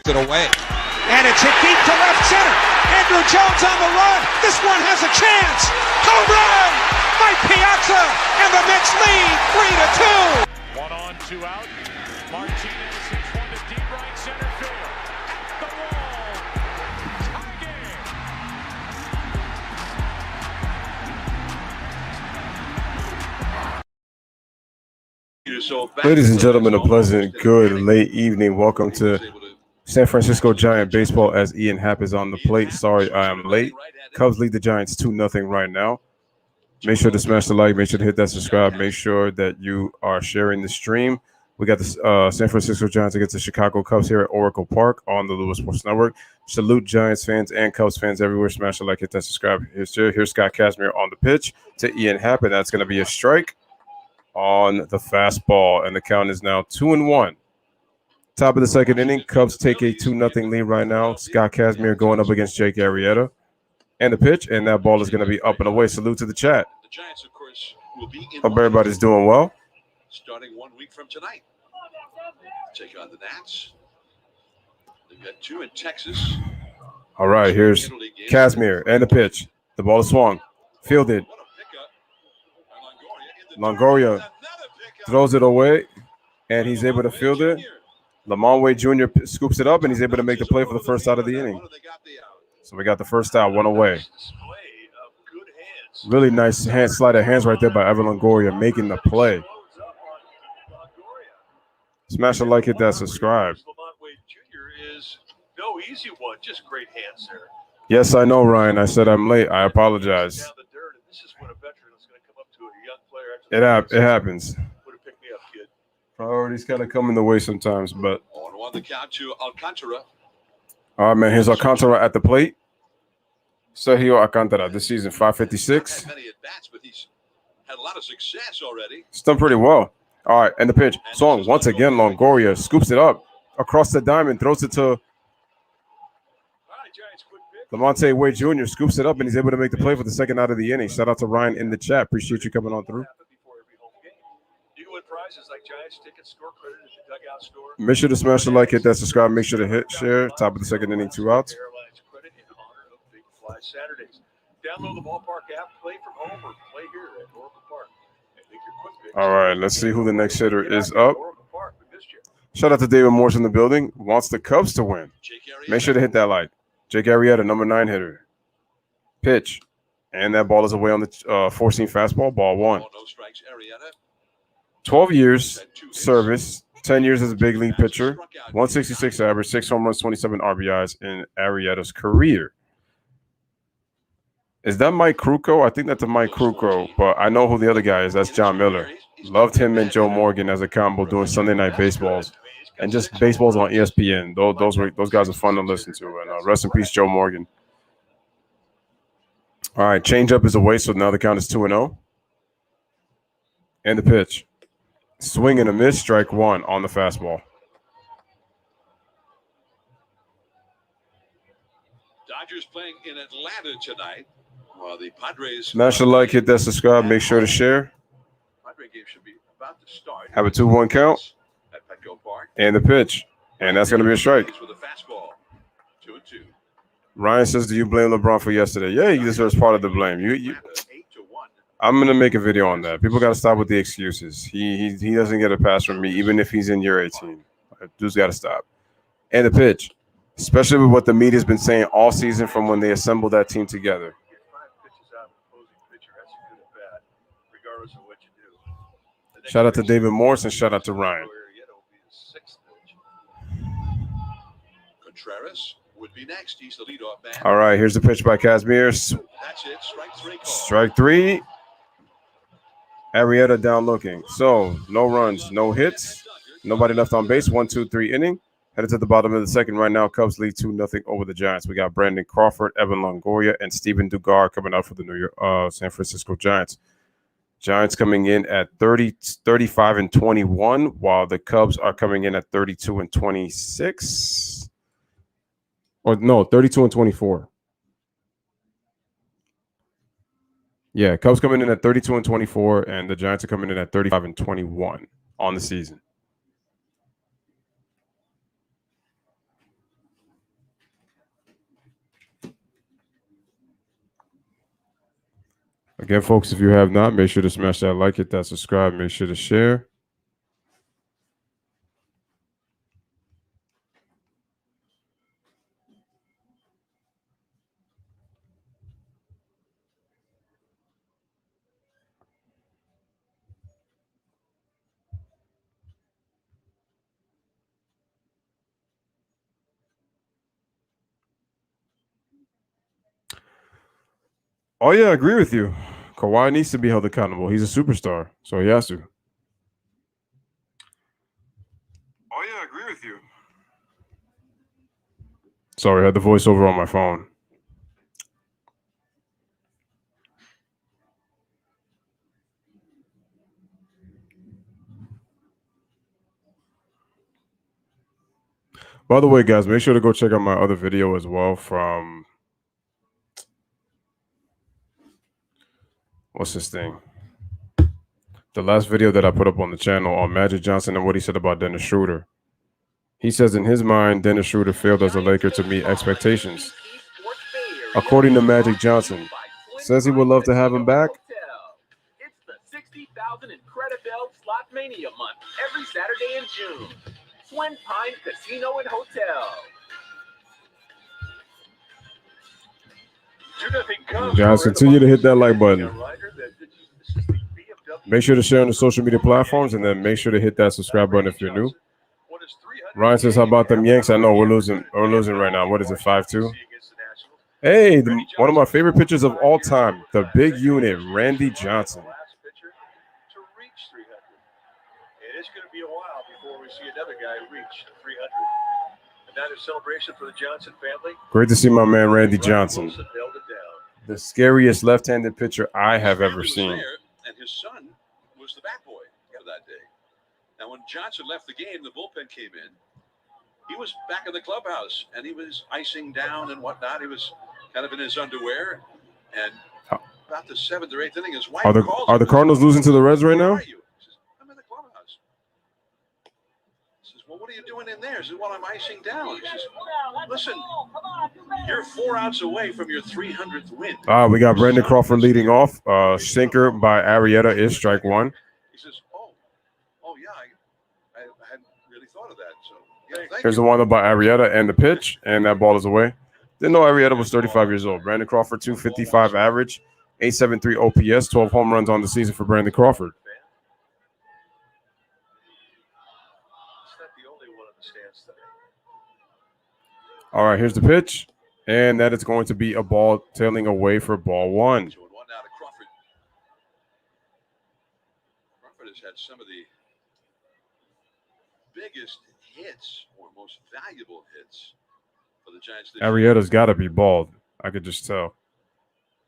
it away. And it's hit deep to left center. Andrew Jones on the run. This one has a chance. Home run! Mike Piazza, and the Mets lead 3-2. 1 on, 2 out. Martinez hits one to deep right center field. At the wall. Tie game. Ladies and gentlemen, a pleasant, good late evening. Welcome to San Francisco Giant Baseball as Ian Happ is on the plate. Sorry, I am late. Cubs lead the Giants 2-0 right now. Make sure to smash the like. Make sure to hit that subscribe. Make sure that you are sharing the stream. We got the San Francisco Giants against the Chicago Cubs here at Oracle Park on the Lewis Sports Network. Salute Giants fans and Cubs fans everywhere. Smash the like, hit that subscribe. Here's Scott Kazmir on the pitch to Ian Happ, and that's going to be a strike on the fastball, and the count is now 2-1. Top of the second inning, Cubs take a 2-0 lead right now. Scott Kazmir going up against Jake Arrieta. And the pitch, and that ball is going to be up and away. Salute to the chat. The Giants, of course, will be in Hope everybody's doing well. starting 1 week from tonight. Take on the Nats. They've got 2 in Texas. All right, here's Kazmir and the pitch. The ball is swung. Fielded. What a pickup by Longoria. Longoria throws it away, and he's able to field it. Lamonway Jr. scoops it up, and he's able to make the play for the first out of the inning. So we got the first out, 1 away. Really nice sleight of hands right there by Evan Longoria, making the play. Smash a like, hit that subscribe. Lamonway Jr. is no easy one, just great hands there. Yes, I know, Ryan. I said I'm late. I apologize. Down the dirt, and this is when a veteran is going to come up to a young player. It happens. Would have picked me up, kid. Priorities kind of come in the way sometimes, but. On the count to Alcantara. All right, man. Here's Alcantara at the plate. Sergio Alcantara this season, 556. Many at bats, but he's had a lot of success already. He's done pretty well. All right, and the pitch. Swung once again. Longoria scoops it up across the diamond, throws it to Lamonte Wade Jr. Scoops it up, and he's able to make the play for the second out of the inning. Shout out to Ryan in the chat. Appreciate you coming on through. You win prizes like Giants tickets, store credit at the dugout store. Make sure to smash the like, hit that subscribe. Make sure to hit share. Top of the second inning, 2 outs. Airlines credit in honor of Big Fly Saturdays. Download the Ballpark app, play from home, or play here at Oracle Park. And make your quick picks. All right, let's see who the next hitter is up. Oracle Park, we missed you. Shout out to David Morse in the building. Wants the Cubs to win. Make sure to hit that like. Jake Arrieta, number 9 hitter. Pitch. And that ball is away on the 4-seam fastball. Ball 1. 12 years service. 10 years as a big league pitcher. 166 average. 6 home runs, 27 RBIs in Arrieta's career. Is that Mike Krukow? I think that's a Mike Krukow, but I know who the other guy is. That's John Miller. Loved him and Joe Morgan as a combo doing Sunday night baseballs. And just baseballs on ESPN. Those guys are fun to listen to. And rest in peace, Joe Morgan. All right, changeup is away, so now the count is 2-0. And the pitch. Swing and a miss, strike 1 on the fastball. Dodgers playing in Atlanta tonight. While the Padres. Smash the like, hit that subscribe, make sure to share. Padre game should be about to start. Have a 2-1 count. At Petco Park. And the pitch. And that's going to be a strike. With a fastball. 2-2. Ryan says, do you blame LeBron for yesterday? Yeah, he deserves part of the blame. I'm going to make a video on that. People got to stop with the excuses. He doesn't get a pass from me, even if he's in year 18. Dude's got to stop. And the pitch, especially with what the media's been saying all season from when they assembled that team together. Shout out to David Morse and shout out to Ryan. Contreras would be next. He's the leadoff man. All right, here's the pitch by Kazmir. That's it. Strike 3 call. Strike 3. Arrieta down looking. So no runs, no hits, nobody left on base. 1-2-3 inning. Headed to the bottom of the second right now. Cubs lead 2-0 over the Giants. We got Brandon Crawford, Evan Longoria, and Steven Dugar coming out for the San Francisco Giants. Giants coming in at 35-21, while the Cubs are coming in at 32-26. Or no, 32-24. Yeah, Cubs coming in at 32-24, and the Giants are coming in at 35-21 on the season. Again, folks, if you have not, make sure to smash that like, hit that subscribe, make sure to share. Oh, yeah, I agree with you. Kawhi needs to be held accountable. He's a superstar, so he has to. Oh, yeah, I agree with you. Sorry, I had the voiceover on my phone. By the way, guys, make sure to go check out my other video as well from what's this thing? The last video that I put up on the channel on Magic Johnson and what he said about Dennis Schroeder. He says in his mind, Dennis Schroeder failed as a Laker to meet expectations. According to Magic Johnson, says he would love to have him back. It's the 60,000 Incredible Slot Mania month every Saturday in June. Twin Pines Casino and Hotel. Guys, continue to hit that like button. Make sure to share on the social media platforms, and then make sure to hit that subscribe button if you're new. Ryan says, "How about them Yanks?" I know we're losing. We're losing right now. What is it, 5-2? Hey, one of my favorite pitchers of all time, the big unit, Randy Johnson. It's going to be a while before we see another guy reach 300. Another celebration for the Johnson family. Great to see my man Randy Johnson, the scariest left-handed pitcher I have ever seen. And his son was the bat boy for that day. Now, when Johnson left the game, the bullpen came in. He was back in the clubhouse, and he was icing down and whatnot. He was kind of in his underwear. And about the 7th or 8th inning, his wife calls Are the Cardinals losing to the Reds right now? He says, "I'm in the clubhouse." He says, "Well, what are you doing in there?" He says, "Well, I'm icing down." He says, "Listen, you're 4 outs away from your 300th win." We got Brandon Crawford leading off. Sinker by Arrieta is strike one. He says, "Oh yeah, I hadn't really thought of that." So yeah, Here's the one by Arrieta and the pitch, and that ball is away. Didn't know Arrieta was 35 years old. Brandon Crawford, 255 average, 873 OPS, 12 home runs on the season for Brandon Crawford. All right, here's the pitch, and that is going to be a ball tailing away for ball one. So 1 down to Crawford. Crawford has had some of the biggest hits or most valuable hits for the Giants. Arrieta's got to be bald. I could just tell.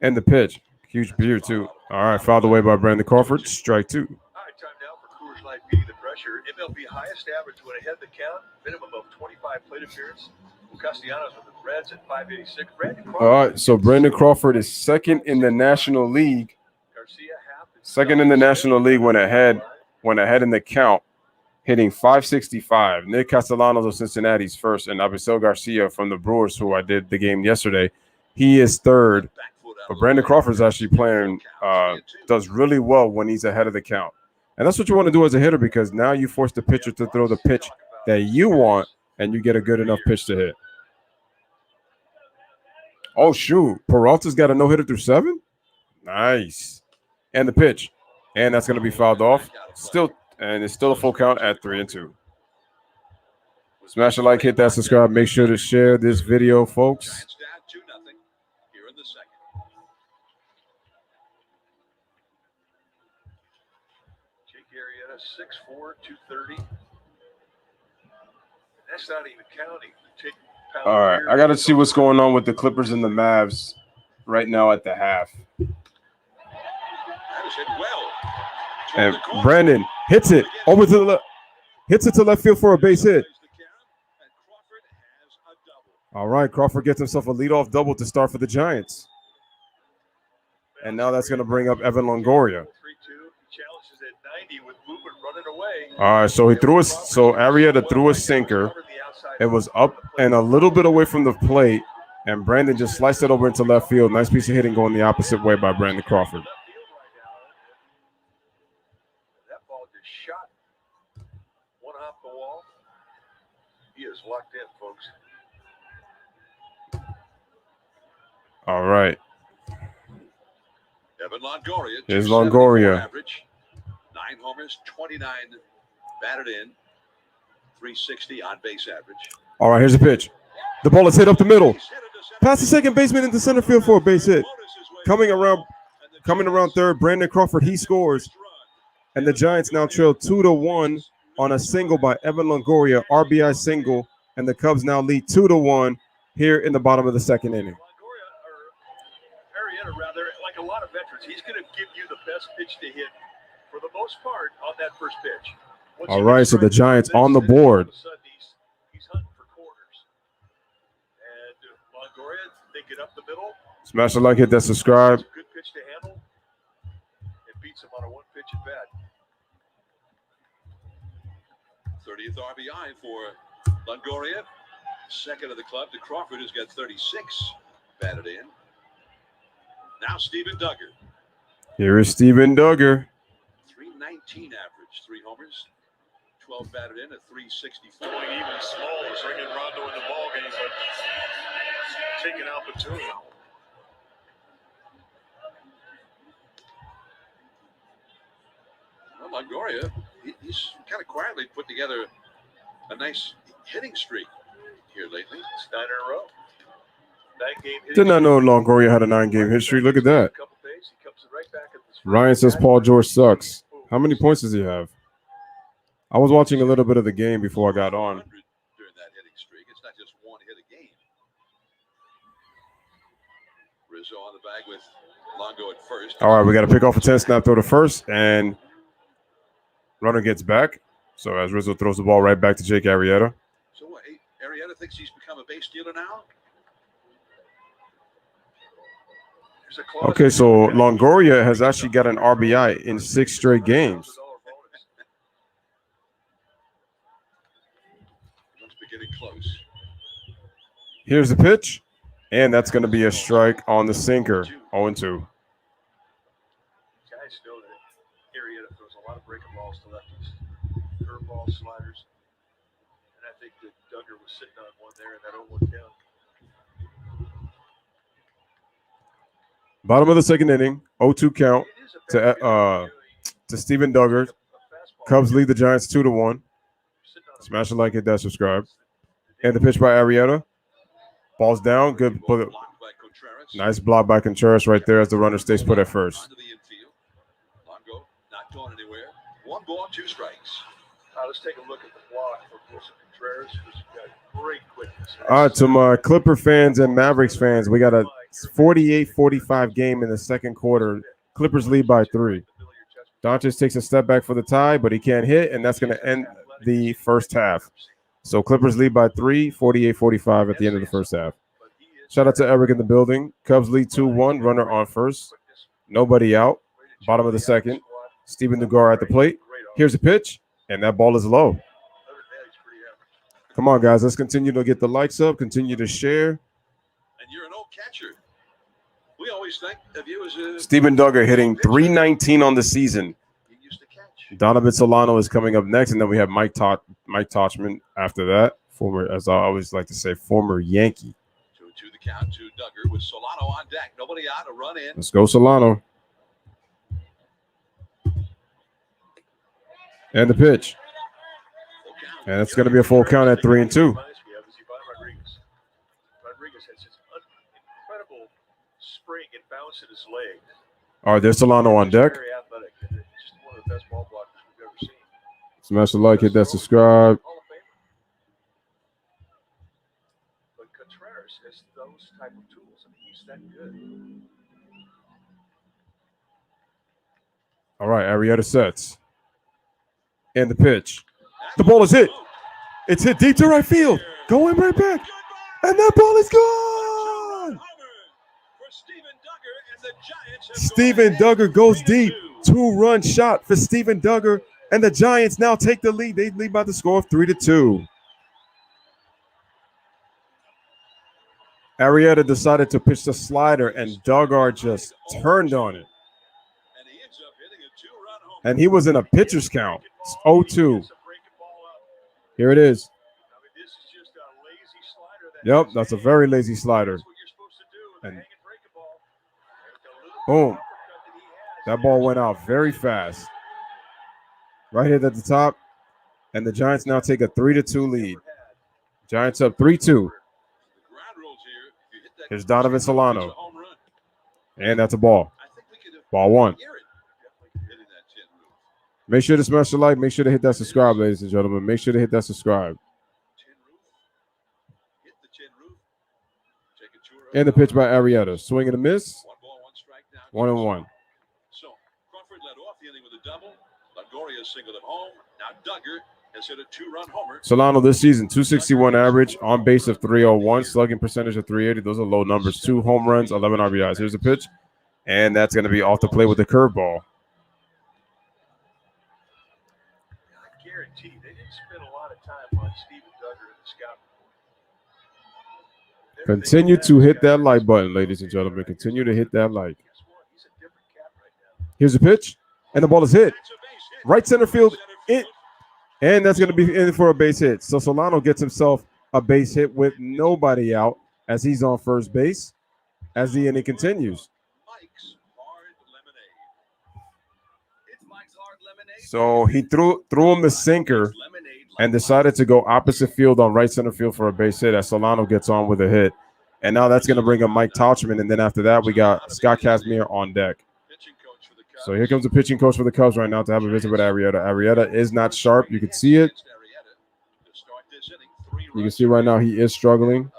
And the pitch, huge beard too. All right, fouled away by Brandon Crawford. Strike two. All right, time now for Coors Light beating the pressure. MLB highest average when ahead of the count, minimum of 25 plate appearance. Castellanos with the Reds at 586. All right, so Brandon Crawford is second in the National League. Second in the National League went ahead in the count, hitting 565. Nick Castellanos of Cincinnati's first, and Abigail Garcia from the Brewers, who I did the game yesterday, he is third. But Brandon Crawford is actually playing, does really well when he's ahead of the count. And that's what you want to do as a hitter, because now you force the pitcher to throw the pitch that you want, and you get a good enough pitch to hit. Oh, shoot. Peralta's got a no-hitter through 7? Nice. And the pitch. And that's going to be fouled off. It's still a full count at 3-2. Smash a like, hit that subscribe. Make sure to share this video, folks. Giants down 2-0 here in the second. Jake Arrieta, 6'4", 230. That's not even counting. All right, I got to see what's going on with the Clippers and the Mavs right now at the half. That was hit well. And Brandon hits it over to the left. Hits it to left field for a base hit. All right, Crawford gets himself a leadoff double to start for the Giants. And now that's going to bring up Evan Longoria. All right, so Arrieta threw a sinker. It was up and a little bit away from the plate, and Brandon just sliced it over into left field. Nice piece of hitting going the opposite way by Brandon Crawford. just shot one off the wall. He is locked in, folks. All right. Evan Longoria. Here's 274 Longoria. Average. 9 homers, 29 batted in, 360 on base average. All right, here's a pitch. The ball is hit up the middle. Past the second baseman into center field for a base hit. Coming around third, Brandon Crawford, he scores. And the Giants now trail 2-1 on a single by Evan Longoria, RBI single. And the Cubs now lead 2-1 here in the bottom of the second inning. Longoria, or Arrieta rather, like a lot of veterans, he's going to give you the best pitch to hit for the most part on that first pitch. Once All you right, get so the strikes, Giants then on the all of a board. sudden he's hunting for corners. And Longoria thinking up the middle. Smash the like, hit that subscribe. It's a good pitch to handle. It beats him on a one pitch at bat. 30th RBI for Longoria. Second of the club to Crawford, who's got 36 batted in. Now Steven Duggar. Here is Steven Duggar. 319 average, 3 homers, 12 batted in, a 364. Going even small, bringing Rondo in the ball game, but taking out Batum. Well, Longoria, he's kind of quietly put together a nice hitting streak here lately. It's 9 in a row. 9-game hitting Did not know Longoria had a 9-game history. Look at that. Couple days, he comes right back at this Ryan says Paul George sucks. How many points does he have? I was watching a little bit of the game before I got on. During that hitting streak, it's not just one hit a game. Rizzo on the bag with Longo at first. All right, we got to pick off a 10-snap throw to first, and runner gets back. So as Rizzo throws the ball right back to Jake Arrieta. So what? Arrieta thinks he's become a base stealer now? Okay, so Longoria has actually got an RBI in 6 straight games. Must be getting close. Here's the pitch, and that's going to be a strike on the sinker. 0-2. Guys know that Arrieta throws a lot of breaking balls to lefties, curveballs, sliders, and I think that Duggar was sitting on one there in that 0-1 count. Bottom of the second inning, 0-2 count to Steven Duggar. Cubs lead the Giants 2-1. Smash the like, hit that subscribe. And the pitch by Arrieta. Ball's down. Good. Nice block by Contreras right there as the runner stays put at first. Longo not going anywhere. 1 ball, 2 strikes. Let's take a look at the block for Wilson Contreras, who's got great quickness. All right, to my Clipper fans and Mavericks fans, we got a 48-45 game in the second quarter. Clippers lead by 3. Doncic takes a step back for the tie, but he can't hit, and that's going to end the first half. So Clippers lead by 3, 48-45 at the end of the first half. Shout out to Eric in the building. Cubs lead 2-1, runner on first. Nobody out. Bottom of the second. Steven Duggar at the plate. Here's a pitch, and that ball is low. Come on, guys. Let's continue to get the likes up, continue to share. And you're an old catcher. We always think of you as a Steven Duggar hitting .319 on the season. you used to catch. Donovan Solano is coming up next, and then we have Mike Tauchman after that. Former, as I always like to say, former Yankee. 2-2 the count to Duggar with Solano on deck. Nobody out, a run in. Let's go, Solano. And the pitch. And it's going to be a full count at 3-2. Rodriguez has this incredible spring and bounce in his leg. All right, there's Solano on deck. Very athletic. And just one of the best ball blockers we've ever seen. Smash the like, hit that subscribe. Hall of Famer. But Contreras has those type of tools. I mean, he's that good. All right, Arrieta sets. And the pitch. The ball is hit. It's hit deep to right field. Going right back. And that ball is gone. Steven Duggar goes deep. 2-run shot for Steven Duggar. And the Giants now take the lead. They lead by the score of 3-2. Arrieta decided to pitch the slider, and Duggar just turned on it. And he was in a pitcher's count. It's 0-2. Here it is. Yep, that's a very lazy slider. And boom. That ball went out very fast. Right here at the top. And the Giants now take a 3-2 lead. Giants up 3-2. Here's Donovan Solano. And that's a ball. Ball one. Make sure to smash the like. Make sure to hit that subscribe, ladies and gentlemen. Make sure to hit that subscribe. And the pitch by Arrieta. Swing and a miss. 1-1. So Crawford led off the inning with a double. Longoria singled him home. Now Duggar has hit a 2-run homer. Solano this season, 261 average, on base of 301, slugging percentage of 380. Those are low numbers. 2 home runs, 11 RBIs. Here's the pitch. And that's going to be off the plate with the curveball. I guarantee they didn't spend a lot of time on Steven Duggar in the scout. Continue to hit that like button, ladies and gentlemen. Continue to hit that like. He's a different cat right now. Here's the pitch, and the ball is hit. Right center field, and that's going to be in for a base hit. So Solano gets himself a base hit with nobody out as he's on first base as the inning continues. So he threw him the sinker and decided to go opposite field on right center field for a base hit as Solano gets on with a hit. And now that's going to bring up Mike Tauchman. And then after that, we got Scott Kazmir on deck. So here comes the pitching coach for the Cubs right now to have a visit with Arrieta. Arrieta is not sharp. You can see it. You can see right now he is struggling.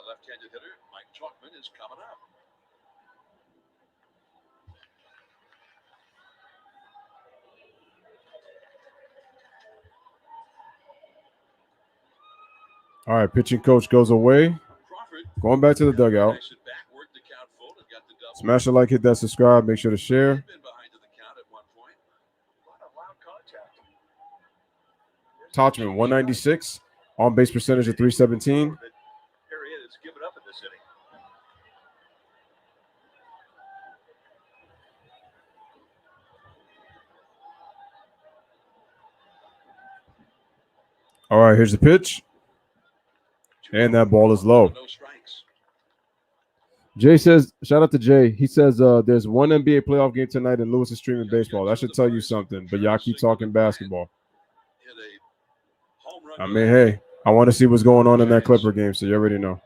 All right, pitching coach goes away. Going back to the dugout. Smash the like, hit that subscribe, make sure to share. Tauchman, 196. On base percentage of 317. All right, here's the pitch. And that ball is low. Jay says, shout out to Jay. He says there's one NBA playoff game tonight and Lewis is streaming baseball. That should tell you something, but y'all keep talking basketball. I mean, hey, I want to see what's going on in that Clipper game, so you already know.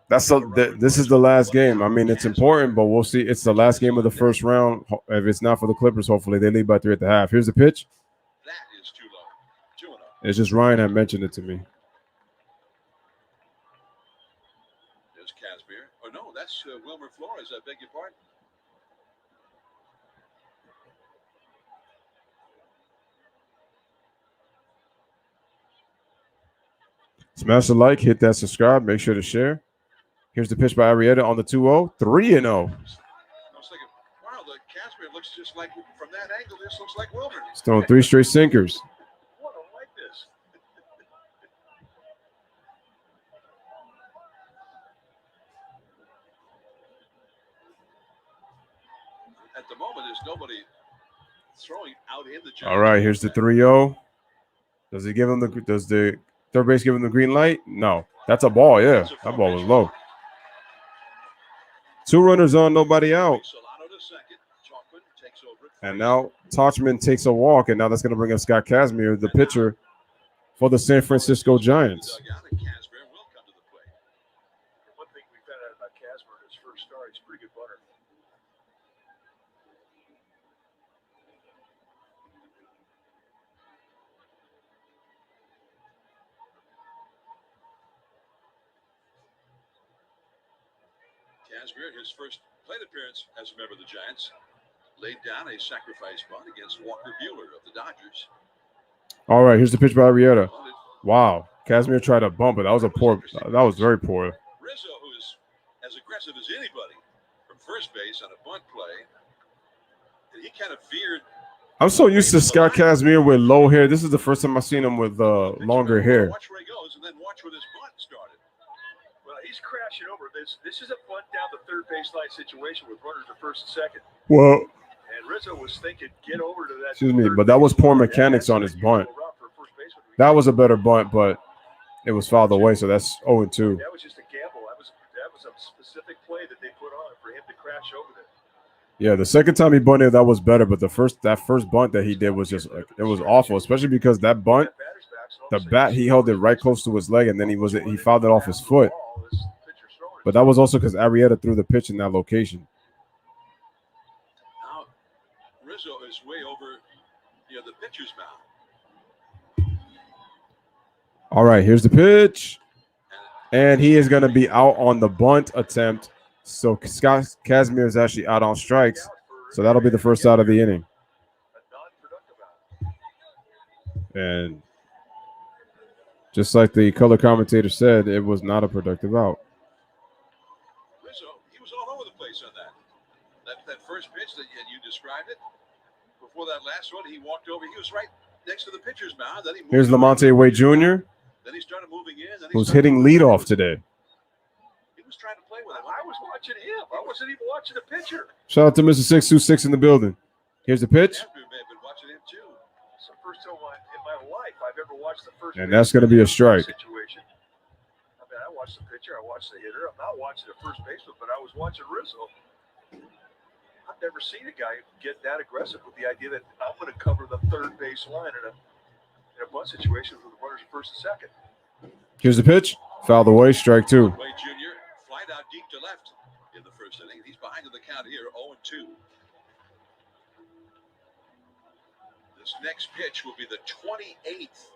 This is the last game. I mean, it's important, but we'll see. It's the last game of the first round. If it's not for the Clippers, hopefully they lead by 3 at the half. Here's the pitch. It's just Ryan had mentioned it to me. There's Kazmir. Oh, no, that's Wilmer Flores. I beg your pardon. Smash the like, hit that subscribe, make sure to share. Here's the pitch by Arrieta on the 2-0, 3-0. I was thinking, wow, the Kazmir looks just like, from that angle, this looks like Wilmer. He's throwing 3 straight sinkers. At the moment, there's nobody throwing out in the. All right, here's the 3-0. Does the third base give him the green light? No. That's a ball, yeah. That ball was low. 2 runners on, nobody out. And now Tauchman takes a walk, and now that's going to bring up Scott Kazmir, the pitcher for the San Francisco Giants. One thing we found out about Kazmir in his first start, he's a pretty good punter. Kazmir, his first plate appearance as a member of the Giants, laid down a sacrifice bunt against Walker Buehler of the Dodgers. All right, here's the pitch by Arrieta. Wow, Kazmir tried to bump it. That was very poor. Rizzo, who is as aggressive as anybody from first base on a bunt play, and he kind of veered. I'm so used to Scott Kazmir with low hair. This is the first time I've seen him with longer hair. Watch where he goes, and then watch where this bunt started. Well, he's crashing over. This is a bunt down the third baseline situation with runners at first and second. Well, And Rizzo was thinking, get over to that. Excuse me, but that was poor mechanics on his bunt. That was a better bunt, but it was fouled away, so that's 0-2. That was just a gamble. That was a specific play that they put on for him to crash over there. Yeah, the second time he bunted, that was better, but that first bunt that he did was just it was awful, especially because that bunt, the bat, he held it right close to his leg, and then he fouled it off his foot. But that was also because Arrieta threw the pitch in that location. Now, Rizzo is way over the pitcher's mound. All right, here's the pitch. And he is going to be out on the bunt attempt. So Scott Kazmir is actually out on strikes. So that'll be the first out of the inning. And just like the color commentator said, it was not a productive out. Rizzo, he was all over the place on that first pitch that you described it. Before that last one, he walked over. He was right next to the pitcher's mound. Then here's Lamonte Wade Jr., Then he started moving in. who's hitting leadoff today. He was trying to play with him. I was watching him. I wasn't even watching the pitcher. Shout out to Mr. 626 in the building. Here's the pitch. Andrew may have been watching him too. It's the first time in my life I've ever watched the first. And that's going to be a strike. Situation. I mean, I watched the pitcher. I watched the hitter. I'm not watching the first baseman, but I was watching Rizzo. I've never seen a guy get that aggressive with the idea that I'm going to cover the third base line in a bunt situation with the runners at first and second. Here's the pitch. Fouled away, strike two. Wade Jr. flied out deep to left in the first inning. He's behind in the count here, 0-2. This next pitch will be the 28th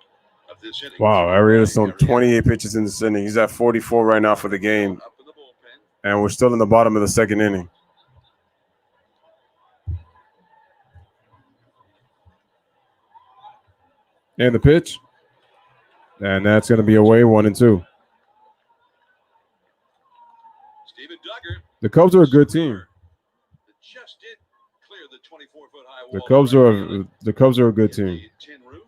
of this inning. Wow, Arrieta's thrown 28 pitches in this inning. He's at 44 right now for the game. Up in the bullpen. And we're still in the bottom of the second inning. And the pitch. And that's going to be away, 1-2. Steven Duggar. The Cubs are a good team. That just did clear the 24-foot high wall. The Cubs are a good team. Tin roof.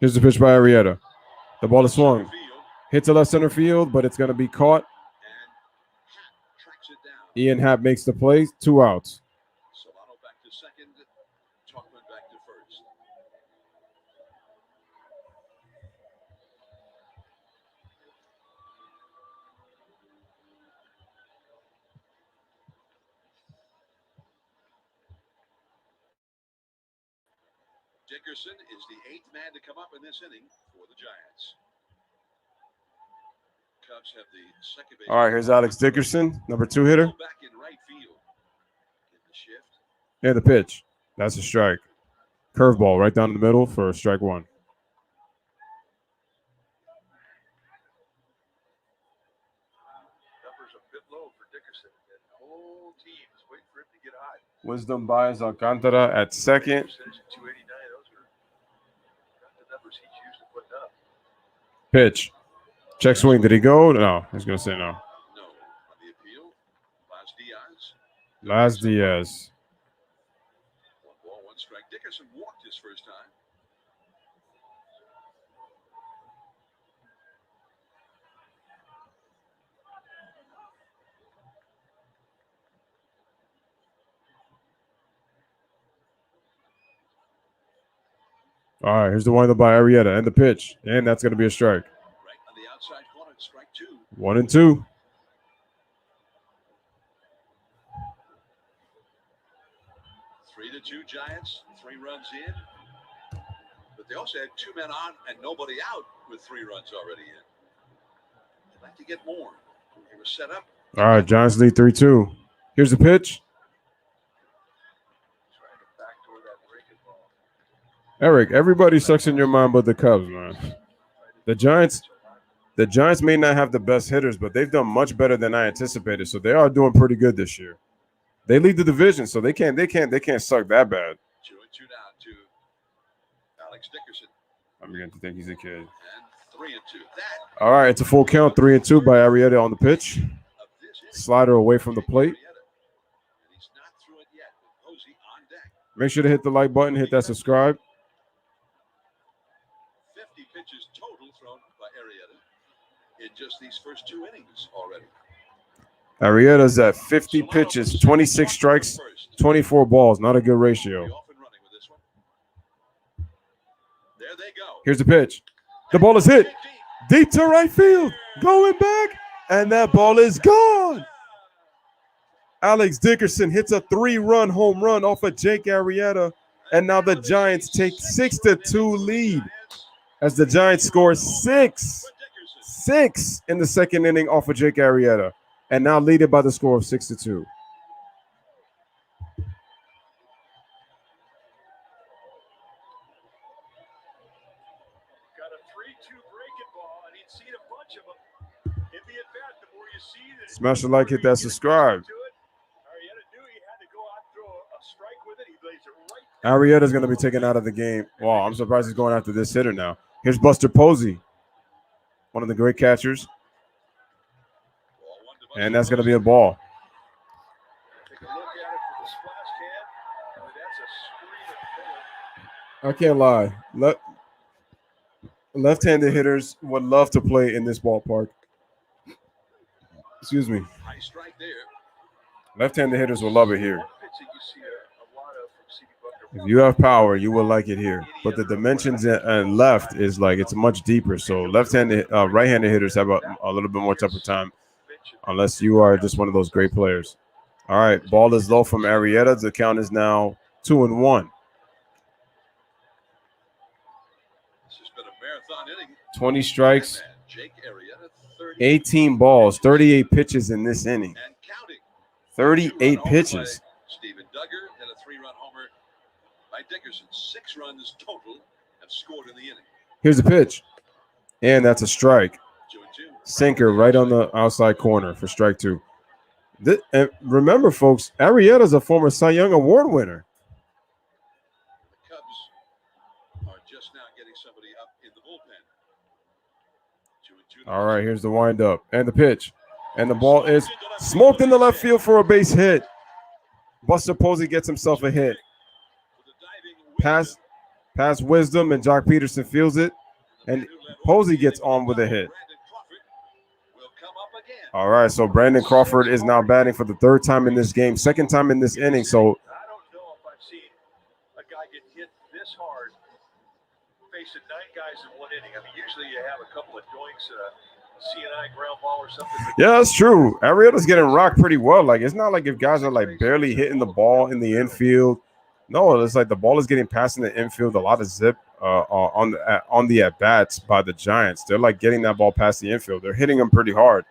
Here's the pitch by Arrieta. The ball is swung. Field, Hit to left center field, but it's going to be caught. and Happ tracks it down. Ian Happ makes the play. 2 outs. Solano back to second. Chalkman back to first. Dickerson is the 8th man to come up in this inning for the Giants. Cubs have the second base. All right, here's Alex Dickerson, number 2 hitter. Back in right field in the shift. And the pitch. That's a strike. Curveball right down the middle for strike 1. Numbers a bit low for Dickerson. And the whole team is waiting for him to get high. Wisdom Baez Alcantara at second. Percentage of 289. Those are not the numbers he's used to put up. Pitch. Check swing. Did he go? No. I was going to say no. No. On the appeal, Las Diaz. Laz Diaz. 1 ball, 1 strike. Dickerson walked his first time. All right, here's the windup by Arrieta and the pitch. And that's going to be a strike. Right on the outside corner, strike 2. 1-2. Three to 2 Giants, 3 runs in. But they also had 2 men on and nobody out with 3 runs already in. They'd like to get more. They were set up. All right, Giants lead 3-2. Here's the pitch. Trying to backdoor that breaking ball. Eric, everybody sucks in your mind but the Cubs, man. The Giants may not have the best hitters, but they've done much better than I anticipated. So they are doing pretty good this year. They lead the division, so they can't suck that bad. 2-2 now to Alex Dickerson. I'm beginning to think he's a kid. And 3-2. That All right, it's a full count, 3-2 by Arrieta on the pitch. of this inning. Slider away from the plate. And he's not through it yet. Posey on deck. Make sure to hit the like button, hit that subscribe. 50 pitches total thrown by Arrieta in just these first 2 innings already. Arrieta's at 50 pitches, 26 strikes, 24 balls. Not a good ratio. Off and running with this one. There they go. Here's the pitch. The ball is hit deep to right field. Going back, and that ball is gone. Alex Dickerson hits a 3-run home run off of Jake Arrieta, and now the Giants take 6-2 lead as the Giants score 6 in the second inning off of Jake Arrieta, and now leaded by the score of 6-2. Smash the like, hit that subscribe. Arrieta's going to be taken out of the game. Wow, I'm surprised he's going after this hitter now. Here's Buster Posey, one of the great catchers. And that's going to be a ball. I can't lie. Left-handed hitters would love to play in this ballpark. Excuse me. Left-handed hitters will love it here. If you have power, you will like it here. But the dimensions and left is like it's much deeper. So left-handed, right-handed hitters have a little bit more tougher time, unless you are just one of those great players. All right, ball is low from Arrieta. The count is now 2-1. This has been a marathon inning. 20 strikes, Jake Arrieta, 18 balls, 38 pitches in this inning. and counting. 38 pitches. Stephen Duggar and a 3-run homer by Dickerson. 6 runs total have scored in the inning. Here's the pitch. And that's a strike. 2-2. Sinker right on the outside corner for strike 2. And remember, folks, Arrieta's a former Cy Young Award winner. The Cubs are just now getting somebody up in the bullpen. 2-2. All right, here's the windup and the pitch. And the ball is smoked in the left field for a base hit. Buster Posey gets himself a hit. Pass Wisdom, and Jock Peterson fields it. And Posey gets on with a hit. All right, so Brandon Crawford is now batting for the 3rd time in this game, 2nd time in this inning. So I don't know if I've seen a guy get hit this hard facing 9 guys in one inning. I mean, usually you have a couple of doinks, CNI ground ball or something. yeah, that's true. Arrieta's getting rocked pretty well. Like, it's not like if guys are like barely hitting the ball in the infield. No, it's like the ball is getting passed in the infield. A lot of zip on the at bats by the Giants. They're like getting that ball past the infield. They're hitting them pretty hard.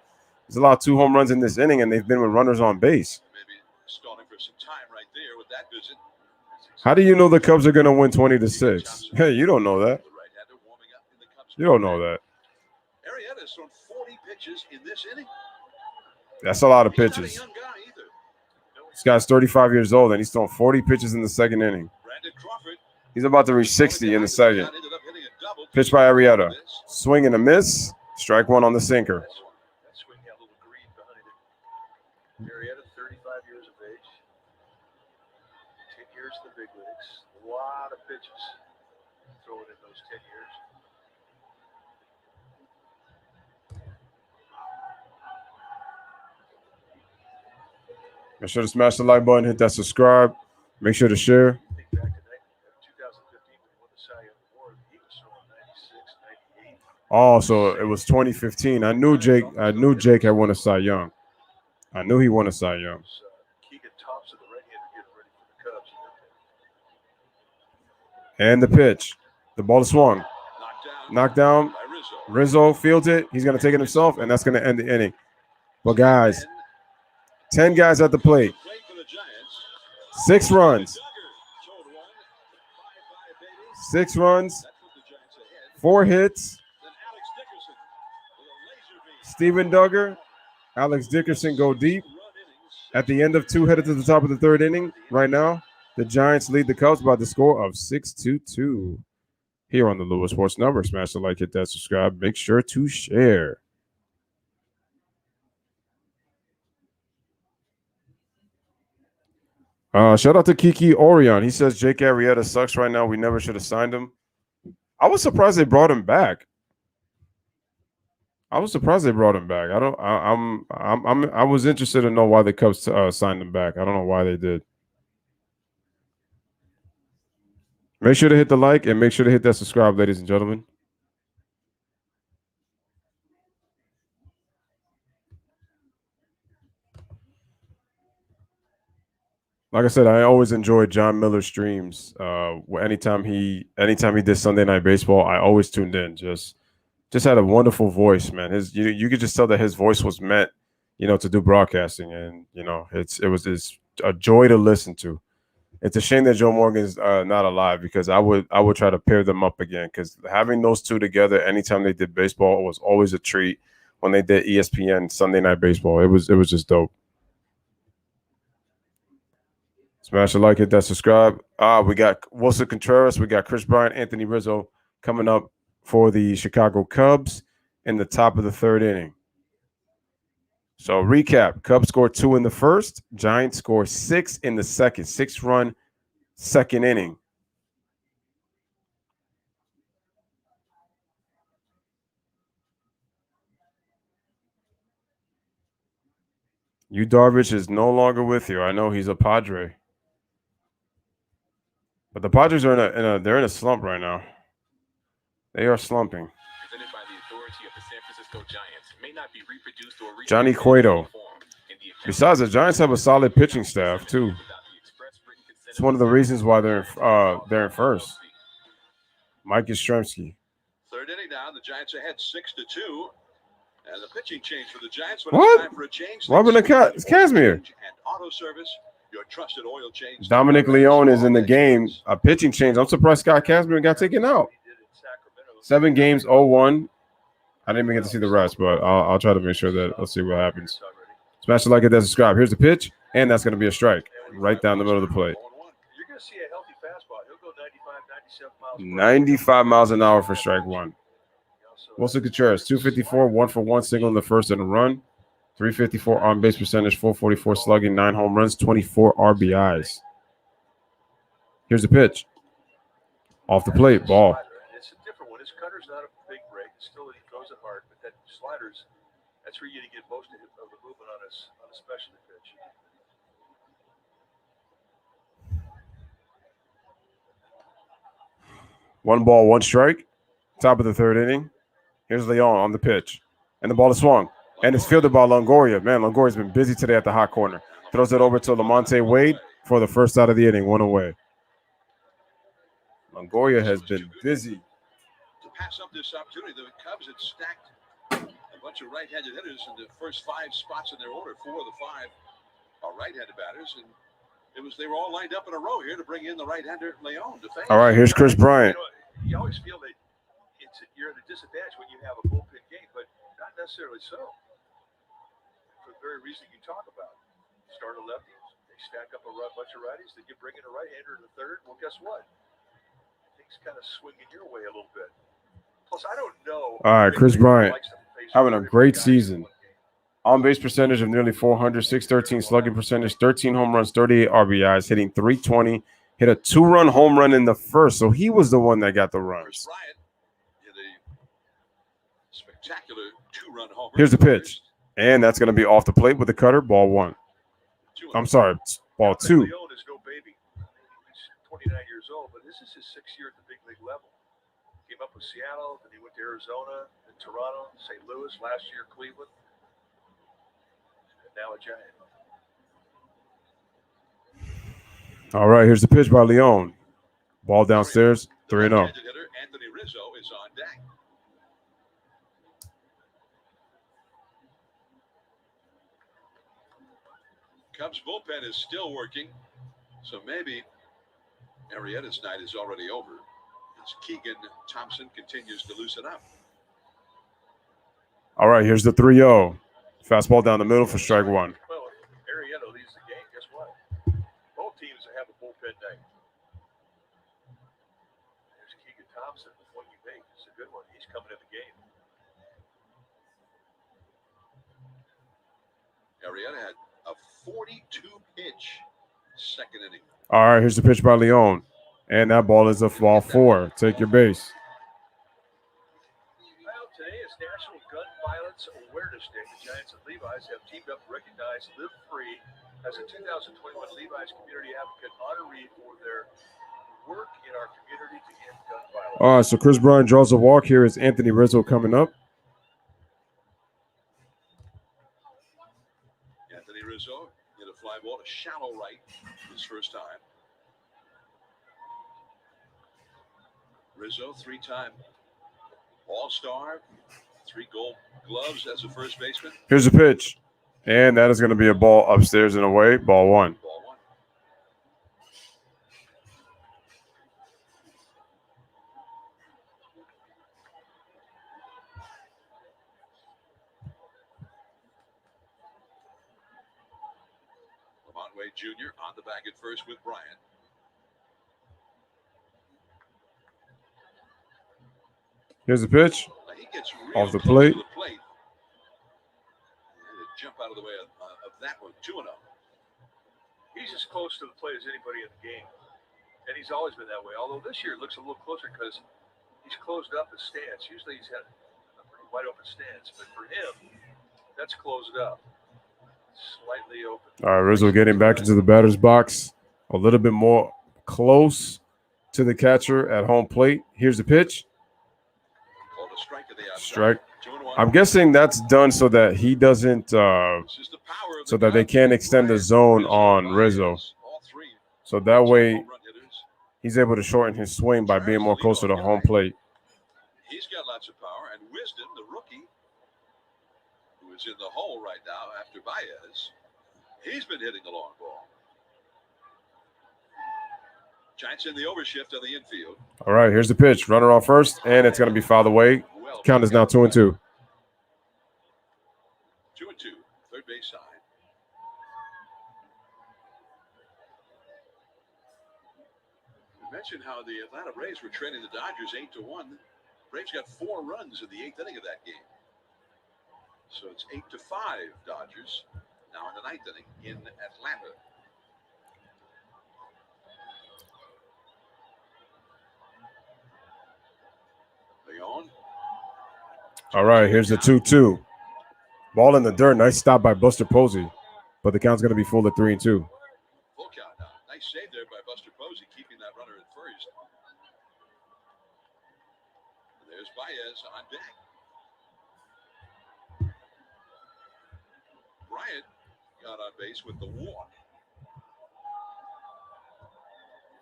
There's a lot of 2 home runs in this inning, and they've been with runners on base. Maybe stalling for some time right there with that visit. How do you know the Cubs are going to win 20-6? Hey, you don't know that. The right-hander warming up in the Cubs. You don't know that. Arrieta's thrown 40 pitches in this inning. That's a lot of He's not a pitches. young guy either. This guy's 35 years old, and he's thrown 40 pitches in the 2nd inning. Brandon Crawford. He's about to reach 60 in the 2nd. Ended up hitting a double. Pitch by Arrieta. Swing and a miss. Strike 1 on the sinker. That swing had a little green behind it. Arrieta, 35 years of age. 10 years in the big leagues. A lot of pitches thrown in those 10 years. Make sure to smash the like button, hit that subscribe. Make sure to share. Think back to 2015 when he won the Cy Young Award. He was throwing 96, 98. Oh, so it was 2015. I knew Jake had won a Cy Young. I knew he won a Cy Young. Keegan Thompson, the right-hander, getting ready for the Cubs. And the pitch. The ball is swung. Knocked down. By Rizzo fields it. He's going to take it himself, and that's going to end the inning. But, guys, 10 guys at the plate. Play for the Giants. 6 runs. Duggar showed one. 5-5 baby. 6 runs. That put the Giants ahead. 4 hits. Then Alex Dickerson with a laser beam. Steven Duggar. Alex Dickerson go deep. Run innings. At the end of 2, headed to the top of the 3rd inning. Right now, the Giants lead the Cubs by the score of 6-2. Here on the Lewis Sports Network. Smash the like, hit that subscribe. Make sure to share. Shout out to Kiki Orion. He says Jake Arrieta sucks right now. We never should have signed him. I was surprised they brought him back. I was surprised they brought him back. I was interested to know why the Cubs signed him back. I don't know why they did. Make sure to hit the like and make sure to hit that subscribe, ladies and gentlemen. Like I said, I always enjoyed John Miller's streams. Anytime he did Sunday Night Baseball, I always tuned in. Just had a wonderful voice, man. You could just tell that his voice was meant, to do broadcasting, and it was a joy to listen to. It's a shame that Joe Morgan's not alive, because I would try to pair them up again, because having those two together anytime they did baseball was always a treat. When they did ESPN Sunday Night Baseball, it was just dope. Smash the like, hit that subscribe. We got Wilson Contreras, we got Kris Bryant, Anthony Rizzo coming up for the Chicago Cubs in the top of the third inning. So recap, Cubs scored 2 in the first, Giants scored 6 in the second, 6-run second inning. Yu Darvish is no longer with you. I know he's a Padre. But the Padres are they're in a slump right now. They are slumping. Presented by the authority of the San Francisco Giants, may not be reproduced or Johnny Cueto. Besides, the Giants have a solid pitching staff too. It's one of the reasons why they're in first. Mike Yastrzemski. Third inning now, the Giants ahead 6-2. And the pitching change for the Giants. What? Time for a change. Robin Casimir. And auto service. Your trusted oil change. Dominic Leone is in the game. A pitching change. I'm surprised Scott Casimir got taken out. 7 games, 0-1. I didn't even get to see the rest, but I'll try to make sure that I'll see what happens. Smash the like, hit that subscribe. Here's the pitch, and that's going to be a strike right down the middle of the plate. You're going to see a healthy fastball. He'll go 95, 97 miles. 95 miles an hour for strike one. Wilson Contreras, 254, 1-for-1 single in the first and a run. 354 on base percentage, 444 slugging, 9 home runs, 24 RBIs. Here's the pitch. Off the plate, ball. It's a different one. His cutter's not a big break. Still, he throws it hard, but that sliders, that's where you get most of the movement on a specialty pitch. One ball, one strike. Top of the third inning. Here's Leon on the pitch. And the ball is swung. And it's fielded by Longoria. Man, Longoria's been busy today at the hot corner. Throws it over to Lamonte Wade for the first out of the inning, 1 away. Longoria has been busy. To pass up this opportunity, the Cubs had stacked a bunch of right-handed hitters in the first 5 spots in their order. 4 of the 5 are right-handed batters, and they were all lined up in a row here to bring in the right-hander Leon. All right, here's Kris Bryant. You always feel that you're at a disadvantage when you have a bullpen game, but not necessarily so. For the very reason you talk about. Start a lefty, they stack up a bunch of righties, then you bring in a right-hander in the third. Well, guess what? Things kind of swinging your way a little bit. Plus, I don't know. All right, Kris Bryant having a great season. On-base percentage of nearly 400, 613 slugging percentage, 13 home runs, 38 RBIs, hitting 320. Hit a 2-run home run in the first, so he was the one that got the runs. Bryant hit a spectacular 2-run home run. Here's the pitch, and that's going to be off the plate with the cutter, ball 1. I'm sorry, ball 2. Leon is no baby. He's 29 years old, but this is his 6th year at the big league level. Came up with Seattle, then he went to Arizona, then Toronto, St. Louis, last year Cleveland, and now a Giant. All right, here's the pitch by Leon. Ball downstairs, 3-0. Anthony Rizzo is on deck. Cubs bullpen is still working, so maybe Arrieta's night is already over as Keegan Thompson continues to loosen up. All right, here's the 3-0. Fastball down the middle for strike 1. Well, Arrieta leads the game. Guess what? Both teams have a bullpen night. There's Keegan Thompson. The point you make is a good one. He's coming in the game. Arrieta had a 42-pitch second inning. All right, here's the pitch by Leon. And that ball is a ball 4. Take your base. Well, today is National Gun Violence Violence Awareness Day, the Giants and Levi's have teamed up to recognize Live Free as a 2021 Levi's Community Advocate honoree for their work in our community to end gun violence. All right, so Chris Bryant draws a walk. Here is Anthony Rizzo coming up. Anthony Rizzo hit a fly ball to shallow right his first time. Rizzo, 3-time All-Star, 3 Gold Gloves as a first baseman. Here's a pitch. And that is going to be a ball upstairs and away. Ball 1. Ball 1. Lamont Wade Jr. on the bag at first with Bryant. Here's a pitch. Now he gets Off the close plate. to the plate. And to jump out of the way of that one, 2-0. He's as close to the plate as anybody in the game, and he's always been that way. Although this year it looks a little closer because he's closed up his stance. Usually he's had a pretty wide open stance, but for him, that's closed up, slightly open. All right, Rizzo getting back into the batter's box. A little bit more close to the catcher at home plate. Here's the pitch. Called a strike to the outside. Strike. 2-1. I'm guessing that's done so that he doesn't, This is the power of so the that they guy. can't extend the zone on Baez, Rizzo. all 3 So that way home run hitters. he's able to shorten his swing by being more closer to home plate. He's got lots of power. And Wisdom, the rookie, who is in the hole right now after Baez, he's been hitting the long ball. Giants in the overshift on the infield. All right, here's the pitch. Runner on first, and it's going to be fouled away. Well, Count is now 2-2. 2-2, third base side. We mentioned how the Atlanta Braves were trailing the Dodgers 8-1. Braves got 4 runs in the 8th inning of that game. So it's 8-5 Dodgers now in the 9th inning in Atlanta. Leon. All right, here's the 2-2. Ball in the dirt. Nice stop by Buster Posey. But the count's going to be full at 3-2. Full count now. Nice save there by Buster Posey, keeping that runner at first. And there's Baez on deck. Bryant got on base with the walk.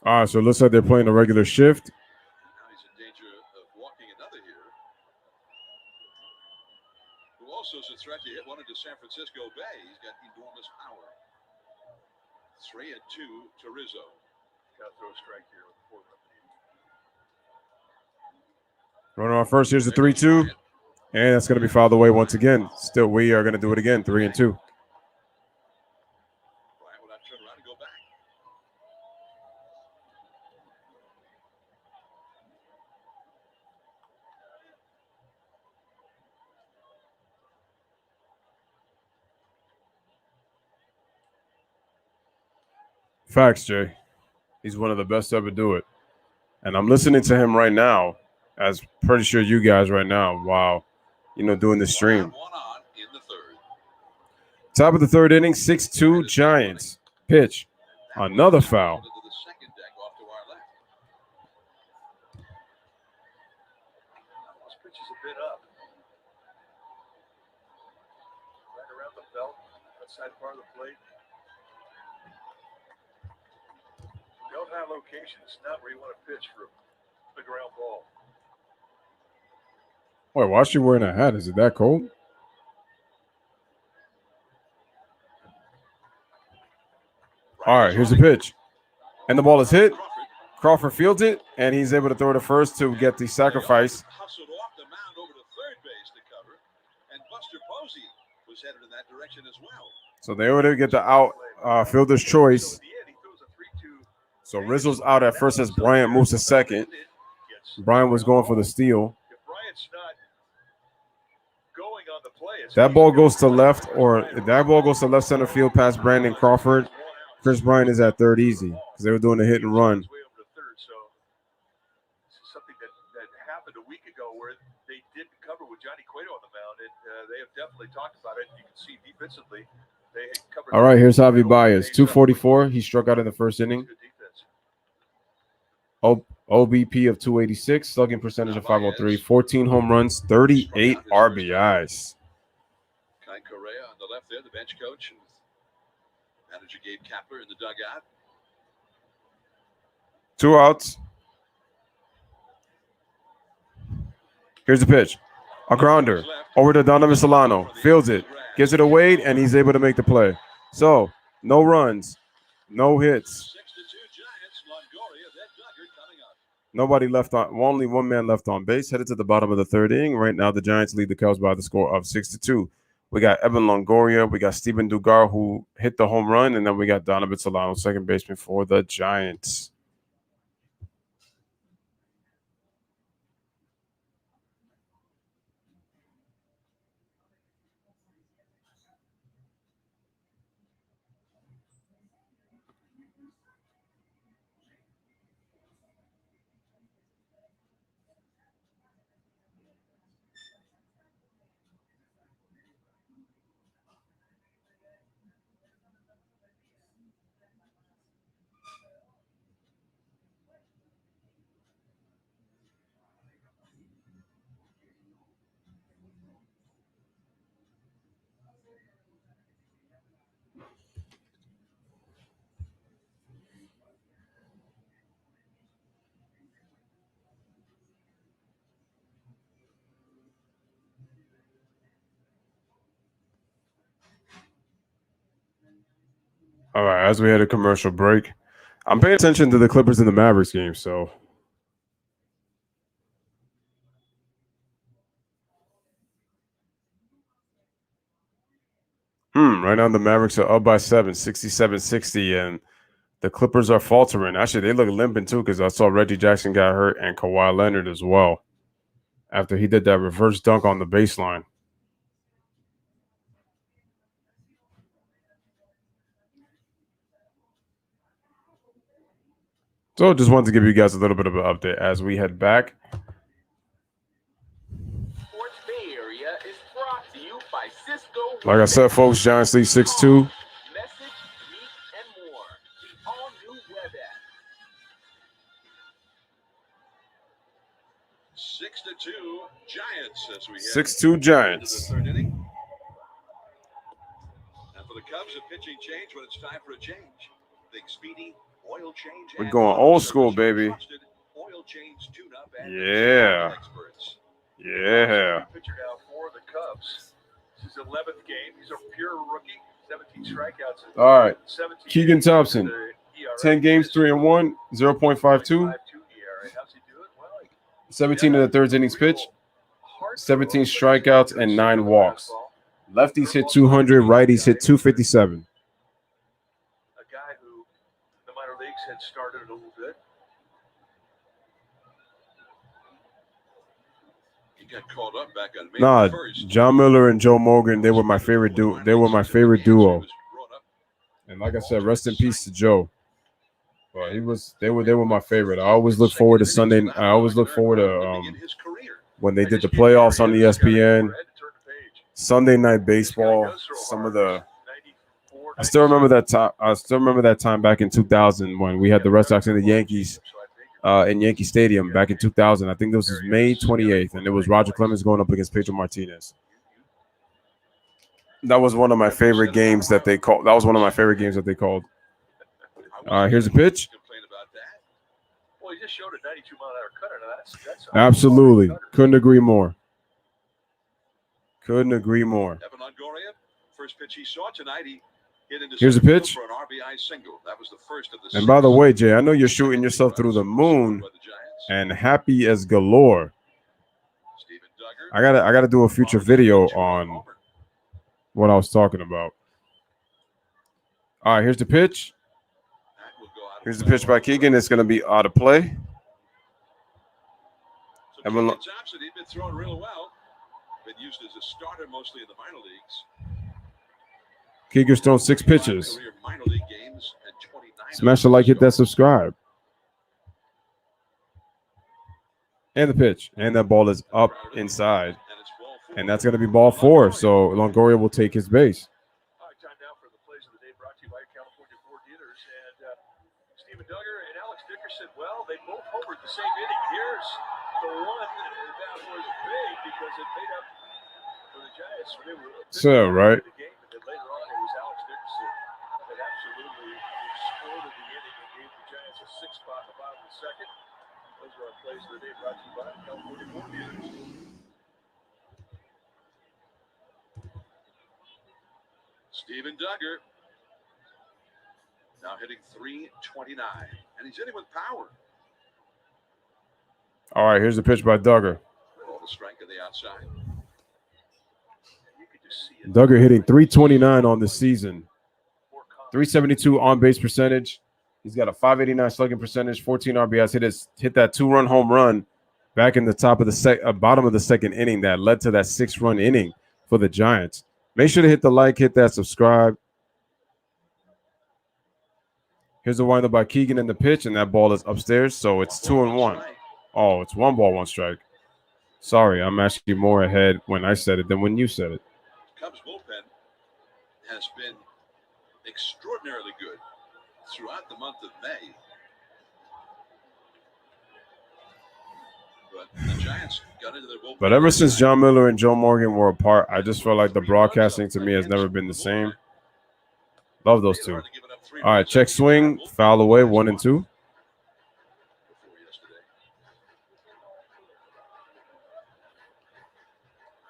All right, so it looks like they're playing a regular shift. Now he's in danger of walking another here. Who also is a threat to hit one into San Francisco Bay. He's got enormous power. 3-2 to Rizzo. Got to throw a strike here with 4 run lead. Runner on first. Here's the 3-2. And that's going to be fouled away once again. Still, we are going to do it again, 3-2. Bryant will not turn around and go back. Facts, Jay. He's one of the best to ever do it. And I'm listening to him right now, as pretty sure you guys right now, while, doing the stream. 1 on in the 3rd. Top of the 3rd inning, 6-2 Giants. Pitch. Another foul. Into the second deck off to our left. This pitch is a bit up. Right around the belt, outside part of the plate. Belt high location. It's not where you want to pitch for a ground ball. Wait, why is she wearing a hat? Is it that cold? All right, here's the pitch. And the ball is hit. Crawford fields it, and he's able to throw to first to get the sacrifice. Hustled off the mound over to third base to cover, and Buster Posey was headed in that direction as well. So they were to get the out fielder's choice. So Rizzo's out at first as Bryant moves to second. Bryant was going for the steal. If Bryant's not going on the play, That ball goes to left, or if that ball goes to left center field past Brandon Crawford, Chris Bryant is at third easy because they were doing a hit and run. Way over to third, so this is something that happened a week ago where they didn't cover with Johnny Cueto on the mound, they have definitely talked about it. You can see defensively, they had covered. All right, here's Javi Baez, 244. He struck out in the first inning. Good defense. OBP of 286, slugging percentage of 503, 14 home runs, 38 RBIs. Kai Correa on the left there, the bench coach. Manager Gabe Kapler in the dugout. 2 outs. Here's the pitch. A grounder over to Donovan Solano. Fields it. Gives it away, and he's able to make the play. So, no runs, no hits. 6-2 Giants. Longoria, then Duggar coming up. Nobody left on, only one man left on base. Headed to the bottom of the third inning. Right now, the Giants lead the Cubs by the score of 6-2. We got Evan Longoria. We got Steven Dugar, who hit the home run. And then we got Donovan Solano, second baseman for the Giants. All right, as we had a commercial break, I'm paying attention to the Clippers and the Mavericks game, so. Right now the Mavericks are up by 7, 67-60, and the Clippers are faltering. Actually, they look limping too because I saw Reggie Jackson got hurt and Kawhi Leonard as well after he did that reverse dunk on the baseline. So just wanted to give you guys a little bit of an update as we head back. Sports Bay Area is brought to you by Cisco. Like I said, folks, Giants lead 6-2. Message, meet, and more. The all-new web app. 6-2 Giants as we head 6-2 Giants. into the third inning. And for the Cubs, a pitching change when it's time for a change. Big speedy oil change. We're and going auto old school, service baby. trusted oil change tune-up and Yeah. experts. Yeah. Pitcher now for the Cubs. This is his 11th game. He's a pure rookie. 17 strikeouts. All right. 17 Keegan games. Thompson, The ERA 10 games, 3-1, 0.52. 5.2 ERA. How's he doing? Well, 17 in the third innings pitch, 17 strikeouts, and 9 walks. Lefties hit 200, righties hit 257. A guy who in the minor leagues had started a little bit. He got called up back on May Nah, 1st. John Miller and Joe Morgan, they were my favorite duo. They were my favorite duo. And like I said, rest in peace to Joe. But they were my favorite. I always look forward to Sunday. I always look forward to when they did the playoffs on ESPN, Sunday Night Baseball. I still remember that time. I still remember that time back in 2000 when we had the Red Sox and the Yankees in Yankee Stadium back in 2000. I think this was May 28th, and it was Roger Clemens going up against Pedro Martinez. That was one of my favorite games that they called. Here's a pitch. Well, he just showed a 92-mile-an-hour cutter. Now that's Absolutely. Couldn't agree more. Evan Longoria, first pitch he saw tonight, he hit into Here's a center field pitch. for an RBI single. That was the first of the And by the six. way, Jay, I know you're shooting yourself through the moon By the Giants. and happy as galore. Steven Duggar. I gotta do a future video on what I was talking about. All right, here's the pitch. That will go out of Here's the play. pitch by Keegan. It's gonna be out of play. So Evan Keegan Thompson, he'd been throwing real well. Been used as a starter mostly in the minor leagues. Keegan's thrown 6 pitches. Career minor league games and 29 Smash the like, hit that subscribe. And the pitch. And that ball is up inside. And it's ball And that's going to be ball 4. So Longoria will take his base. All right, time now for the plays of the day brought to you by California Ford Dealers. And Steven Duggar and Alex Dickerson, well, they both homered the same inning. Here's the one that was big because it made up for the Giants when they were So, right. the game. And then later on, it was Alex Dickerson that absolutely exploded the inning and gave the Giants a 6 spot in the bottom of the second. Those are our plays of the day brought to you by California Ford Dealers. Steven Duggar now hitting .329, and he's hitting with power. All right, here's the pitch by Duggar. All the strike on the outside. You could just see it. Duggar hitting .329 on the season. .372 on base percentage. He's got a .589 slugging percentage, 14 RBIs. Hit that 2-run home run back in the top of the bottom of the second inning that led to that 6-run inning for the Giants. Make sure to hit the like, hit that subscribe. Here's the windup by Keegan in the pitch, and that ball is upstairs, so it's 2-1. Oh, it's 1 ball, 1 strike. Sorry, I'm actually more ahead when I said it than when you said it. Cubs bullpen has been extraordinarily good throughout the month of May. But the Giants got into their bullpen. But ever since John Miller and Joe Morgan were apart, I just feel like the broadcasting to me has never been the same. Love those two. All right, check swing, foul away, 1-2.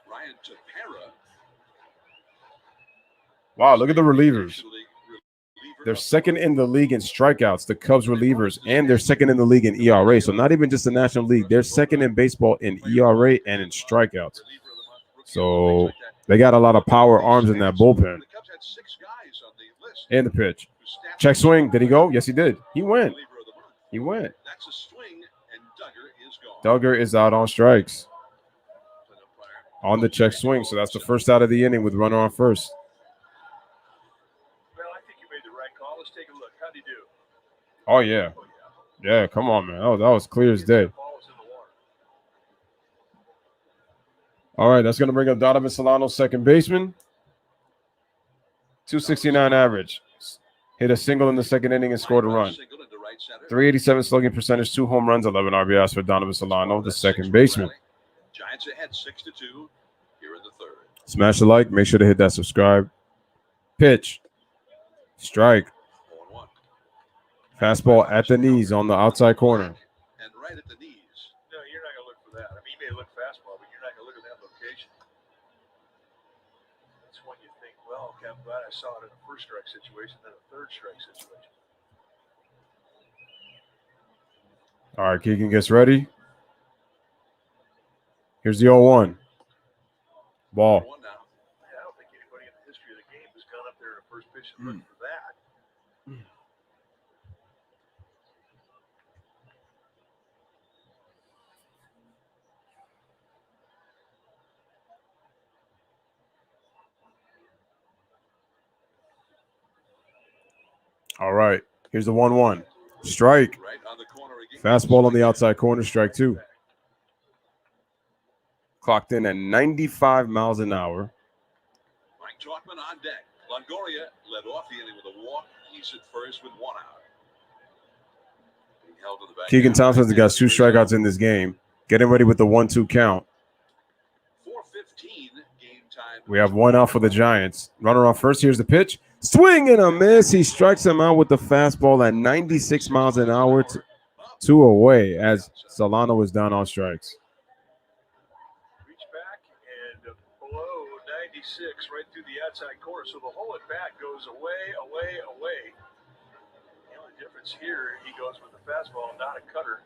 Ryan Tepera. Wow, look at the relievers. They're second in the league in strikeouts, the Cubs relievers, and they're second in the league in ERA. So not even just the National League. They're second in baseball in ERA and in strikeouts. So they got a lot of power arms in that bullpen. And the pitch. Check swing. Did he go? Yes, he did. He went. He went. That's a swing, and Duggar is gone. Duggar is out on strikes on the check swing. So that's the first out of the inning with runner on first. Well, I think you made the right call. Let's take a look. How'd he do? Oh, yeah. Yeah, come on, man. Oh, that was clear as day. Ball was in the water. All right, that's going to bring up Donovan Solano, second baseman. 269 average. Hit a single in the second inning and scored a run. 387 slugging percentage, 2 home runs, 11 RBIs for Donovan Solano, the second baseman. Giants ahead 6-2 here in the third. Smash the like. Make sure to hit that subscribe. Pitch. Strike. 0-1. Fastball at the knees on the outside corner. And right at the knees. No, you're not going to look for that. I mean, you may look fastball, but you're not going to look at that location. That's when you think, well, okay, I'm glad I saw it in a first strike situation than a third strike situation. All right, Keegan gets ready. Here's the 0-1. Ball. 1 now. I don't think anybody in the history of the game has gone up there in a first pitch and looked for that. All right. Here's the 1-1. Strike. Right on the corner again. Fastball on the outside corner. Strike 2. Clocked in at 95 miles an hour. Mike Tauchman on deck. Longoria led off the inning with a walk. He's at first with 1 out. Being held to the back. Keegan Thompson's got 2 strikeouts in this game. Getting ready with the 1-2 count. 4:15 game time. We have 1 out for the Giants. Runner on first. Here's the pitch. Swing and a miss. He strikes him out with the fastball at 96 miles an hour. 2 away as Solano is down on strikes. Reach back and below 96 right through the outside corner. So the hole at bat goes away, away, away. The only difference here, he goes with the fastball, not a cutter.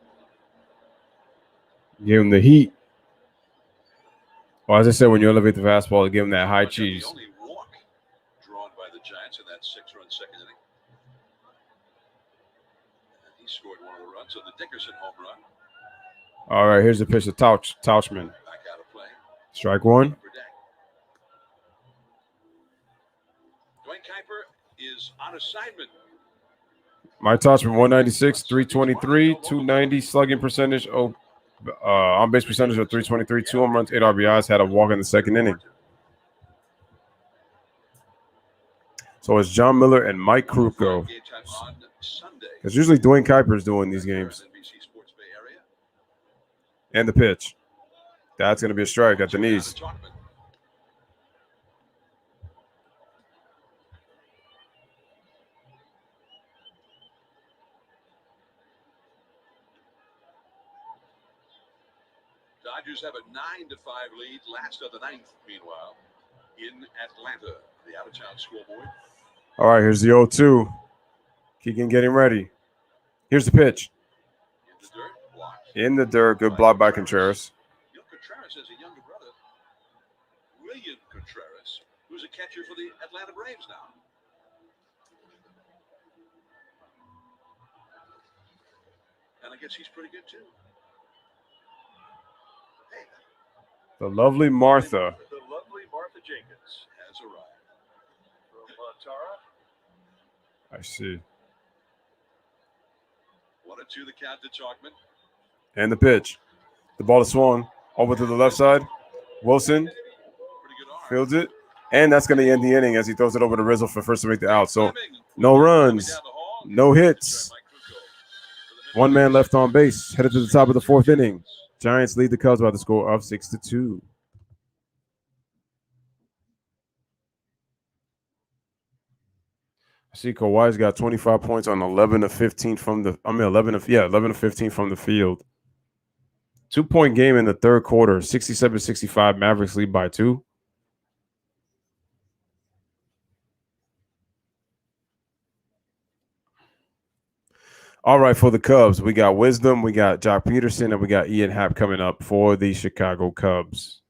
Give him the heat. Well, as I said, when you elevate the fastball, give him that high cheese. The only walk drawn by the Giants in that 6-run second inning. And he scored 1 of the runs on the Dickerson home run. All right, here's the pitch to Tauchman. Back out of play. Strike 1. Upper deck. Dwayne Kuiper is on assignment. My Tauchman, 196, 323, 290 slugging percentage, On base percentage of 323, 2 home runs, 8 RBIs, had a walk in the second inning. So it's John Miller and Mike Krukow. Because usually Dwayne Kuiper's doing these games. And the pitch. That's going to be a strike at the knees. Dodgers have a 9-5 lead. Last of the ninth, meanwhile, in Atlanta, the out-of-town scoreboard. All right, here's the 0-2. Keegan getting ready. Here's the pitch. In the dirt, block. In the dirt, good block by Contreras. You know, Contreras has a younger brother, William Contreras, who's a catcher for the Atlanta Braves now. And I guess he's pretty good, too. The lovely Martha. The lovely Martha Jenkins Has arrived. from Montara. I see. 1-2 the count to Chalkman. And the pitch. The ball is swung over to the left side. Wilson Pretty good arm. fields it. And that's going to end the inning as he throws it over to Rizzo for first to make the out. So no runs, no hits. One man left on base. Headed to the top of the fourth inning. Giants lead the Cubs by the score of 6-2. I see Kawhi's got 25 points on 11 of 15 from the 11 of 15 from the field. 2-point game in the third quarter, 67-65. Mavericks lead by 2. All right, for the Cubs, we got Wisdom, we got Jock Peterson, and we got Ian Happ coming up for the Chicago Cubs.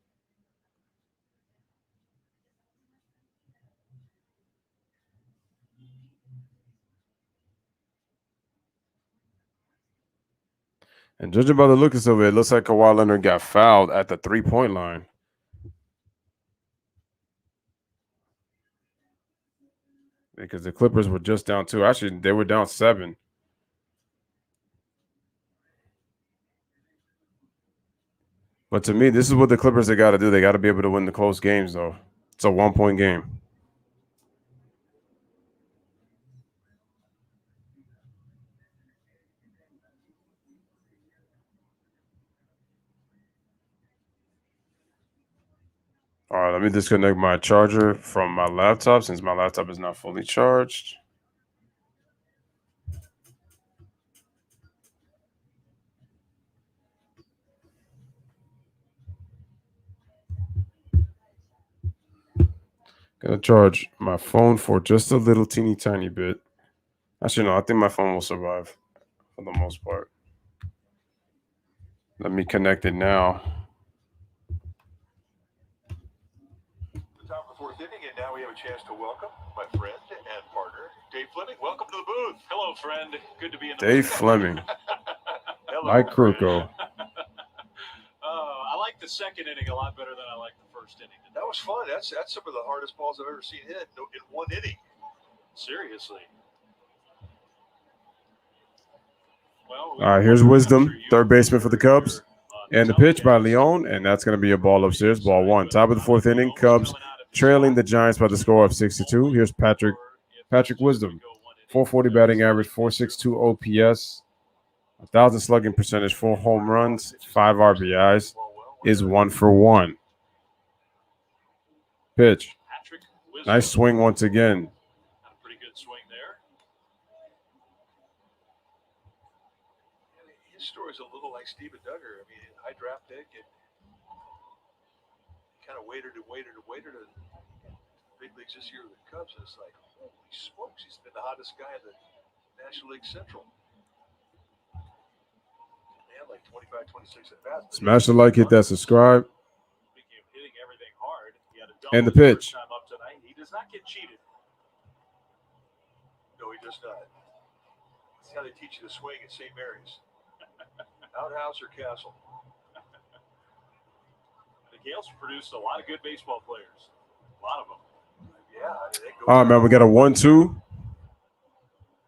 And judging by the look of it, it looks like Kawhi Leonard got fouled at the 3-point line. Because the Clippers were just down 2. Actually, they were down 7. But to me, this is what the Clippers they got to do. They got to be able to win the close games, though. It's a 1-point game. All right, let me disconnect my charger from my laptop since my laptop is not fully charged. Gonna charge my phone for just a little teeny tiny bit. Actually, no, I think my phone will survive for the most part. Let me connect it now. The top of the fourth inning, and now we have a chance to welcome my friend and partner, Dave Fleming. Welcome to the booth. Hello, friend. Good to be in the Dave booth. Fleming, Hello, Mike my friend. Krukow. I like the second inning a lot better than I like the first inning. That was fun. That's some of the hardest balls I've ever seen hit in one inning. Seriously. Well, All right, here's Wisdom, third baseman for the Cubs. And the pitch by Leon, and that's going to be a ball upstairs, ball 1. Top of the fourth inning, Cubs trailing the Giants by the score of 6-2. Here's Patrick Wisdom, 440 batting average, 462 OPS, 1,000 slugging percentage, 4 home runs, 5 RBIs, is 1 for 1. Pitch. Patrick Wisdom. Nice swing once again. Had a pretty good swing there. His story's a little like Steven Duggar. I mean, high draft pick and kind of waited to big leagues this year with the Cubs, and it's like, holy smokes, he's been the hottest guy in the National League Central. They had like 25, 26 at bats. Smash the like, hit that subscribe. Speaking of hitting everything hard, he had a double And the his pitch. first time up tonight. He does not get cheated. No, he does not. That's how they teach you to swing at St. Mary's. Outhouse or Castle. The Gales produced a lot of good baseball players. A lot of them. Yeah, I mean, they go. All right, man, we got a 1-2.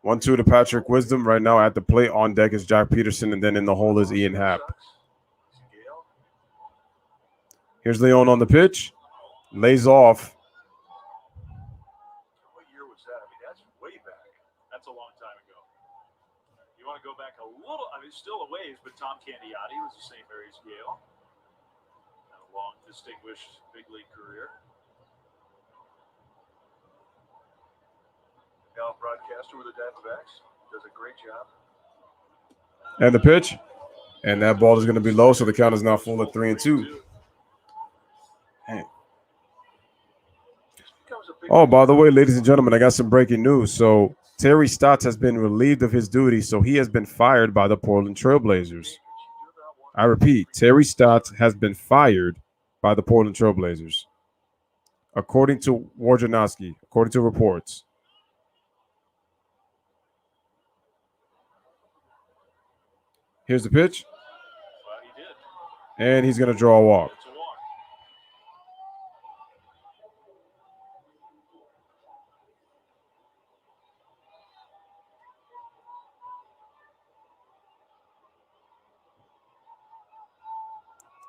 1-2 to Patrick Wisdom. Right now at the plate on deck is Jock Peterson, and then in the hole is Ian Happ. Here's Leon on the pitch. Lays off. What year was that? I mean, that's way back. That's a long time ago. You want to go back a little, I mean, still a ways, but Tom Candiotti was the St. Mary's Gale. Had a long, distinguished big league career. Now broadcaster with the Diamondbacks. Does a great job. And the pitch. And that ball is going to be low, so the count is now full at 3-2. Hey. Oh, by the way, ladies and gentlemen, I got some breaking news. So Terry Stotts has been relieved of his duties, so he has been fired by the Portland Trailblazers. I repeat, Terry Stotts has been fired by the Portland Trailblazers, according to Wojnarowski, according to reports. Here's the pitch. Well, he did. And he's going to draw a walk. It's a walk.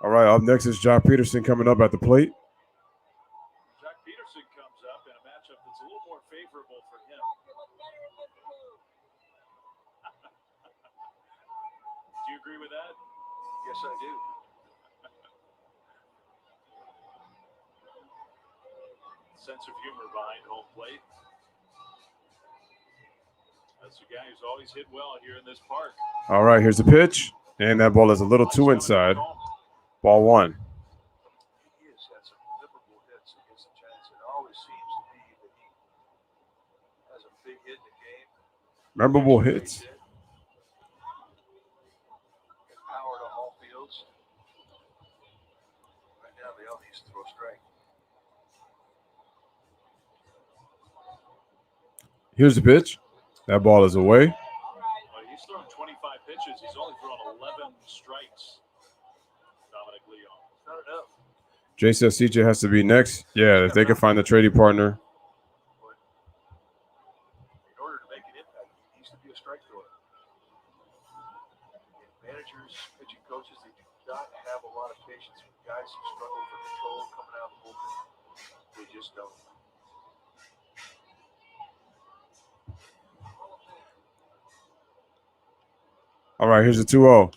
All right, up next is Jock Peterson coming up at the plate. Jock Peterson comes up in a matchup that's a little more favorable for him. Do you agree with that? Yes, I do. Sense of humor behind home plate. That's a guy who's always hit well here in this park. All right, here's the pitch. And that ball is a little too inside. Ball one. He has had some memorable hits against the Giants. It always seems to be that he has a big hit in the game. Memorable hits. Power to all fields. Right now, they all need to throw strike. Here's the pitch. That ball is away. Well, he's thrown 25 pitches. He's only thrown 11 strikes. Dominic Leon. Not enough. Jay says CJ has to be next. Yeah, if they can find the trading partner. But in order to make an impact, he needs to be a strike thrower. And managers, pitching coaches, they do not have a lot of patience with guys who struggle for control coming out of the bullpen. They just don't. All right, here's the 2-0.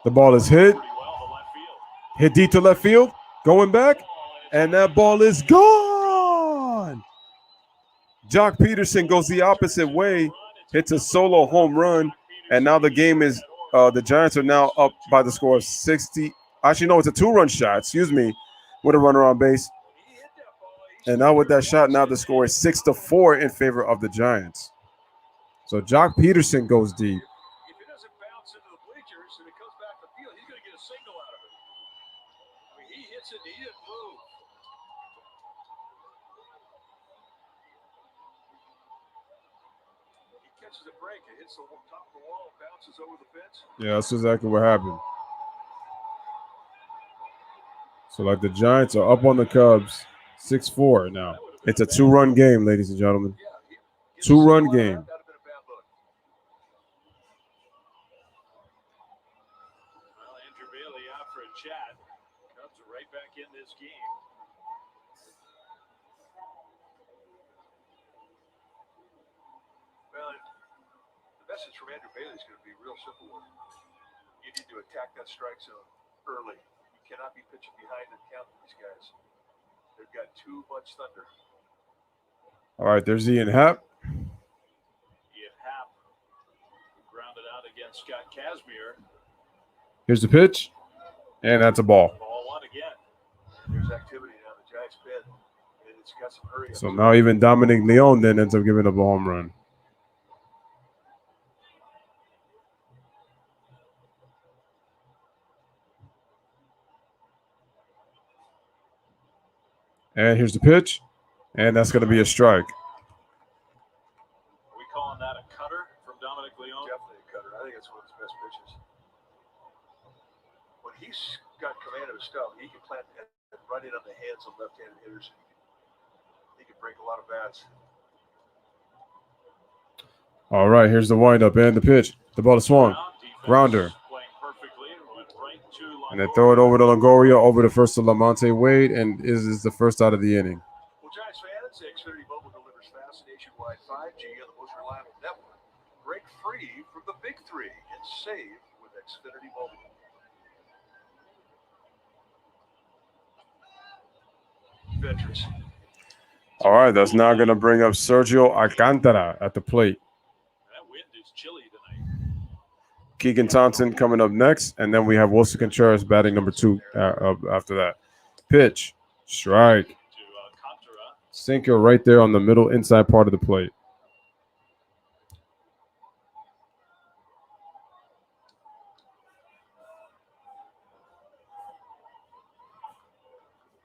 The ball is hit. Pretty well to left field. Hit deep to left field. Going back. And that ball is gone. Jock Peterson goes the opposite way. Hits a solo home run. And now the game is, the Giants are now up by the score of 60. Actually, no, it's a 2-run shot. Excuse me. With a runner on base. And now with that shot, now the score is 6-4 in favor of the Giants. So Jock Peterson goes deep. If it doesn't bounce into the bleachers and it comes back to the field, he's going to get a signal out of it. I mean, he hits it, he didn't move. He catches a break, it hits the top of the wall, bounces over the fence. Yeah, that's exactly what happened. So, like, the Giants are up on the Cubs, 6-4 now. It's a 2-run game, ladies and gentlemen. Yeah, he gets a 2-run signal out, game. that'd have been a bad look. Well, Andrew Bailey out for a chat. Cubs are right back in this game. Well, the message from Andrew Bailey is going to be real simple. You need to attack that strike zone early. You cannot be pitching behind the count with these guys. They've got too much thunder. All right, there's Ian Happ. Ian Happ grounded out against Scott Kazmir. Here's the pitch. And that's a ball. Ball one again. There's activity down the Giants' pen, and it's got some hurry. So now even Dominic Leon then ends up giving up a home run. And here's the pitch. And that's going to be a strike. Are we calling that a cutter from Dominic Leon? Definitely a cutter. I think it's one of his best pitches. When he's got command of his stuff, he can plant and run in on the hands of left-handed hitters. He can break a lot of bats. All right, here's the windup and the pitch. The ball is swung. Defense Grounder. playing perfectly. Went right to And then throw it over to Longoria, over the first to Lamonte Wade, and is the first out of the inning. Well, Giants fans, Xfinity Mobile delivers fast nationwide 5G on the most reliable network. Break free from the big three and save with Xfinity Mobile. Veterans. All right, that's now going to bring up Sergio Alcantara at the plate. That wind is chilly tonight. Keegan Thompson coming up next, and then we have Wilson Contreras batting number 2 after that. Pitch, strike, To Alcantara. sinker right there on the middle inside part of the plate.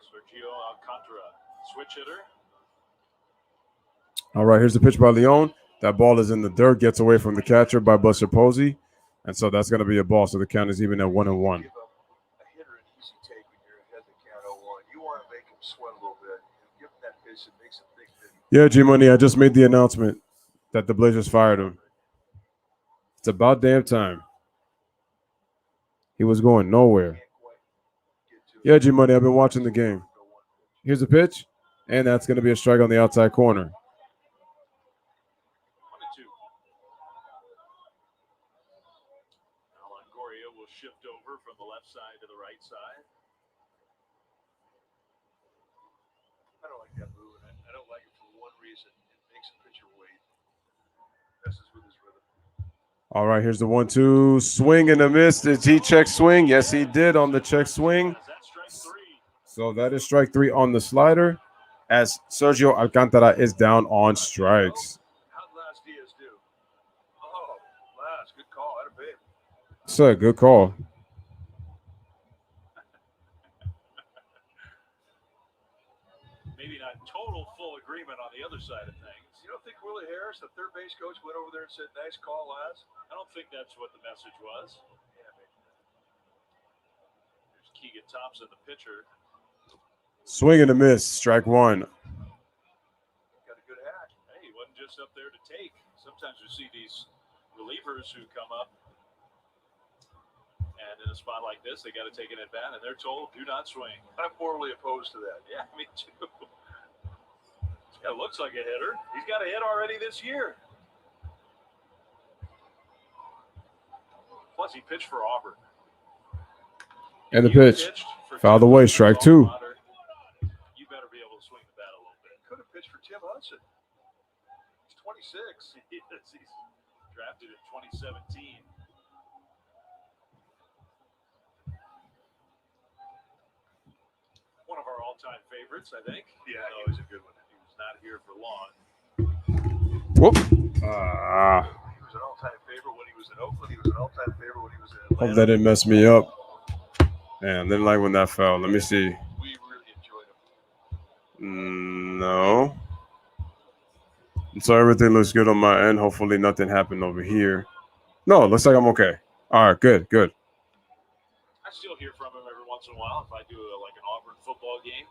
Sergio Alcantara. Switch hitter. All right, here's the pitch by Leon. That ball is in the dirt, gets away from the catcher by Buster Posey, and so that's going to be a ball. So the count is even at 1-1. Give up a hitter an easy take when you're ahead the count 0-1. You want to make him sweat a little bit. Give him that pitch that makes him think that Yeah, G-Money, I just made the announcement that the Blazers fired him. It's about damn time. He was going nowhere. can't quite get to Yeah, G-Money, I've been watching the game. Here's the pitch, and that's going to be a strike on the outside corner. 1-2. Now Longoria will shift over from the left side to the right side. I don't like that move, and I don't like it for one reason. It makes a pitcher wait. Messes with his rhythm. All right, here's the 1-2. Swing and a miss. Did he check swing? Yes, he did on the check swing. Is that strike 3? So that is strike 3 on the slider as Sergio Alcantara is down on strikes. How'd Laz Diaz do? Oh, Laz, good call. Out of bid. So good call. Maybe not total full agreement on the other side of things. You don't think Willie Harris, the third base coach, went over there and said, nice call, Laz? I don't think that's what the message was. Yeah, maybe. There's Keegan Thompson, the pitcher. Swing and a miss. Strike 1. Got a good hat. Hey, he wasn't just up there to take. Sometimes you see these relievers who come up, and in a spot like this, they got to take an at bat, and they're told, "Do not swing." I'm morally opposed to that. Yeah, me too. This guy looks like a hitter. He's got a hit already this year. Plus, he pitched for Auburn. And the You pitch. pitched for Fouled Tim away, Hudson, strike 2. You better be able to swing the bat a little bit. Could have pitched for Tim Hudson. He's 26. Yes, he's drafted in 2017. One of our all-time favorites, I think. Yeah, Though he was a good one. He was not here for long. Whoop. He was an all-time favorite when he was in Oakland. He was an all-time favorite when he was in Hope Atlanta. that didn't mess me up. Man, didn't like when that fell. Let me see. We really enjoyed him. No. So everything looks good on my end. Hopefully nothing happened over here. No, looks like I'm okay. All right, good. I still hear from him every once in a while. If I do like an Auburn football game,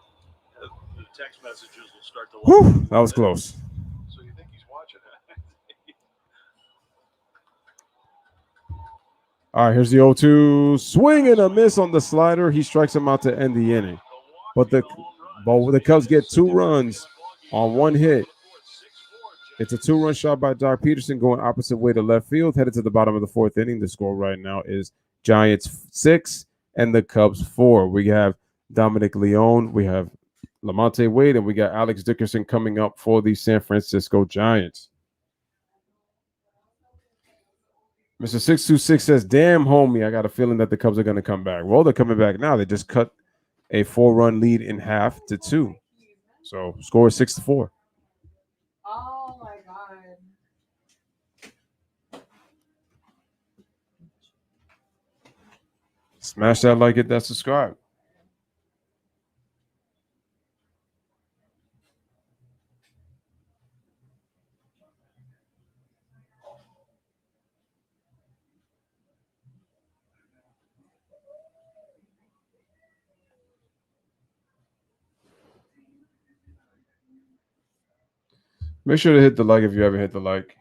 the text messages will start to Whew, that was close. So you think he's watching it? All right, here's the 0-2. Swing and a miss on the slider. He strikes him out to end the inning. But the Cubs get 2 runs on 1 hit. It's a 2-run shot by Doc Peterson going opposite way to left field, headed to the bottom of the 4th inning. The score right now is Giants 6 and the Cubs 4. We have Dominic Leone, we have Lamonte Wade, and we got Alex Dickerson coming up for the San Francisco Giants. Mr. 626 says, damn, homie, I got a feeling that the Cubs are going to come back. Well, they're coming back now. They just cut a 4-run lead in half to 2. So score is 6-4. Oh my God. Smash that like, hit that subscribe. Make sure to hit the like if you haven't hit the like.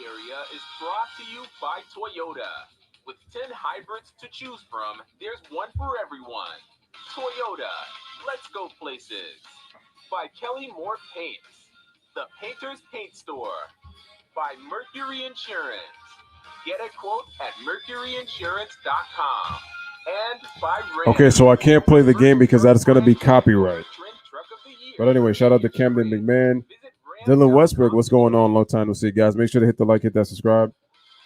Area is brought to you by Toyota. With 10 hybrids to choose from, there's one for everyone. Toyota, let's go places. By Kelly Moore Paints, the Painter's Paint Store. By Mercury Insurance. Get a quote at mercuryinsurance.com. And by Ram. Okay, so I can't play the game because that's going to be copyright. But anyway, shout out to Camden McMahon. Dylan Westbrook, what's going on? Long time no see, guys. Make sure to hit the like, hit that subscribe.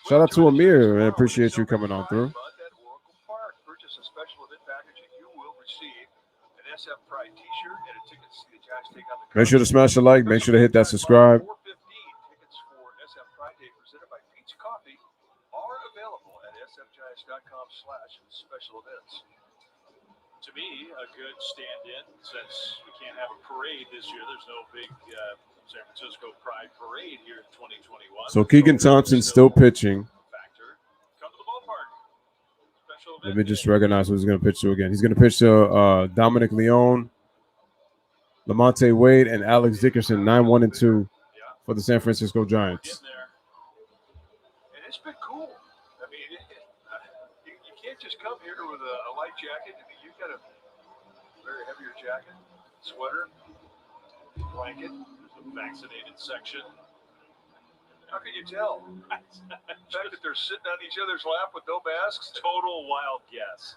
Shout out to Amir, and appreciate you coming on through. At Oracle Park, purchase a special event package and you will receive an SF Pride t-shirt and a ticket to see the Giants take on the Make sure to smash the like. Make sure to hit that subscribe. 415 tickets for SF Pride Day presented by Peach Coffee are available at sfgiants.com/special events. To me, a good stand-in since we can't have a parade this year. There's no big San Francisco Pride Parade here in 2021. So Keegan Thompson still pitching. Come to the ballpark. Special Let event me just recognize who he's going to pitch to again. He's going to pitch to Dominic Leone, Lamonte Wade, and Alex Dickerson, 9-1 and 2 for the San Francisco Giants. in there. And it's been cool. I mean, you can't just come here with a light jacket. I mean, you've got a very heavier jacket, sweater, blanket. There's a vaccinated section. How can you tell? The fact that they're sitting on each other's lap with no masks. Total wild guess.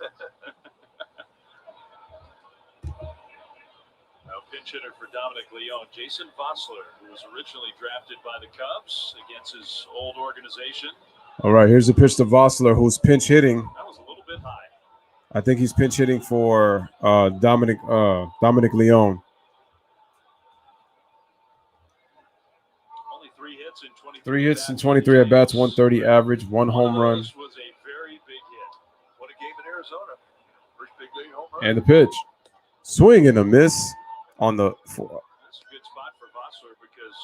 Now, pinch hitter for Dominic Leone, Jason Vossler, who was originally drafted by the Cubs against his old organization. All right, here's the pitch to Vossler, who's pinch hitting. That was a little bit high. I think he's pinch hitting for Dominic Leone. Only 3 hits in 23 3 hits and 23 at bats, 130 average, 1 home run, This was a very big hit. What a game in Arizona. First big league home run. and the pitch. Swing and a miss on the That's a good spot for Vossler because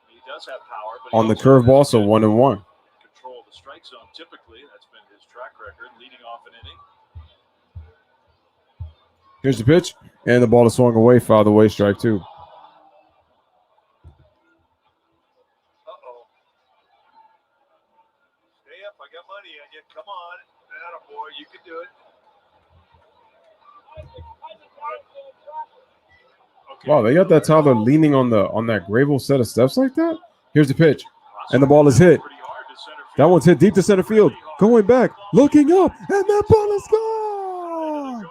he does have power. But on he the also curveball, has so 1-1. control of the strike zone. Typically, that's been his track record, leading off an inning. Here's the pitch, and the ball is swung away, fouled away, strike 2. Uh-oh. Stay up. I got money on you. Come on. Attaboy, you can do it. Okay. Wow, they got that Tyler leaning on that gravel set of steps like that. Here's the pitch, and the ball is hit. Pretty hard to center That field. one's hit deep to center field. Going back, looking up, and that ball is gone.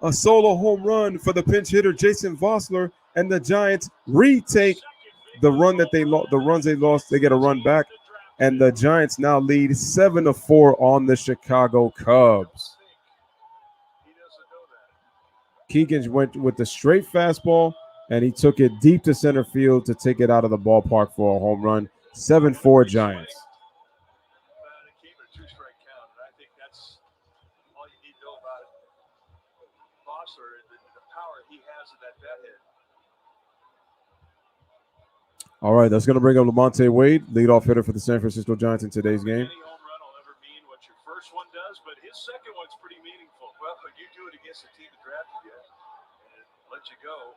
A solo home run for the pinch hitter Jason Vossler, and the Giants retake the run that they lost. The runs they lost, they get a run back, and the Giants now lead 7-4 on the Chicago Cubs. He doesn't know that. Keegan went with the straight fastball, and he took it deep to center field to take it out of the ballpark for a home run. 7-4 Giants. It came at a 2-strike count, and I think that's all you need to know about it. Vossler, the power he has in that bat hit. All right, that's going to bring up Lamonte Wade, leadoff hitter for the San Francisco Giants in today's game. Any home run will ever mean what your first one does, but his second one's pretty meaningful. Well, when you do it against a team that drafted you and let you go,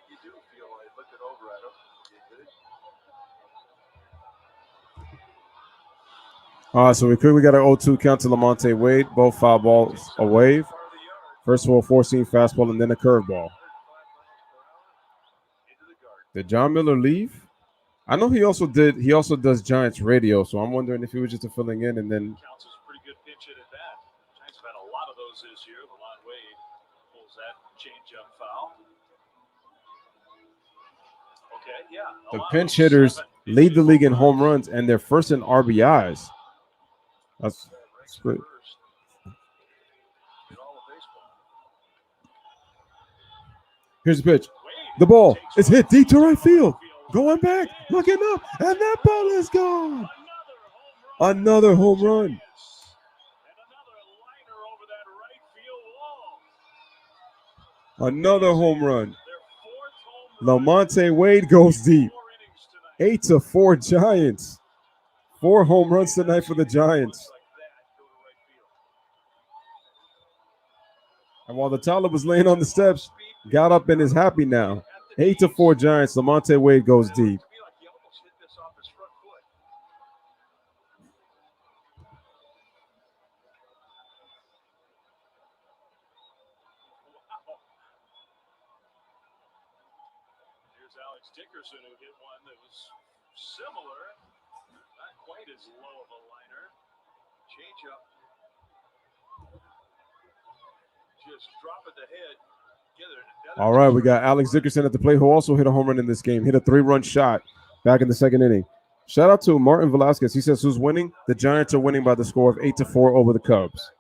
you do feel like looking over at them. All right, so we got an 0-2 count to Lamonte Wade. Both foul balls away. Part of the yard, First of all, 4-seam fastball and then a curveball. 105 miles per hour into the garden. Did John Miller leave? I know he also does Giants radio, so I'm wondering if he was just a filling in and then Counts as a pretty good pitch hit at that. Giants have had a lot of those this year. Lamont Wade pulls that changeup foul. Okay, yeah. the a lot pinch of hitters 7 lead the league in home runs and they're first in RBIs. That's good. First in all of baseball. Here's the pitch. Wade The ball takes is hit deep to right field. field. Going back, looking up, and that ball is gone. Another home run. Another home run. And another liner over that right field wall. Another home run. Their 4th home run. Lamonte Wade goes deep. 4 innings tonight. 8-4 Giants. 4 home runs tonight for the Giants. Like that, go to right field. And while the Tyler was laying on the steps, got up and is happy now. 8-4 Giants. Lamonte Wade goes deep. To me, like he almost hit this off his front was Alex Dickerson who hit one that was similar, not quite as low of a liner. Change up. Just dropping the head. All right, we got Alex Dickerson at the plate, who also hit a home run in this game. Hit a 3-run shot back in the second inning. Shout out to Martin Velasquez. He says, who's winning? The Giants are winning by the score of 8-4 over the Cubs.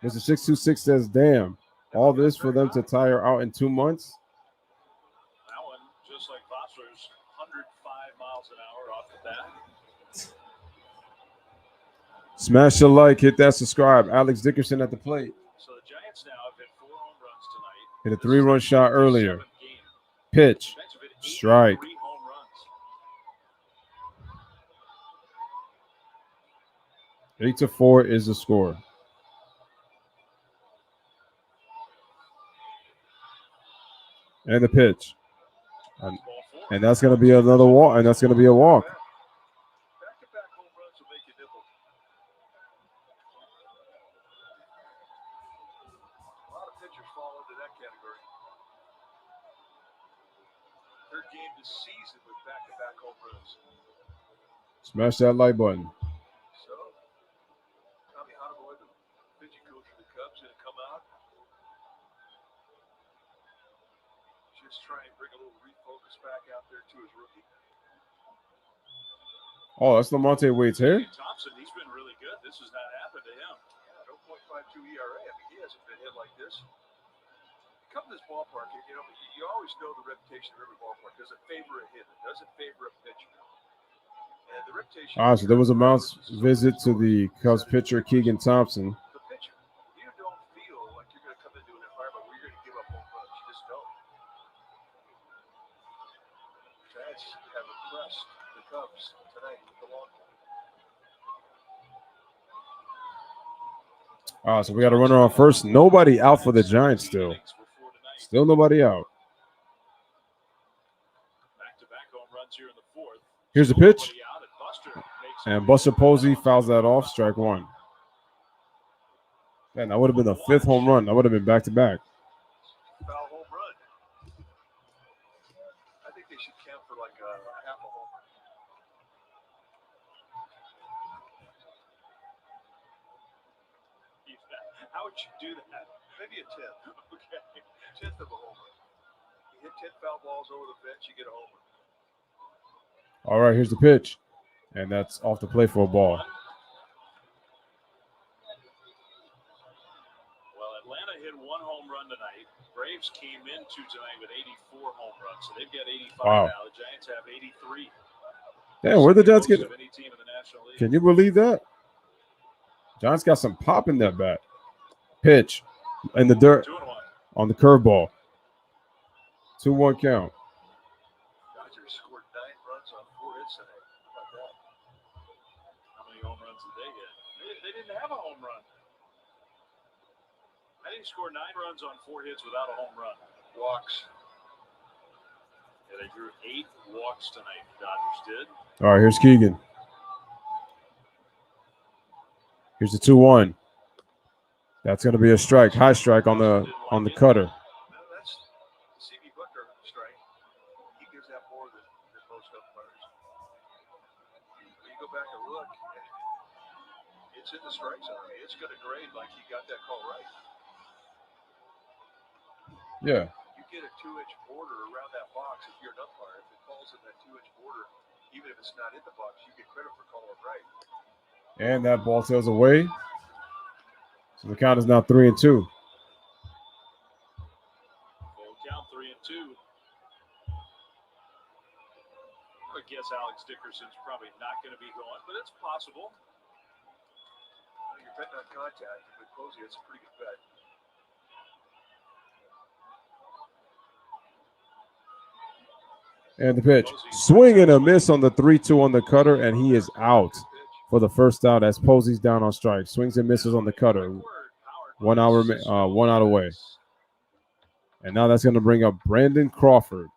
Mr. 626 says, damn, all this for them to tire out in 2 months? That one, just like Foster's, 105 miles an hour off the bat. Smash the like, hit that subscribe. Alex Dickerson at the plate. So the Giants now have hit 4 home runs tonight. Hit a 3-run shot earlier. Pitch. Strike. 3 home runs. 8-4 is the score. And the pitch. And that's going to be another walk. And that's going to be a walk. Back-to-back home runs will make you nibble. A lot of pitchers fall into that category. Third game this season with back-to-back home runs. Smash that like button. So, Tommy Honaboy, the pitching coach for the Cubs, going to come out. Just try and bring a little refocus back out there to his rookie. Oh, that's Lamonte Wade's hair? Thompson, he's been really good. This has not happened to him. Yeah, 0.52 ERA. I mean, he hasn't been hit like this. Come to this ballpark, you know, you always know the reputation of every ballpark. Does it favor a hitter? Does it favor a pitcher? And the reputation. So there was a mouse visit to the Cubs pitcher, Keegan Thompson. The pitcher, you don't feel like you're going to come into an environment where you're going to give up home runs. You just don't. Giants have impressed the Cubs tonight with the long ball. So we got a runner on first. Nobody out for the Giants still. Still nobody out. Back-to-back home runs here in the 4th. Here's the pitch. Buster makes And Buster Posey fouls that off. Strike 1. Man, that would have been the 5th home run. That would have been back-to-back. Foul home run. I think they should count for like a half a home run. How would you do that? Maybe a 10th. Okay. 10th of a home run. You hit 10 foul balls over the fence, you get a home run. All right, here's the pitch. And that's off the play for a ball. Well, Atlanta hit 1 home run tonight. Braves came into tonight with 84 home runs, so they've got 85 Wow. now. The Giants have 83. Damn, where'd the Giants get? Of any team in the National League. Can you believe that? Giants got some pop in that bat. Pitch in the dirt 2-1. on the curveball. 2-1 count. Dodgers scored 9 runs on 4 hits tonight. How about that? How many home runs did they get? They didn't have a home run. I didn't score 9 runs on 4 hits without a home run. Walks. Yeah, they drew 8 walks tonight. Dodgers did. All right, here's Keegan. Here's the 2-1. That's going to be a strike, high strike on the cutter. No, that's the C.B. Booker strike. He gives that more than most umpires. When you go back and look, it's in the strike zone. I mean, it's going to grade like he got that call right. Yeah. You get a 2-inch border around that box if you're an umpire. If it falls in that 2-inch border, even if it's not in the box, you get credit for calling right. And that ball sails away. So the count is now 3-2. Full count 3-2. I guess Alex Dickerson's probably not going to be going, but it's possible. Well, you're betting on contact. With Posey, it's a pretty good bet. And the pitch. Swing and a miss on the 3-2 on the cutter, and he is out for the first out as Posey's down on strike. Swings and misses on the cutter. 1 out away. And now that's going to bring up Brandon Crawford.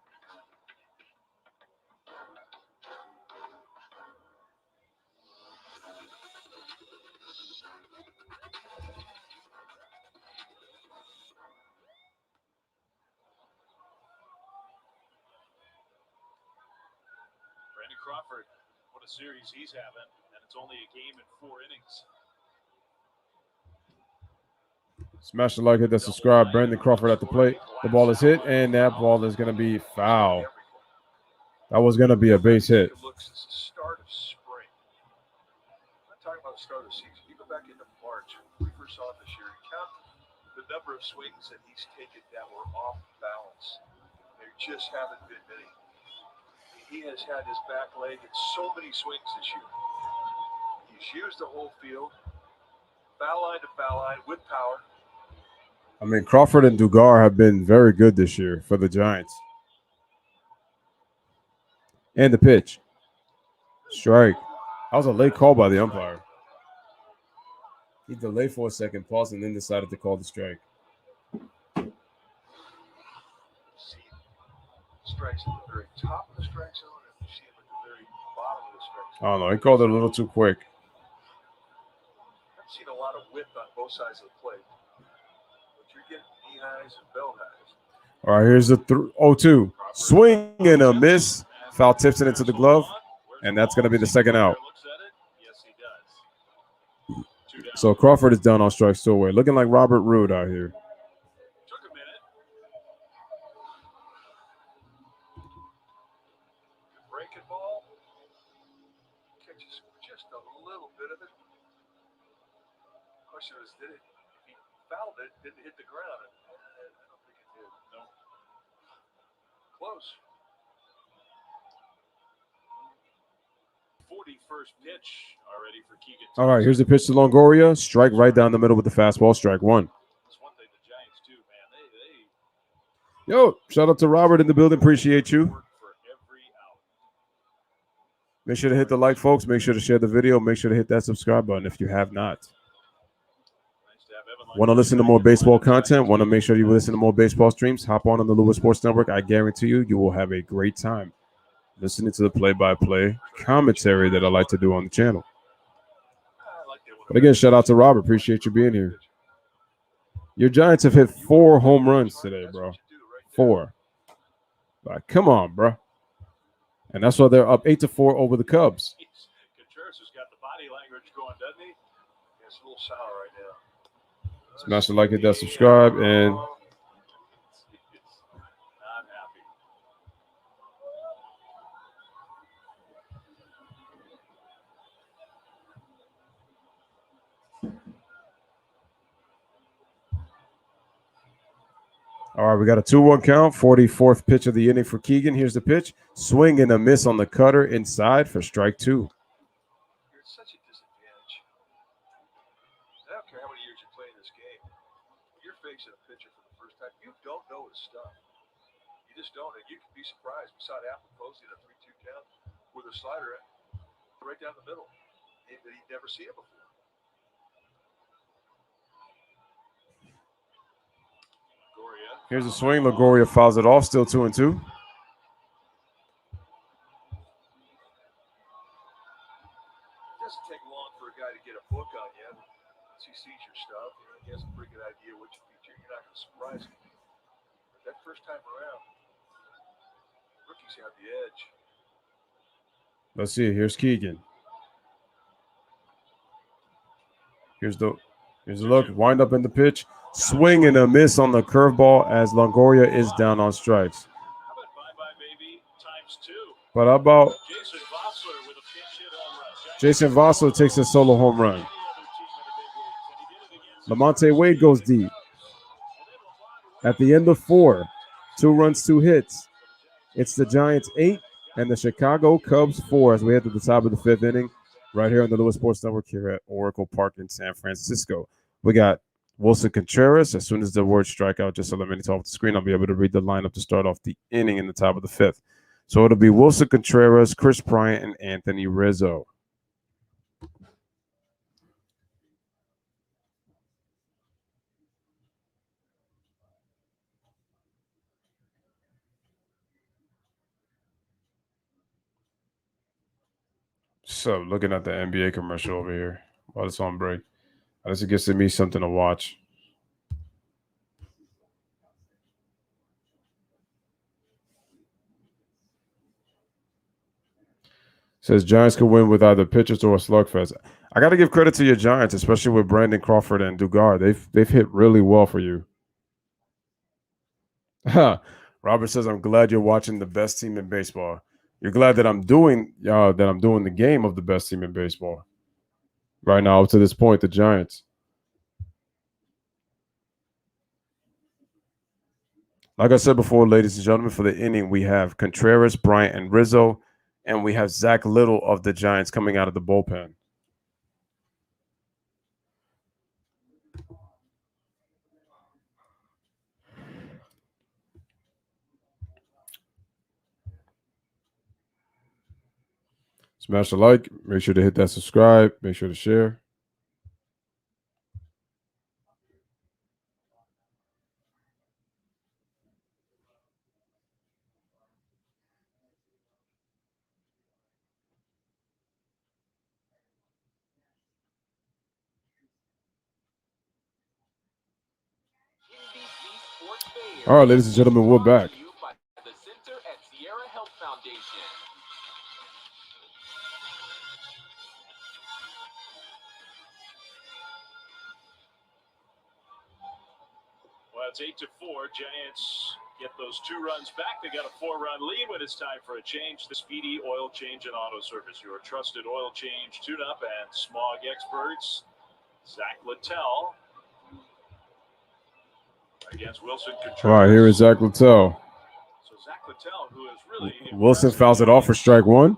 Crawford, what a series he's having, and it's only a game in 4 innings. Smash the like, hit that subscribe. Brandon Crawford at the plate. The ball is hit, and that ball is going to be foul. That was going to be a base hit. It looks as the start of spring. I'm not talking about the start of the season. You go back into March, when we first saw it this year, and count the number of swings that he's taken that were off balance. There just haven't been many. He has had his back leg in so many swings this year. He's used the whole field, foul line to foul line, with power. I mean, Crawford and Dugar have been very good this year for the Giants. And the pitch. Strike. That was a late call by the umpire. He delayed for a second, paused, and then decided to call the strike. See strikes at the very top of the strike zone, and you see him at the very bottom of the strike zone. I don't know. He called it a little too quick. I've seen a lot of width on both sides of the plate. But you're getting knee highs and belt highs. All right, here's the 0-2. Swing and a miss. Foul tips it into the glove, and that's going to be the second out. Yes, he does. 2 down. So Crawford is down on strikes 2 away. Looking like Robert Roode out here. Took a minute. Breaking ball. Catches just a little bit of it. Question is, did it? If he fouled it, did it hit the ground? I don't think it did. No. Close. 41st pitch already for Keegan. All right, here's the pitch to Longoria. Strike right down the middle with the fastball. Strike 1. That's one thing the Giants do, man. They Yo, shout out to Robert in the building. Appreciate you. work for every out. Make sure to hit the like, folks. Make sure to share the video. Make sure to hit that subscribe button if you have not. Nice to have Evan Want to listen to more baseball content? Want to make sure you listen to more baseball streams? Hop on the Lewis Sports Network. I guarantee you will have a great time listening to the play-by-play commentary that I like to do on the channel. But again, shout out to Robert. Appreciate you being here. Your Giants have hit 4 home runs today, bro. 4. Like, come on, bro. And that's why they're up 8-4 over the Cubs. Contreras has got the body language going, doesn't he? It's a little sour right now. Smash the like, hit that subscribe, and Not happy. all right, we got a 2-1 count. 44th pitch of the inning for Keegan. Here's the pitch. Swing and a miss on the cutter inside for strike 2. You're at such a disadvantage. I don't care how many years you play in this game. When you're facing a pitcher for the first time, you don't know his stuff. You just don't. And you can be surprised. We saw it happen posting a 3-2 count with a slider right down the middle. He'd never seen it before. Goria. Here's a swing. Longoria fouls it off. Still 2-2. It doesn't take long for a guy to get a book on you. Once he sees your stuff, he has a pretty good idea what you feature. You're not going to surprise him. But that first time around, rookies have the edge. Let's see. Here's Keegan. Here's the look. Wind up in the pitch. Swing and a miss on the curveball as Longoria is down on strikes. How about bye-bye, baby, ×2? But how about Jason Vossler with a pinch hit home run. Jason Vossler takes a solo home run. Lamonte Wade goes deep. At the end of 4, 2 runs, 2 hits. It's the Giants 8 and the Chicago Cubs 4 as we head to the top of the 5th inning right here on the Lewis Sports Network here at Oracle Park in San Francisco. We got Wilson Contreras. As soon as the word strikeout just eliminates off the screen, I'll be able to read the lineup to start off the inning in the top of the 5th. So it'll be Wilson Contreras, Chris Bryant, and Anthony Rizzo. So looking at the NBA commercial over here while it's on break. At least it gets me something to watch. Says Giants could win with either pitchers or a slugfest. I got to give credit to your Giants, especially with Brandon Crawford and Dugard. They've hit really well for you. Robert says, "I'm glad you're watching the best team in baseball. You're glad that I'm doing the game of the best team in baseball right now up to this point, the Giants." Like I said before, ladies and gentlemen, for the inning, we have Contreras, Bryant, and Rizzo, and we have Zach Little of the Giants coming out of the bullpen. Smash the like. Make sure to hit that subscribe. Make sure to share. All right, ladies and gentlemen, we're back. The Center at Sierra Health Foundation. Well, it's 8-4. Giants get those 2 runs back. They got a 4-run lead when it's time for a change. The Speedy Oil Change and Auto Service, your trusted oil change, tune-up, and smog experts. Zach Littell against Wilson Contreras. All right, here is Zach Littell. So Zach Littell, who is really Wilson fouls it off for strike one.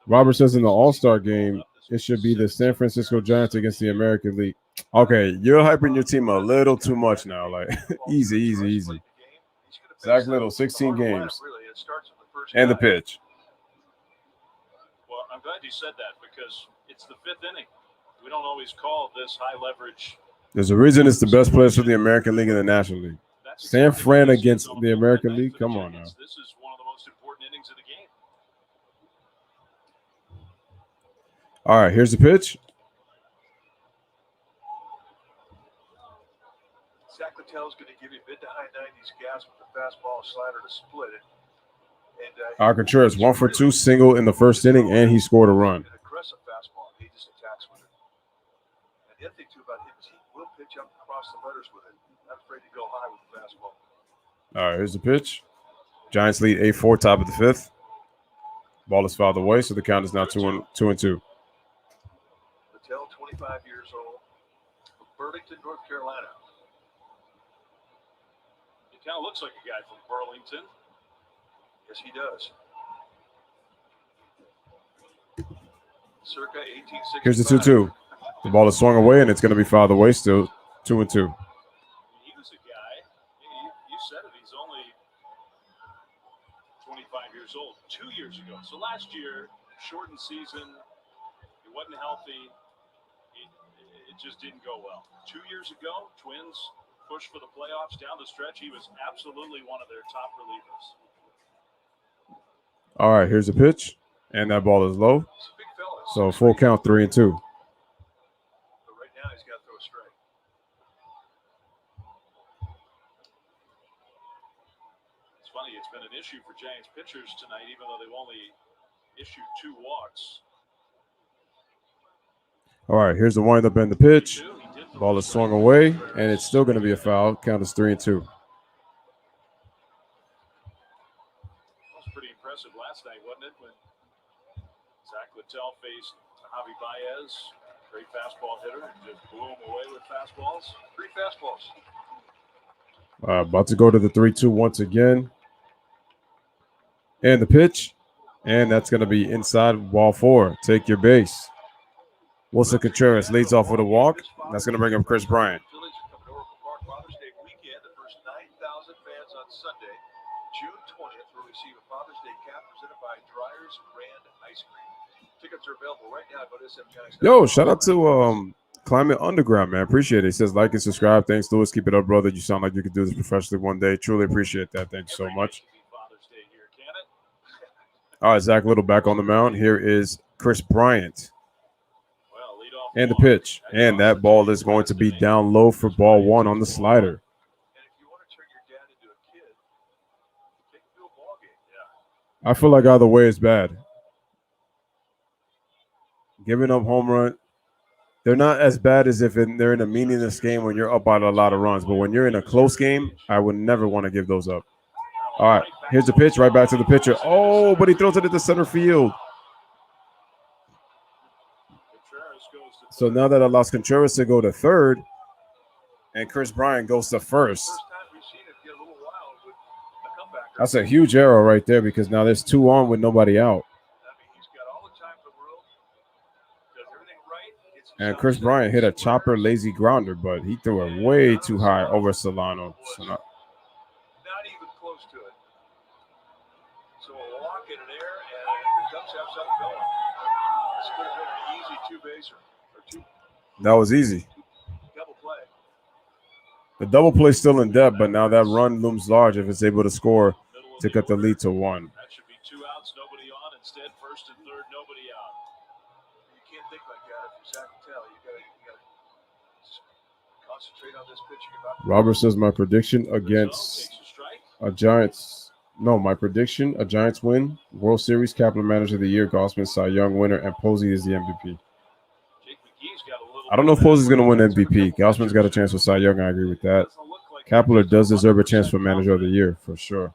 Robert says in the All-Star game, it should be the San Francisco Giants against the American League. Okay, you're hyping your team a little too much now. Like, easy. Zach Little, 16 games. And the pitch. Well, I'm glad you said that because it's the 5th inning. We don't always call this high leverage. There's a reason it's the best players for the American League and the National League. San Fran against the American League? Come on now. This is one of the most important innings of the game. All right, here's the pitch. Zach Littell's going to give you mid to high 90s gas with the fastball slider to split it. And Contreras 1 for 2 single in the first inning, and he scored a run. An aggressive fastball. He just attacks with it. And the other thing too about him is he will pitch up across the letters with it. Not afraid to go high with the fastball. All right, here's the pitch. Giants lead 8-4, top of the 5th. Ball is fouled away, so the count is now 2-2. Littell, 25 years old, from Burlington, North Carolina. He kind of looks like a guy from Burlington. Yes, he does. Circa 1865. Here's the 2-2. The ball is swung away, and it's going to be fouled away. Still 2-2. He was a guy. You said it. He's only 25 years old. 2 years ago. So last year, shortened season. He wasn't healthy. It just didn't go well. 2 years ago, Twins pushed for the playoffs down the stretch. He was absolutely one of their top relievers. All right, here's the pitch, and that ball is low. He's a big fella. So full count, 3-2. But right now, he's got to throw a strike. It's funny. It's been an issue for Giants pitchers tonight, even though they've only issued 2 walks. All right, here's the windup and the pitch. Ball is swung away, and it's still going to be a foul. Count is 3-2. Pretty impressive last night, wasn't it? When Zach Littell faced Javi Baez, great fastball hitter, and just blew him away with fastballs. 3 fastballs. About to go to the 3-2 once again. And the pitch. And that's going to be inside ball 4. Take your base. Wilson Contreras leads off with a walk. That's going to bring up Chris Bryant. Phillies are coming to Oracle Park Father's Day weekend. The first 9,000 fans on Sunday, June 20th, will receive a Father's Day cap presented by Dreyer's Grand Ice Cream. Tickets are available right now. Go to SMGiants.com. Yo, shout out to Climate Underground, man. Appreciate it. He says like and subscribe. Thanks, Lewis. Keep it up, brother. You sound like you could do this professionally one day. Truly appreciate that. Thank you so much. Father's Day here, can it? All right, Zach Little back on the mound. Here is Chris Bryant. Well, lead off And the pitch. And that ball is going to be down low for ball 1 on the slider. And if you want to turn your dad into a kid, take him to a ball game. I feel like either way is bad. giving up home run. They're not as bad as if they're in a meaningless game when you're up by a lot of runs. But when you're in a close game, I would never want to give those up. All right, here's the pitch, right back to the pitcher. Oh, but he throws it into center field. So now that allows Contreras to go to third, and Chris Bryant goes to first. That's a huge error right there because now there's 2 on with nobody out. And Chris Bryant hit a chopper lazy grounder, but he threw it way too high over Solano. So Not even close to it. So a walk in there, and the Cubs have something going. This could have been an easy two-baser. that was easy. Double play. The double play still in depth, but now that run looms large if it's able to score to cut the lead to 1. That should be 2 outs, nobody on. Instead, first and third, nobody out. You can't think like that if you're Zach Patel. You gotta concentrate on this pitching. Robert says my prediction against Takes a strike. a Giants. No, my prediction: a Giants win, World Series, Kapler Manager of the Year, Gossman Cy Young winner, and Posey is the MVP. Jake McGee's got a little I don't know if Posey's going to win MVP. Gossman's got a chance for Cy Young. I agree with that. doesn't look like Kapler does deserve a chance for Manager of the Year for sure.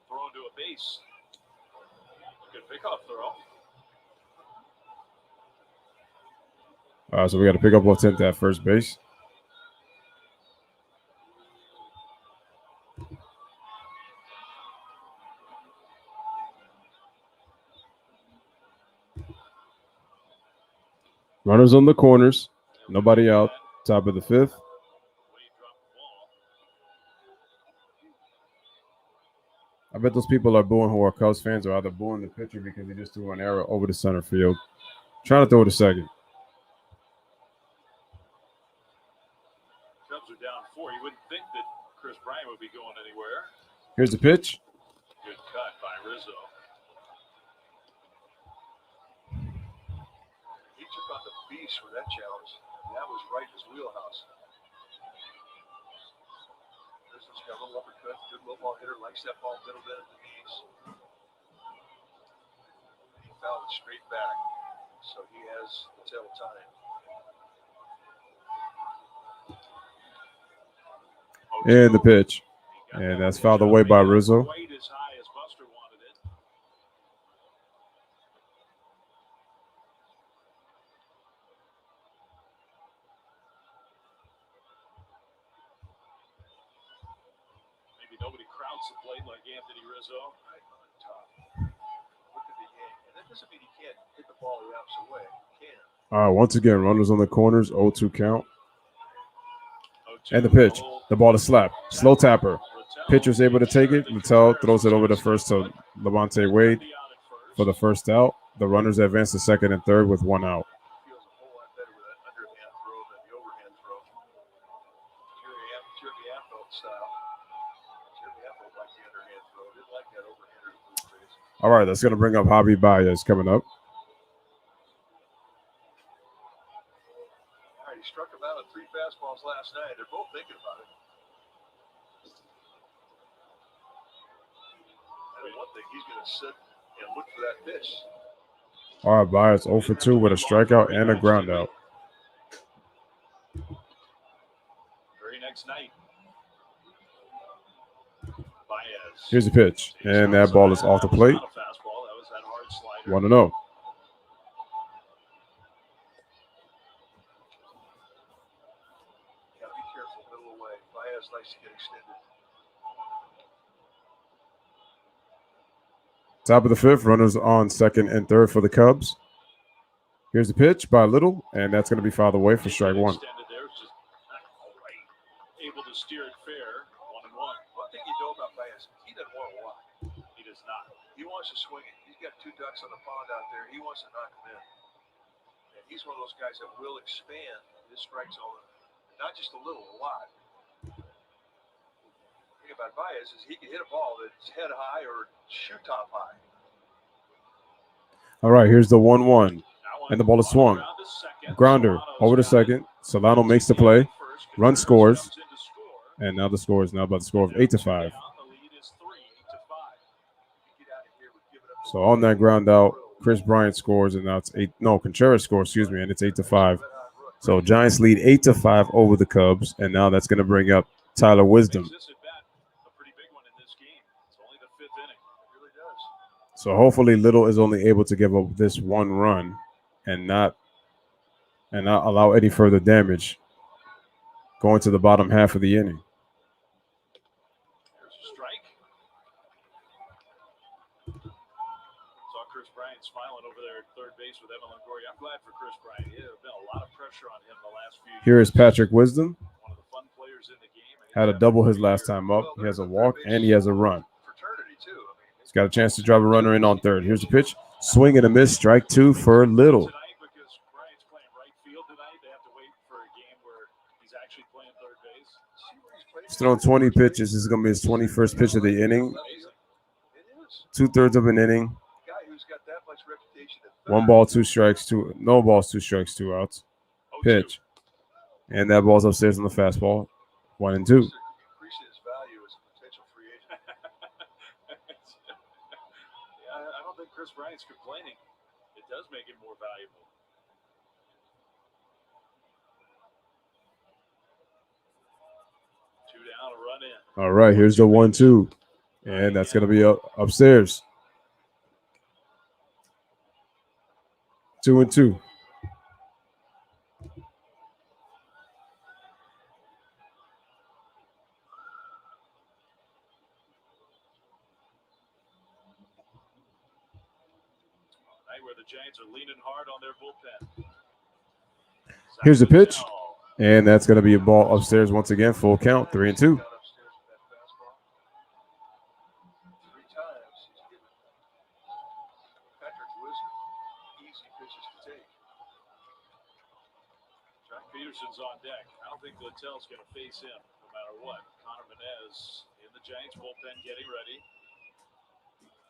thrown to a base. Good pickoff throw. So we got to pick up what's at that first base. Runners on the corners. Nobody out. Top of the 5th. Way he dropped the ball. I bet those people are booing who are Cubs fans are either booing the pitcher because he just threw an arrow over the center field. Trying to throw it to second. Cubs are down 4. You wouldn't think that Chris Bryant would be going anywhere. Here's the pitch. Good cut by Rizzo. He took on the beast for that challenge. That was right in his wheelhouse. Rizzo's got a little uppercut, good low ball hitter, likes that ball middle bit at the knees. He fouled it straight back, so he has the tail time. And the pitch. And that's fouled away by Rizzo. Quite as high as Buster wanted it. Maybe nobody crowds the plate like Anthony Rizzo. Right on top. Look at the yank. And that doesn't mean he can't hit the ball the opposite way. He can. All right, once again, runners on the corners, 0-2 count. And the pitch. The ball is slapped. Slow tapper. Pitcher's able to take it. Littell throws it over to first to Levante Wade for the first out. The runners advance to second and third with 1 out. Feels a whole lot better with that underhand throw than the overhand throw. Jeremy Affeldt style. Jeremy Affeldt liked the underhand throw. Didn't like that overhander to blue face. All right, that's going to bring up Javi Baez coming up. All right, he struck him out on 3 fastballs last night. They're both thinking about it. I know one thing, he's going to sit and look for that pitch. All right, Baez 0 for 2 with a strikeout and a ground out. Very next night. Baez. Here's the pitch. And that ball is off the plate. Not a fastball. That was that hard slider. 1-0. Got to be careful, middle away. Baez likes to get extended. Top of the 5th, runners on second and third for the Cubs. Here's the pitch by Little, and that's going to be fouled away for strike 1. Extended there, just all right. Able to steer it fair. 1-1. One thing you know about Baez, he doesn't want to walk. He does not. He wants to swing it. He's got 2 ducks on the pond out there. He wants to knock them in. And he's one of those guys that will expand his strike zone, not just a little, a lot. The thing about Baez is he can hit a ball that's head high or shoe top high. All right, here's the 1-1. That one And the ball is swung. around to second. Grounder over to second. Solano makes the play. Run scores. And now the score is now by the score of 8-5. The lead is 3-5. Get out of here with giving up So on that ground out, Chris Bryant scores, and now it's 8. No, Contreras scores, excuse me, and it's 8-5. So Giants lead 8-5 over the Cubs, and now that's going to bring up Tyler Wisdom. Makes this at bat a pretty big one in this game. It's only the 5th inning. It really does. So hopefully Little is only able to give up this one run and not allow any further damage going to the bottom half of the inning. There's a strike. Saw Chris Bryant smiling over there at third base with Evan Longoria. I'm glad for Chris Bryant. There's been a lot of pressure on him the last few years. Here is Patrick Wisdom. One of the fun players in the game. Had a double his last time up. He has a walk and he has a run. Fraternity, too. I mean, He's got a chance to drive a runner in on third. Here's the pitch. Swing and a miss. Strike 2 for Little. Tonight, because Bryant's playing right field tonight, they have to wait for a game where he's actually playing third base. He's thrown 20 pitches. This is going to be his 21st pitch of the inning. Amazing. it is. 2/3 of an inning. A guy who's got that much reputation at 1 ball, 2 strikes, 2 no balls, 2 strikes, 2 outs. 0-2. Pitch. And that ball's upstairs on the fastball. 1 and 2. Increasing his value as a potential free agent. Yeah, I don't think Chris Bryant's complaining. It does make him more valuable. Two down, a run in. All right, here's the 1-2. And that's going to be upstairs. 2 and 2. Night where the Giants are leaning hard on their bullpen. Here's the pitch. Sacramento. And that's going to be a ball upstairs once again. Full count, 3 and 2. Got upstairs with that fastball. 3 times he's given Patrick Wisdom easy pitches to take. Jock Peterson's on deck. I don't think Littell's going to face him no matter what. Connor Menez in the Giants bullpen getting ready.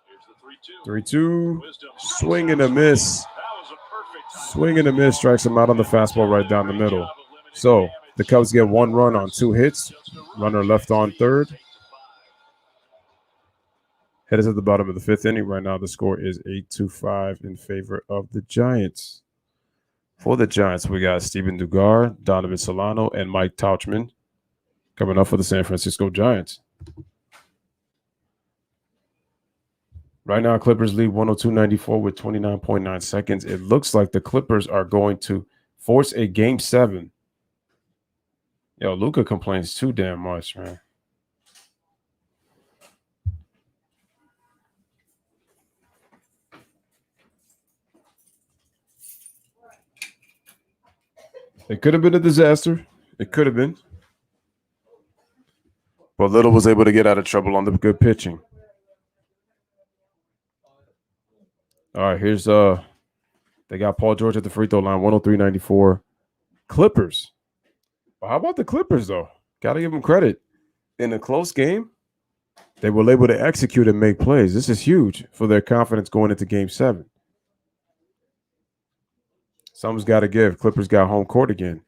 Here's the 3-2. 3-2. Wisdom. Swing and a miss. That was a perfect time. Swing and a miss. Strikes him out on the fastball right down the middle. So the Cubs get 1 run on 2 hits. Runner left on third. Headed to the bottom of the 5th inning. Right now, the score is 8-5 in favor of the Giants. For the Giants, we got Steven Dugar, Donovan Solano, and Mike Tauchman coming up for the San Francisco Giants. Right now, Clippers lead 102-94 with 29.9 seconds. It looks like the Clippers are going to force a Game 7. Yo, Luka complains too damn much, man. It could have been a disaster. It could have been. But Little was able to get out of trouble on the good pitching. All right, here's they got Paul George at the free throw line, 103-94. Clippers. Well, how about the Clippers, though? Got to give them credit. In a close game, they were able to execute and make plays. This is huge for their confidence going into Game 7. Something's got to give. Clippers got home court again.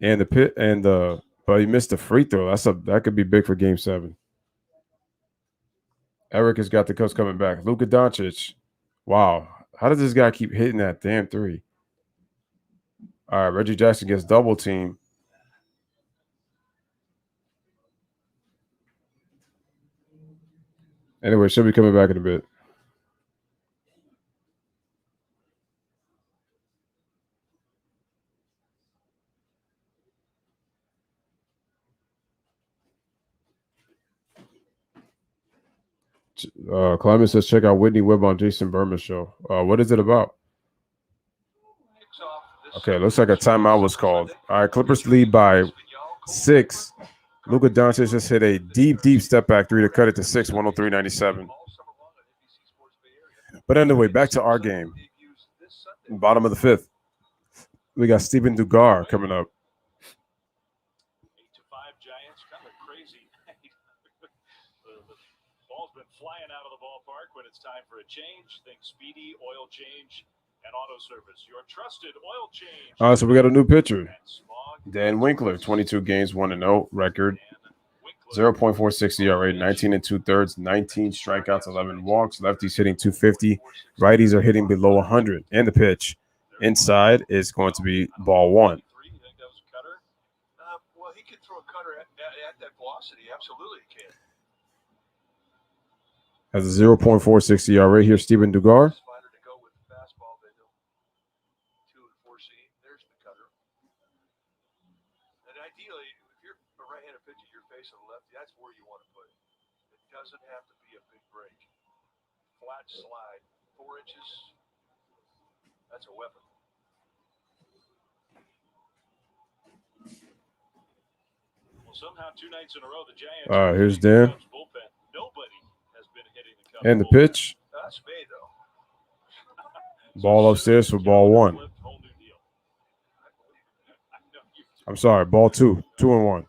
And but he missed the free throw. That could be big for Game 7. Eric has got the Cubs coming back. Luka Doncic. Wow. How does this guy keep hitting that damn 3? All right, Reggie Jackson gets double team. Anyway, she'll be coming back in a bit. Climate says, check out Whitney Webb on Jason Berman's show. What is it about? Okay, looks like a timeout was called. All right, Clippers lead by 6. Luka Doncic just hit a deep step back 3 to cut it to 6, 103-97. But anyway, back to our game. Bottom of the 5th. We got Steven Dugar coming up. 8-5 Giants, kind of crazy. The ball's been flying out of the ballpark when it's time for a change. Think speedy, oil change, and auto service. Your trusted oil change. All right, so we got a new pitcher. And Smog. Dan Winkler, 22 games, 1-0 record. 0.46 ERA, 19 and 2/3, 19 strikeouts, 11 walks. Lefties hitting 250. Righties are hitting below 100. And the pitch inside is going to be ball one. You think that was a cutter? Well, he can throw a cutter at that velocity. Absolutely, he can. Has a 0.46 ERA here, Steven Dugar. Slider to go with the fastball. They do 2 and 4 seam. There's the cutter. And ideally, if you're a right-handed pitcher, you're facing the lefty. That's where you want to put it. It doesn't have to be a big break. Flat slide, 4 inches. That's a weapon. Well, somehow 2 nights in a row, the Giants. Here's Dan. Bullpen. Nobody has been hitting the Cubs And the bullpen. pitch. That's me, though. Ball upstairs for ball one. Whole new deal. I know you- I'm sorry, ball two. 2-1.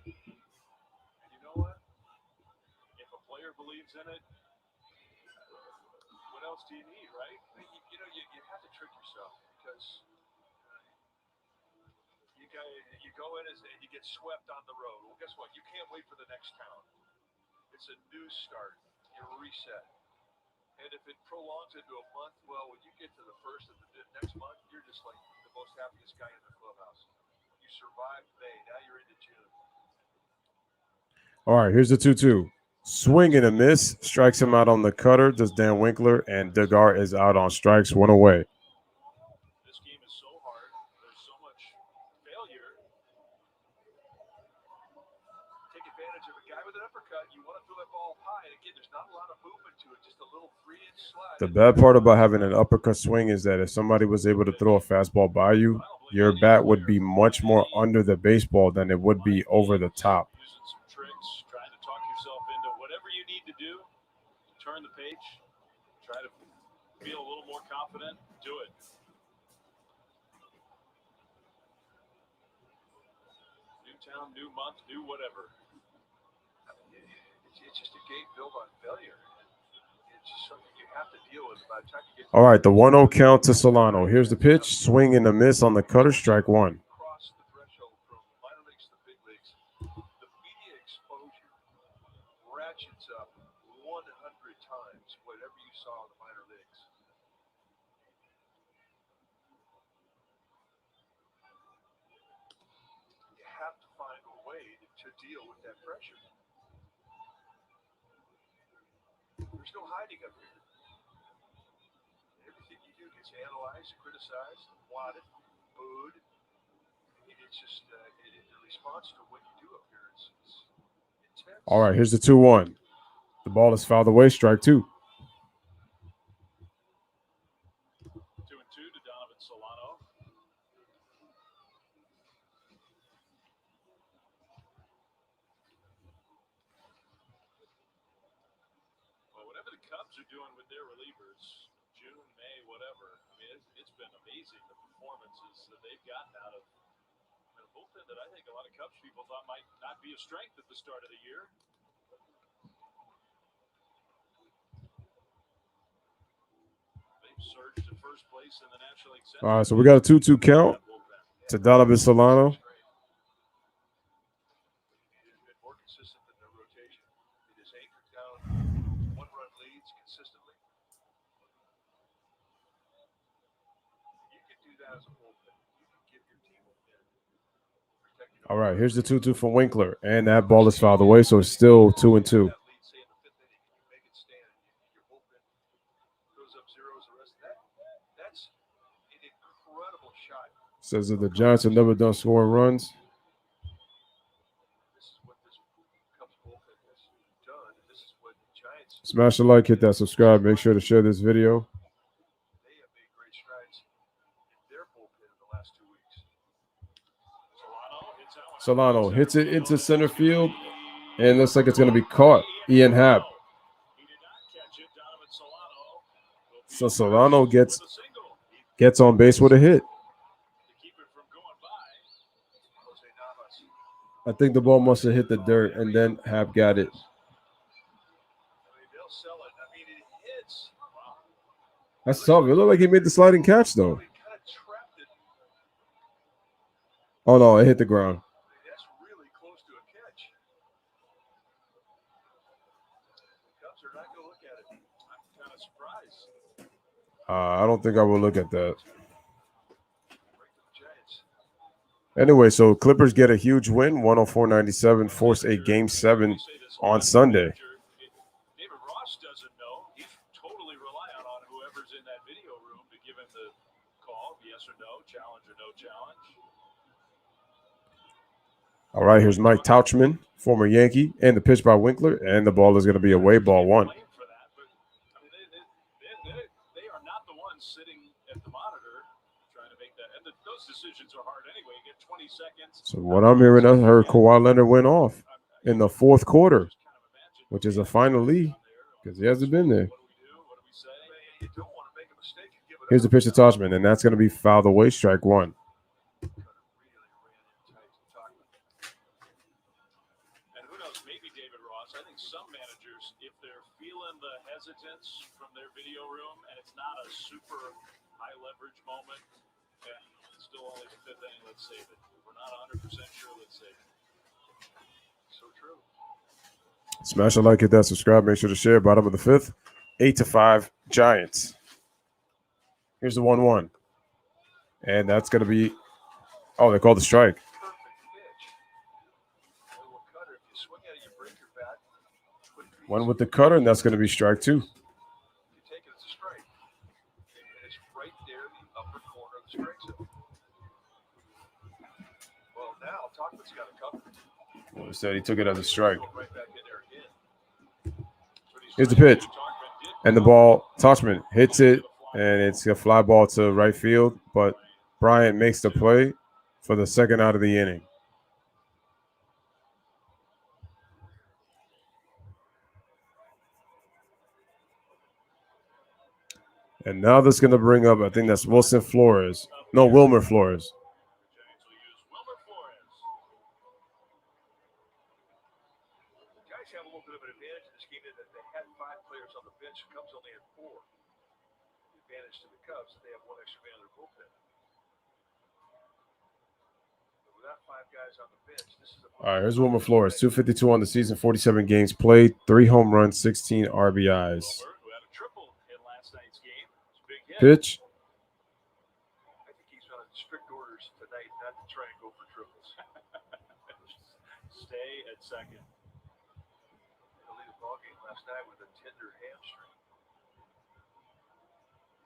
You know what? If a player believes in it, what else do you need, right? You know, you have to trick yourself because you go in and you get swept on the road. Well, guess what? You can't wait for the next town. It's a new start. You're reset. And if it prolongs into a month, well, when you get to the first of the next month, you're just like the most happiest guy in the clubhouse. You survived May. Now you're into June. All right, here's the 2-2. Swing and a miss. Strikes him out on the cutter. Does Dan Winkler. And Dugar is out on strikes. 1 away. This game is so hard. There's so much failure. Take advantage of a guy with an uppercut. You want to throw that ball high. And again, there's not a lot of movement to it. Just a little 3-inch slide. The bad part about having an uppercut swing is that if somebody was able to throw a fastball by you, your bat would be much more under the baseball than it would be over the top. Using some tricks, trying to talk yourself into whatever you need to do. Turn the page. Try to feel a little more confident. Do it. New town, new month, new whatever. It's just a game built on failure. It's just something you have to deal with by the time you get All right, the 1-0 count to Solano. Here's the pitch. Swing and a miss on the cutter. Strike one. across the threshold from minor leagues to the big leagues. The media exposure ratchets up 100 times whatever you saw in the minor leagues. You have to find a way to deal with that pressure. There's no hiding up here. Everything you do gets analyzed, criticized, applauded, booed. It's just the response to what you do up here is intense. All right, here's the 2-1. The ball is fouled away. Strike two. 2-2 to Donovan Solano. Well, whatever the Cubs are doing with their relievers, June, May, whatever, I mean, it's been amazing the performances that they've gotten out of a bullpen that I think a lot of Cubs people thought might not be a strength at the start of the year. They've surged to first place in the National League Central. All right, so we got a 2-2 count to Donovan Solano. It has been more consistent than the rotation. It is anchored down one-run leads consistently. You can do that as a bullpen. You can give your team a win. Protect your All right, here's the 2-2 from Winkler. And that ball is fouled away, so it's still 2-2. that lead, say in the fifth inning, and you make it stand. Your bullpen goes up zeros the rest of that. That's an incredible shot. Says that the Giants have never done scoring runs. This is what this Cubs bullpen has done. And this is what the Giants, Smash the like, hit that subscribe. Make sure to share this video. they have made great strides in their bullpen in the last 2 weeks. Solano hits it into center field, and looks like it's going to be caught. Ian Happ. He did not catch it. Donovan Solano will be So Solano with gets a single gets on base with a hit. to keep it from going by. Jose Navas. I think the ball must have hit the dirt, and then Happ got it. I mean, they'll sell it. I mean, it hits. Wow. That's tough. It looked like he made the sliding catch, though. He kind of trapped it. Oh, no, it hit the ground. I mean, that's really close. close to a catch. The Cubs are not going to look at it. I'm kind of surprised. I don't think I will look at that. Right to the Giants. Anyway, so Clippers get a huge win, 104-97, force a Game 7 on Sunday. David Ross doesn't know. He's totally reliant on whoever's in that video room to give him the call, yes or no, challenge or no challenge. All right, here's Mike Tauchman, former Yankee, and the pitch by Winkler, and the ball is going to be away, ball one. For that, but, I mean, they are not the ones sitting at the monitor trying to make that. And those decisions are hard anyway. You get 20 seconds. So what I'm hearing, I heard Kawhi Leonard went off in the fourth quarter, which is a final lead because he hasn't been there. What do we say? You don't want to make a mistake and give it Here's the pitch to Tauchman, and that's going to be fouled away, strike one. And who knows, maybe David Ross. I think some managers, if they're feeling the hesitance from their video room and it's not a super high leverage moment, it's still only the fifth inning, let's save it. If we're not 100% sure, let's save it. So true. Smash a like, hit that subscribe, make sure to share. Bottom of the fifth, 8-5 Giants. Here's the 1-1. And that's going to be, oh, they called the strike. Perfect pitch. A little cutter. If you swing at it, you break your bat. One with the cutter, and that's going to be strike two. You take it as a strike. And it's right there in the upper corner of the strike zone. Well, now Tauchman's got a cover. Well, he said he took it as a strike. Go right back in there again. Here's the pitch. And the ball, Tauchman hits it, and it's a fly ball to right field, but Bryant makes the play for the second out of the inning. And now that's going to bring up, I think that's Wilmer Flores. The Giants will use Wilmer Flores. The Giants have a little bit of an advantage in this game in that they had 5 players on the bench. The Cubs only had 4. The advantage to the Cubs that they have 1 extra man in their bullpen. But without 5 guys on the bench, this is a All right, here's Wilmer Flores, 252 on the season, 47 games played, 3 home runs, 16 RBIs. Wilmer, who had a triple in last night's game. It's a big hit. Pitch. I think he's on strict orders tonight not to try and go for triples. Stay at second. He'll lead the ball game last night with a tender hamstring.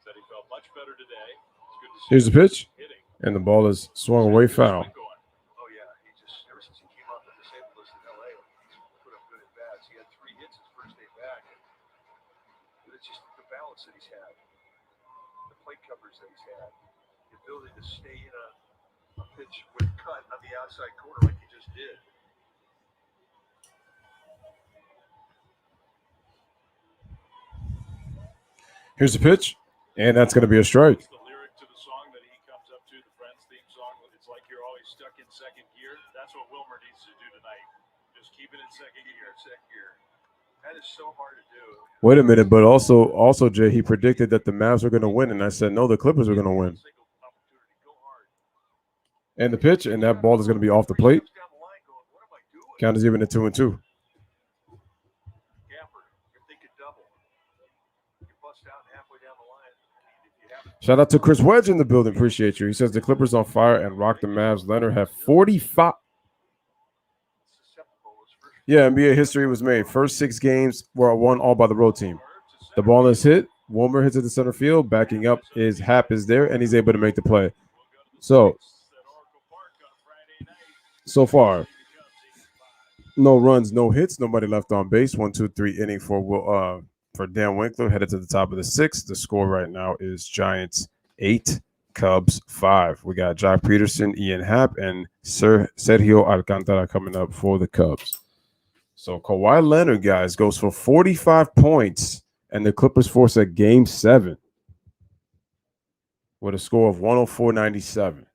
Said he felt much better today. It's good to see Here's the him pitch, hitting. and the ball is swung away foul. Oh yeah, he just ever since he came off the disabled list in LA, he's put up good at bats. He had 3 hits his first day back. But it's just the balance that he's had, the plate coverage that he's had, the ability to stay in a pitch with cut on the outside corner like he just did. Here's the pitch, and that's going to be a strike. It's the lyric to the song that he comes up to, the Friends theme song. It's like you're always stuck in second gear. That's what Wilmer needs to do tonight. Just keep it in second gear. Second gear. That is so hard to do. Wait a minute, but also, Jay, he predicted that the Mavs were going to win, and I said, no, the Clippers were going to win. Single opportunity. Go hard. And the pitch, and that ball is going to be off the plate. Down the line going, what am I doing? Count is even at 2-2. Gapper, you're thinking double. You bust out halfway down the line. If you have Shout out to Chris Wedge in the building. Appreciate you. He says the Clippers on fire and rock the Mavs. Leonard have 45. susceptible as first Yeah, NBA history was made. First 6 games were won all by the road team. The ball is hit. Wilmer hits it to center field. Backing up is Happ is there, and he's able to make the play. So far, no runs, no hits, nobody left on base. 1, 2, 3 inning for Dan Winkler. Headed to the top of the 6th. The score right now is Giants 8, Cubs 5. We got Jock Peterson, Ian Happ, and Sergio Alcantara coming up for the Cubs. So Kawhi Leonard, guys, goes for 45 points, and the Clippers force a Game 7 with a score of 104-97.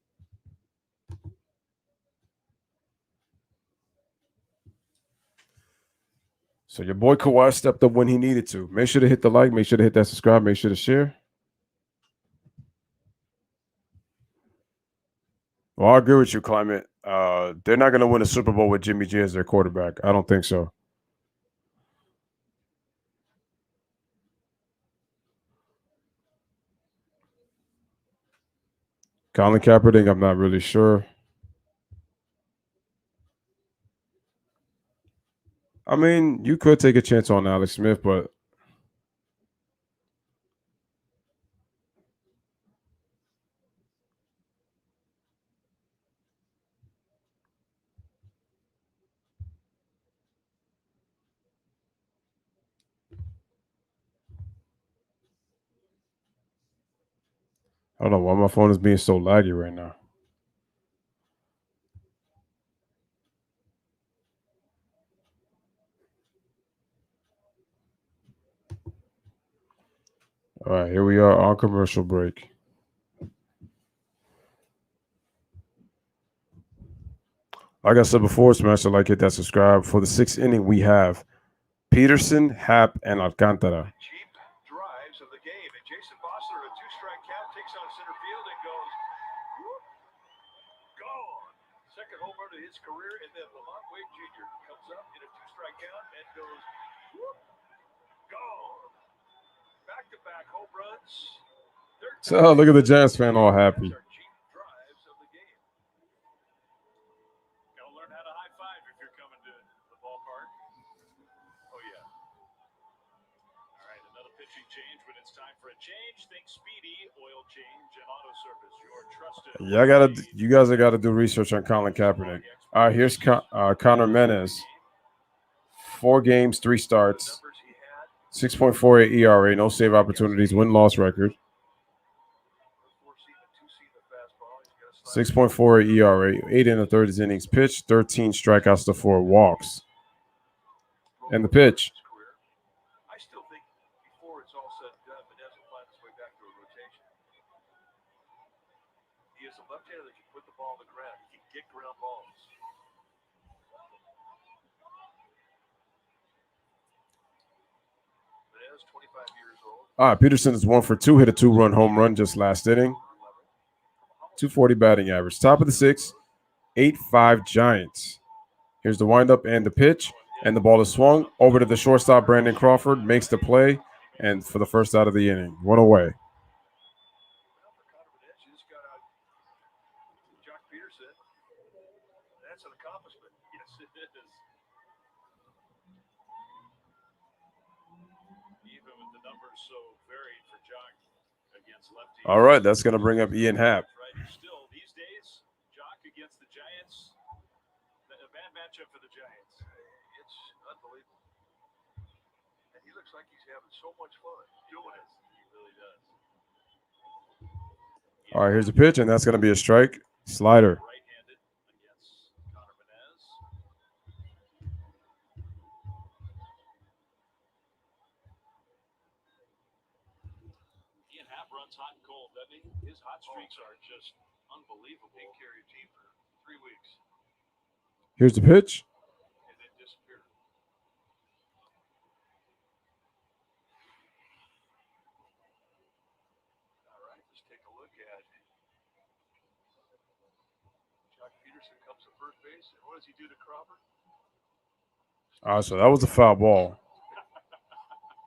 So your boy Kawhi stepped up when he needed to. Make sure to hit the like. Make sure to hit that subscribe. Make sure to share. Well, I agree with you, Clement. They're not going to win a Super Bowl with Jimmy G as their quarterback. I don't think so. Colin Kaepernick, I'm not really sure. I mean, you could take a chance on Alex Smith, but I don't know why my phone is being so laggy right now. All right, here we are on commercial break. Like I said before, smash the like, hit that subscribe. For the sixth inning, we have Peterson, Happ, and Alcantara. Cheap drives of the game. And Jason Bosler, a two-strike count, takes on center field and goes, whoop, gone. Second home run of his career. And then Lamont Wade Jr. comes up in a two-strike count and goes, whoop, gone. Back-to-back home runs. So look at the Giants fan all happy. Cheap drives of the game. Gotta learn how to high five if you're coming to the ballpark. Oh yeah. All right, another pitching change. When it's time for a change, think Speedy Oil Change and Auto Service. Your trusted. You guys have got to do research on Colin Kaepernick. All right, here's Connor Menez. 4 games, 3 starts, 6.48 ERA, no save opportunities, win-loss record. 6.48 ERA, 8 1/3 innings pitched, 13 strikeouts to 4 walks. And the pitch. I still think before it's all said and done, Menez will find his way back to a rotation. He is a left-hander that can put the ball on the ground. He can get ground balls. Menez, 25 years old. All right, Peterson is 1 for 2, hit a 2-run home run just last inning. 240 batting average. Top of the 6th, 8-5 Giants. Here's the windup and the pitch, and the ball is swung over to the shortstop. Brandon Crawford makes the play, and for the first out of the inning, 1 away. Jock Peterson. That's an accomplishment. Yes, it is. Even with the numbers so varied for Jock against lefties. All right, that's going to bring up Ian Happ. Still, these days, Jock against the Giants, a bad matchup for the Giants. It's unbelievable. And he looks like he's having so much fun doing it. He really does. All right, here's the pitch, and that's going to be a strike. Slider. Right-handed against Connor Menez. Ian Happ runs hot and cold, doesn't he? His hot streaks are just unbelievable. Take care of your team for 3 weeks. Here's the pitch. And then disappear. All right, let's take a look at Jock Peterson comes to first base, and what does he do to Crawford? All right, so that was a foul ball.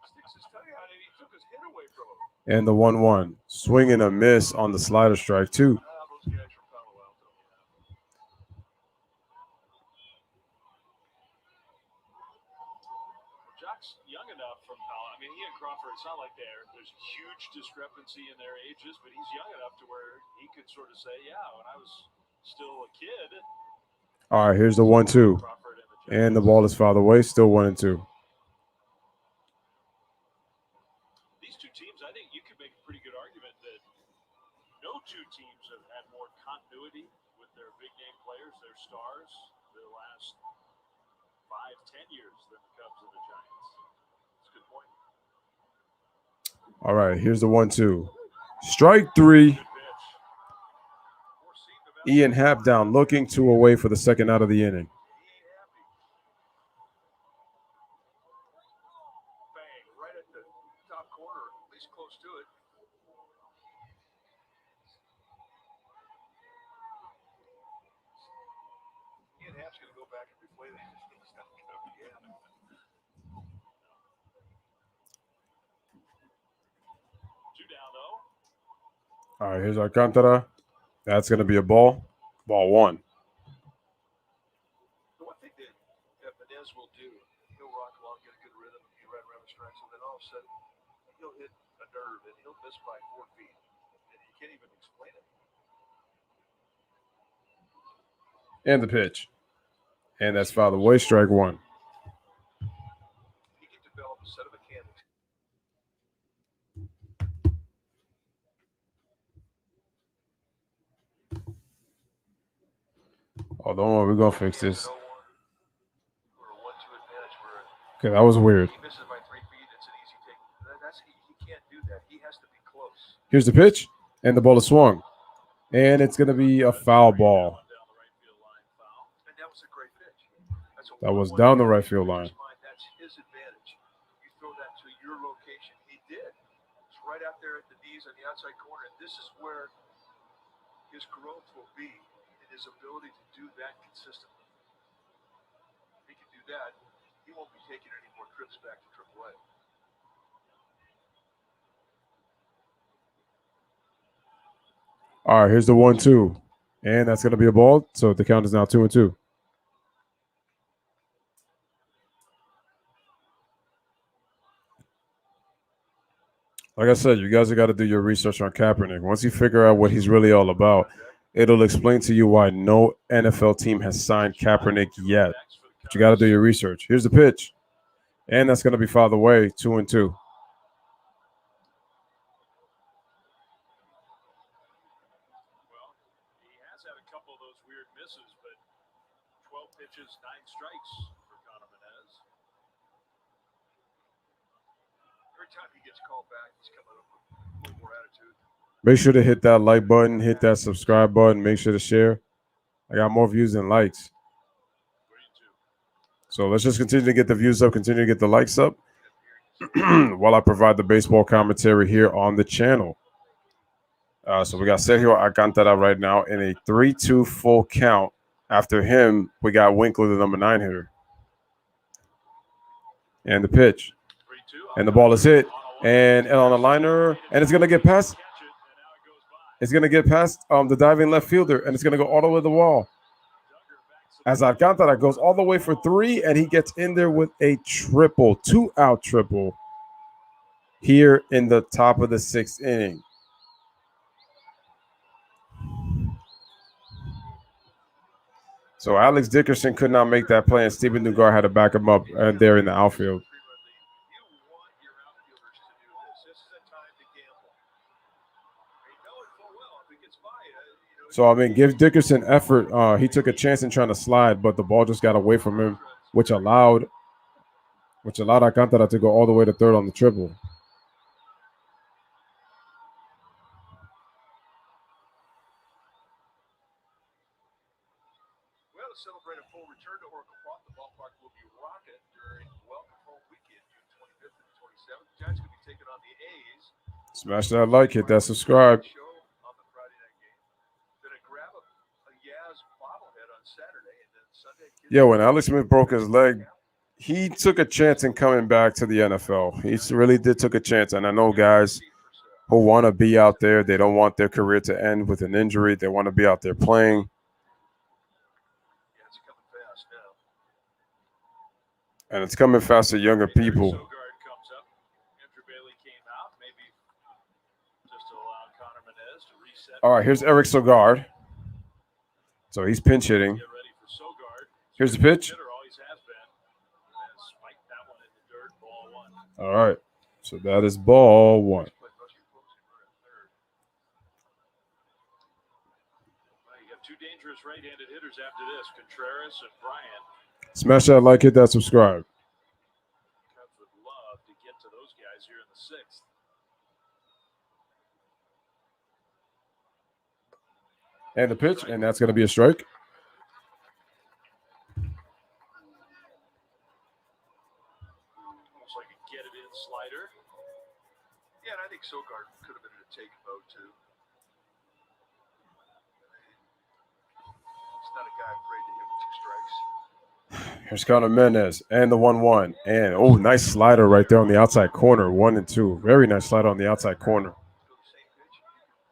Sticks his tongue out, and he took his hit away from him. And the 1-1. Swing and a miss on the slider, strike 2. Those guys from Palo Alto. Jock's young enough from Palo. I mean, he and Crawford, it's not like there's huge discrepancy in their ages, but he's young enough to where he could sort of say, yeah, when I was still a kid. All right, here's the 1-2. And the ball is fouled away, still 1-2. These two teams, I think you could make a pretty good argument that no two teams have had more continuity with their big name players, their stars, the last 5-10 years than the Cubs and the Giants. That's a good point. All right, here's the 1-2. Strike 3. Ian Happ down, looking 2 away for the second out of the inning. Bang, right at the top corner, at least close to it. back and replay that. It's not gonna be happening. Two down, though. All right, here's Alcantara. That's going to be a ball. Ball one. The one thing that Menez will do, he'll rock along, get a good rhythm, and be right around the strikes, and then all of a sudden he'll hit a nerve and he'll miss by 4 feet, and you can't even explain it. And the pitch. And that's fouled away, strike one. He can develop a set of mechanics. Oh, don't worry, we're going to fix this. Or a 1-2 advantage where Okay, that was weird. he misses by 3 feet, it's an easy take. He can't do that. He has to be close. Here's the pitch. And the ball is swung. And it's going to be a foul ball. And that was a great pitch. That was down the right field line. That's his advantage. You throw that to your location. He did. It's right out there at the knees on the outside corner. And this is where his growth will be in his ability to do that consistently. If he can do that, he won't be taking any more trips back to AAA. All right, here's the 1-2. And that's going to be a ball. So the count is now 2-2. Like I said, you guys have got to do your research on Kaepernick. Once you figure out what he's really all about, it'll explain to you why no NFL team has signed Kaepernick yet. But you got to do your research. Here's the pitch. And that's going to be fouled away, 2-2. Misses, but 12 pitches, 9 strikes for Conor Menez. Every time he gets called back, he's coming up with a little more attitude. Make sure to hit that like button, hit that subscribe button, make sure to share. I got more views than likes. So let's just continue to get the views up, continue to get the likes up while I provide the baseball commentary here on the channel. So we got Sergio Alcantara right now in a 3-2 full count. After him, we got Winkler, the number 9 hitter. And the pitch. And the ball is hit. And on a liner. And it's going to get past. It's going to get past the diving left fielder. And it's going to go all the way to the wall. As Alcantara goes all the way for 3. And he gets in there with a triple. 2-out triple. Here in the top of the 6th inning. So Alex Dickerson could not make that play, and Steven Newgard had to back him up there in the outfield. So, I mean, give Dickerson effort. He took a chance in trying to slide, but the ball just got away from him, which allowed Alcantara to go all the way to third on the triple. Celebrate a full return to Oracle Park. The ballpark will be rocking during Welcome Home Weekend, June 25th and 27th. The Giants going to be taking on the A's. Smash that like, hit that subscribe. On the Friday night game. Going to grab a Yaz bobblehead on Saturday, and then Sunday. Yeah, when Alex Smith broke his leg, he took a chance in coming back to the NFL. He really did took a chance, and I know guys who want to be out there. They don't want their career to end with an injury. They want to be out there playing. And it's coming fast to younger people. All right, here's Eric Sogard. So he's pinch hitting. Here's the pitch. All right, so that is ball 1. You have 2 dangerous right-handed hitters after this, Contreras and Bryant. Smash that like, hit that subscribe. Cubs would love to get to those guys here in the 6th. And the pitch, and that's going to be a strike. Almost like a get-it-in slider. Yeah, and I think Sogard could have been in a take mode, too. He's not a guy afraid to hit with 2 strikes. Here's Connor Mendez and the 1-1. And, oh, nice slider right there on the outside corner, 1 and 2. Very nice slider on the outside corner.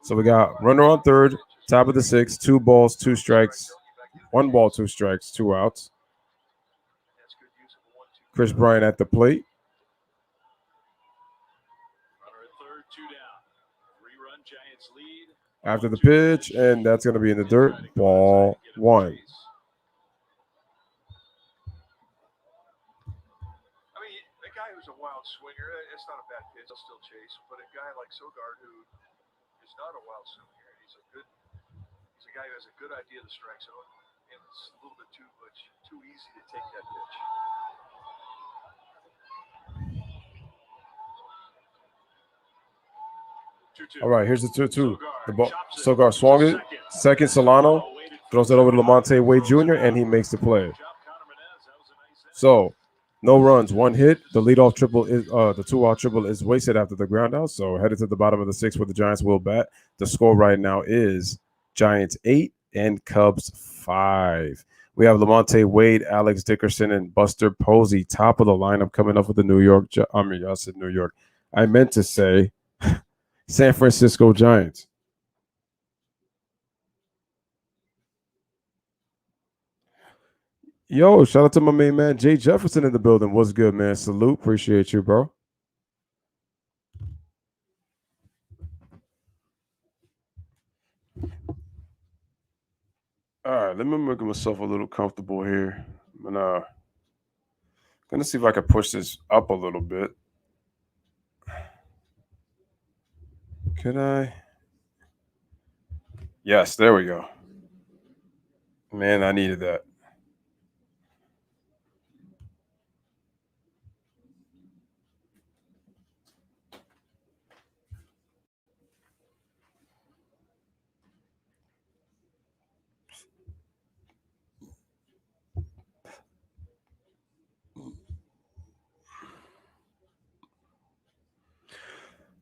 So we got runner on third, top of the 6, 2 balls, 2 strikes, 1 ball, 2 strikes, 2 outs. Chris Bryant at the plate. After the pitch, and that's going to be in the dirt. Ball 1. A wild swinger, it's not a bad pitch. He'll still chase, but a guy like Sogard, who is not a wild swinger, he's a guy who has a good idea of the strike zone, and it's a little bit too easy to take that pitch. All right, here's the 2-2. The ball, Sogard swung it. Second, Solano throws it over to Lamonte Wade Jr., and he makes the play. So, no runs, 1 hit. The leadoff triple is the 2-out triple is wasted after the ground out. So headed to the bottom of the 6th where the Giants will bat. The score right now is Giants 8 and Cubs 5. We have Lamonte Wade, Alex Dickerson, and Buster Posey top of the lineup coming up with the New York. I said New York. I meant to say San Francisco Giants. Yo, shout out to my main man, Jay Jefferson in the building. What's good, man? Salute. Appreciate you, bro. All right, let me make myself a little comfortable here. I'm gonna see if I can push this up a little bit. Could I? Yes, there we go. Man, I needed that.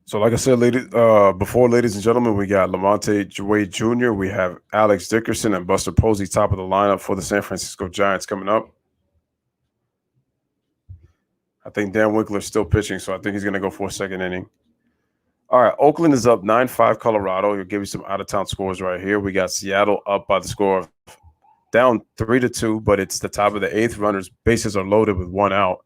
So, like I said, ladies and gentlemen, we got Lamonte Wade Jr., we have Alex Dickerson and Buster Posey top of the lineup for the San Francisco Giants coming up. I think Dan Winkler's still pitching, so I think he's going to go for a second inning. All right, Oakland is up 9-5 Colorado. He'll give you some out-of-town scores right here. We got Seattle up by the score of down 3-2, but it's the top of the 8th. Runners' bases are loaded with 1 out.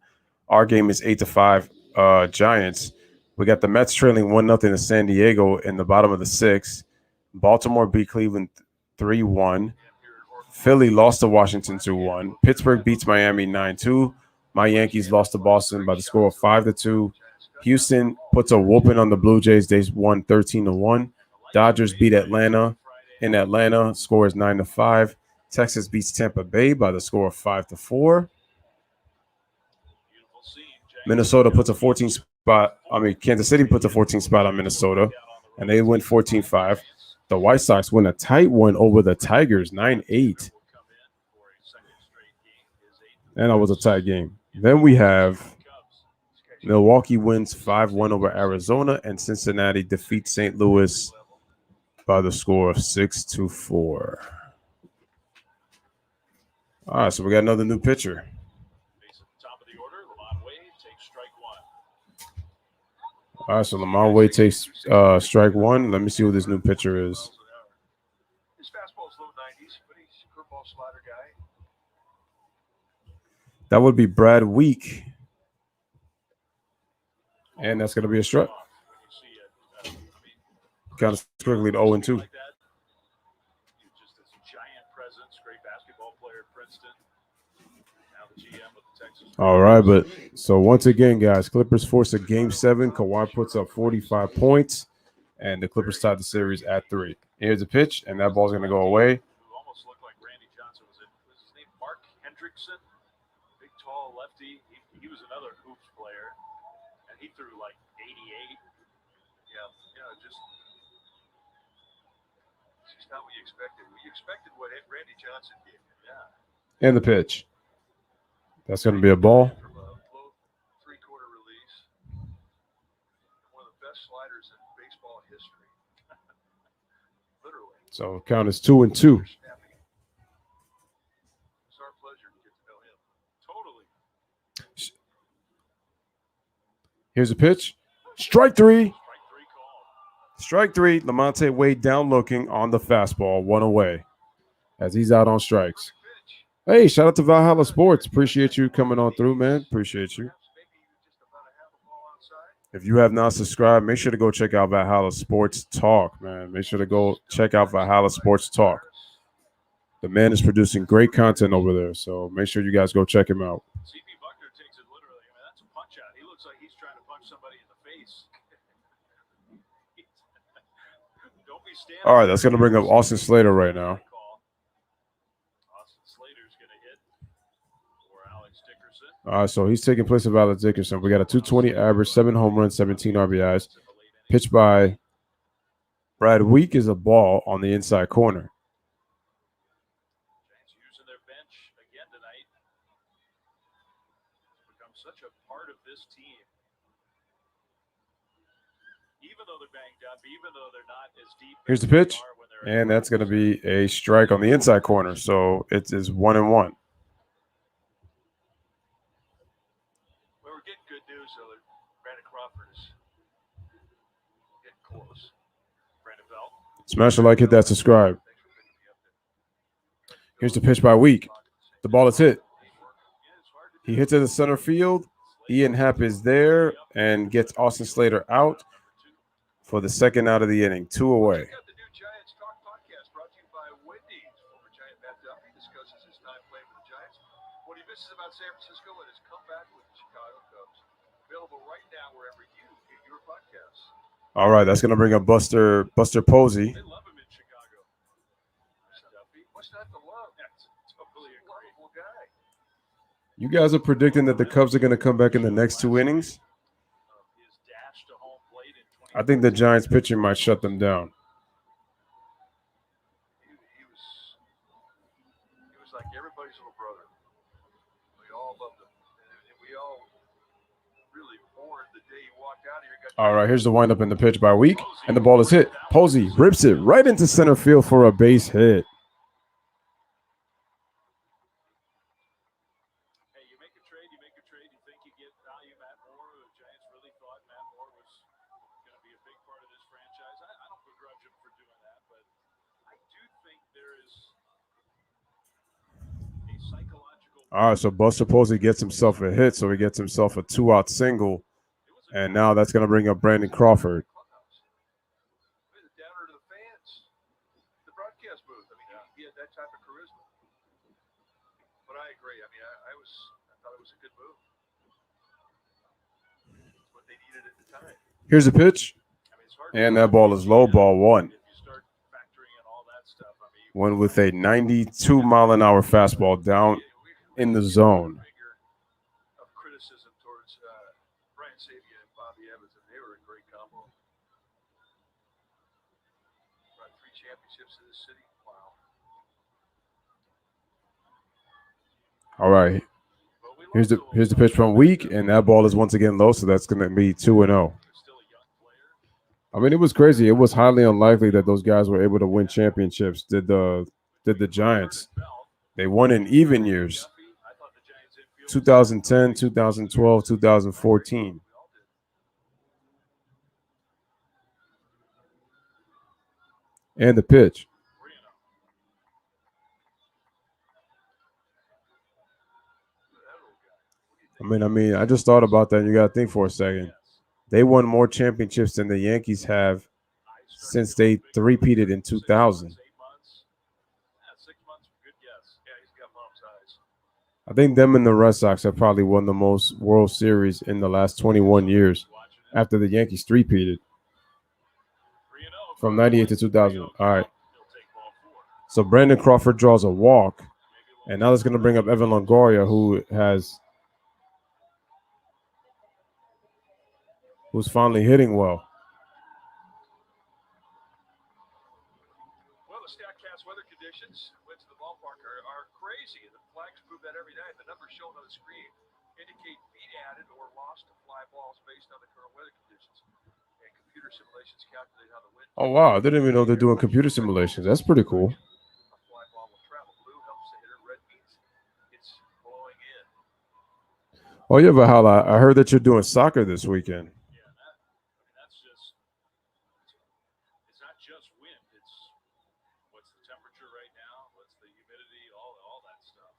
Our game is 8-5 Giants. We got the Mets trailing 1-0 to San Diego in the bottom of the 6th. Baltimore beat Cleveland 3-1. Philly lost to Washington 2-1. Pittsburgh beats Miami 9-2. My Yankees lost to Boston by the score of 5-2. Houston puts a whooping on the Blue Jays. They won 13-1. Dodgers beat Atlanta. In Atlanta, score is 9-5. Texas beats Tampa Bay by the score of 5-4. Minnesota puts a 14 spot. Kansas City puts a 14 spot on Minnesota, and they win 14-5. The White Sox win a tight one over the Tigers, 9-8. And that was a tight game. Then we have Milwaukee wins 5-1 over Arizona, and Cincinnati defeats St. Louis by the score of 6-4. All right, so we got another new pitcher. All right, so Lamont Wade takes strike 1. Let me see who this new pitcher is. His fastball's low 90s, but he's a curveball slider guy. That would be Brad Week. And that's going to be a strike. Kind of quickly to 0-2. All right, but so once again, guys, Clippers force a game 7. Kawhi puts up 45 points, and the Clippers tied the series at 3. Here's the pitch, and that ball's going to go away. Almost looked like Randy Johnson. Was his name Mark Hendrickson? Big, tall lefty. He was another hoops player, and he threw like 88. Just not what you expected. We expected what Randy Johnson did. Yeah. And the pitch. That's going to be a ball. From a low 3/4 release. One of the best sliders in baseball history. Literally. So count is 2-2. It's our pleasure to get to know him. Here's a pitch. Strike three. Strike three call. Strike three. Lamonte Wade down looking on the fastball. One away as he's out on strikes. Hey, shout out to Valhalla Sports. Appreciate you coming on through, man. Appreciate you. If you have not subscribed, make sure to go check out Valhalla Sports Talk, man. Make sure to go check out Valhalla Sports Talk. The man is producing great content over there, so make sure you guys go check him out. CP Buckner takes it literally. I mean, that's a punch out. He looks like he's trying to punch somebody in the face. Don't be standing. All right, that's going to bring up Austin Slater right now. Austin Slater's going to hit for Alex Dickerson. All right, so he's taking place of Alex Dickerson. We got a 220 average, 7 home runs, 17 RBIs. Pitched by Brad Week is a ball on the inside corner. Giants using their bench again tonight. It's become such a part of this team. Even though they're banged up, even though they're not as deep. Here's the as they pitch, are when they're and that's going to be a strike on the inside corner. So it is 1-1. Well, we're getting good news, though, that Brandon Crawford is getting close. Brandon Belt. Smash a like, hit that subscribe. Here's the pitch by Week. The ball is hit. He hits it in center field. Ian Happ is there and gets Austin Slater out for the second out of the inning. 2 away. Check out the new Giants Talk podcast brought to you by Wendy's. Former Giant Matt Duffy discusses his time playing for the Giants, what he misses about San Francisco, and his comeback with the Chicago Cubs. Available right now wherever you get your podcasts. All right, that's going to bring up Buster Posey. They love him in Chicago. Duffy. What's not to love? That's totally He's a agree. lovable guy. You guys are predicting that the Cubs are going to come back in the next 2 innings? His dash to home plate in 20. I think the Giants pitching might shut them down. He was like everybody's little brother. We all loved him, and we all really mourned the day he walked out here. All right, here's the windup in the pitch by Week, and the ball is hit. Posey rips it right into center field for a base hit. Hey, you make a trade. You think you get value, Matt Moore. The Giants really thought Matt Moore was going to be a big part of this franchise. I don't begrudge him for doing that, but I do think there is a psychological. All right, so Buster Posey gets himself a hit, so he gets himself a 2-out single, and now that's going to bring up Brandon Crawford. He was a downer to the fans, the broadcast booth. I mean, he had that type of charisma. But I agree. I mean, I thought it was a good move. It's what they needed at the time. Here's a pitch, I mean, it's hard and that ball is low, ball 1. if you start factoring in all that stuff. I mean, One with a 92-mile-an-hour fastball down in the zone. Of criticism towards Brian Sabia and Bobby Evans, and they were a great combo. Brought 3 championships to this city. Wow. All right, But we here's lost the pitch from Week, and that ball is once again low, so that's going to be 2-0. still a young player. I mean, it was crazy. It was highly unlikely that those guys were able to win championships. Did the Giants? They won in even years. I thought the Giants infield 2010, 2012, 2014. And the pitch. I mean, I just thought about that, and you got to think for a second. They won more championships than the Yankees have since they three-peated in 2000. 8 months. Yeah, 6 months. Good guess. Yeah, he's got mom's eyes. I think them and the Red Sox have probably won the most World Series in the last 21 years after the Yankees three-peated 3-0. from 98 to 2000. All right. So Brandon Crawford draws a walk, and now that's going to bring up Evan Longoria, who's finally hitting well. Well, the StatCast weather conditions went to the ballpark are crazy. The flags prove that every night. The numbers shown on the screen indicate feet added or lost to fly balls based on the current weather conditions. And computer simulations calculate how the wind. Oh, wow. I didn't even know they're doing computer simulations. That's pretty cool. A fly ball will travel. Blue helps the hitter. Red means it's blowing in. Oh yeah, Valhalla. I heard that you're doing soccer this weekend. Yeah, that's just, it's not just wind. It's what's the temperature right now, what's the humidity, all that stuff.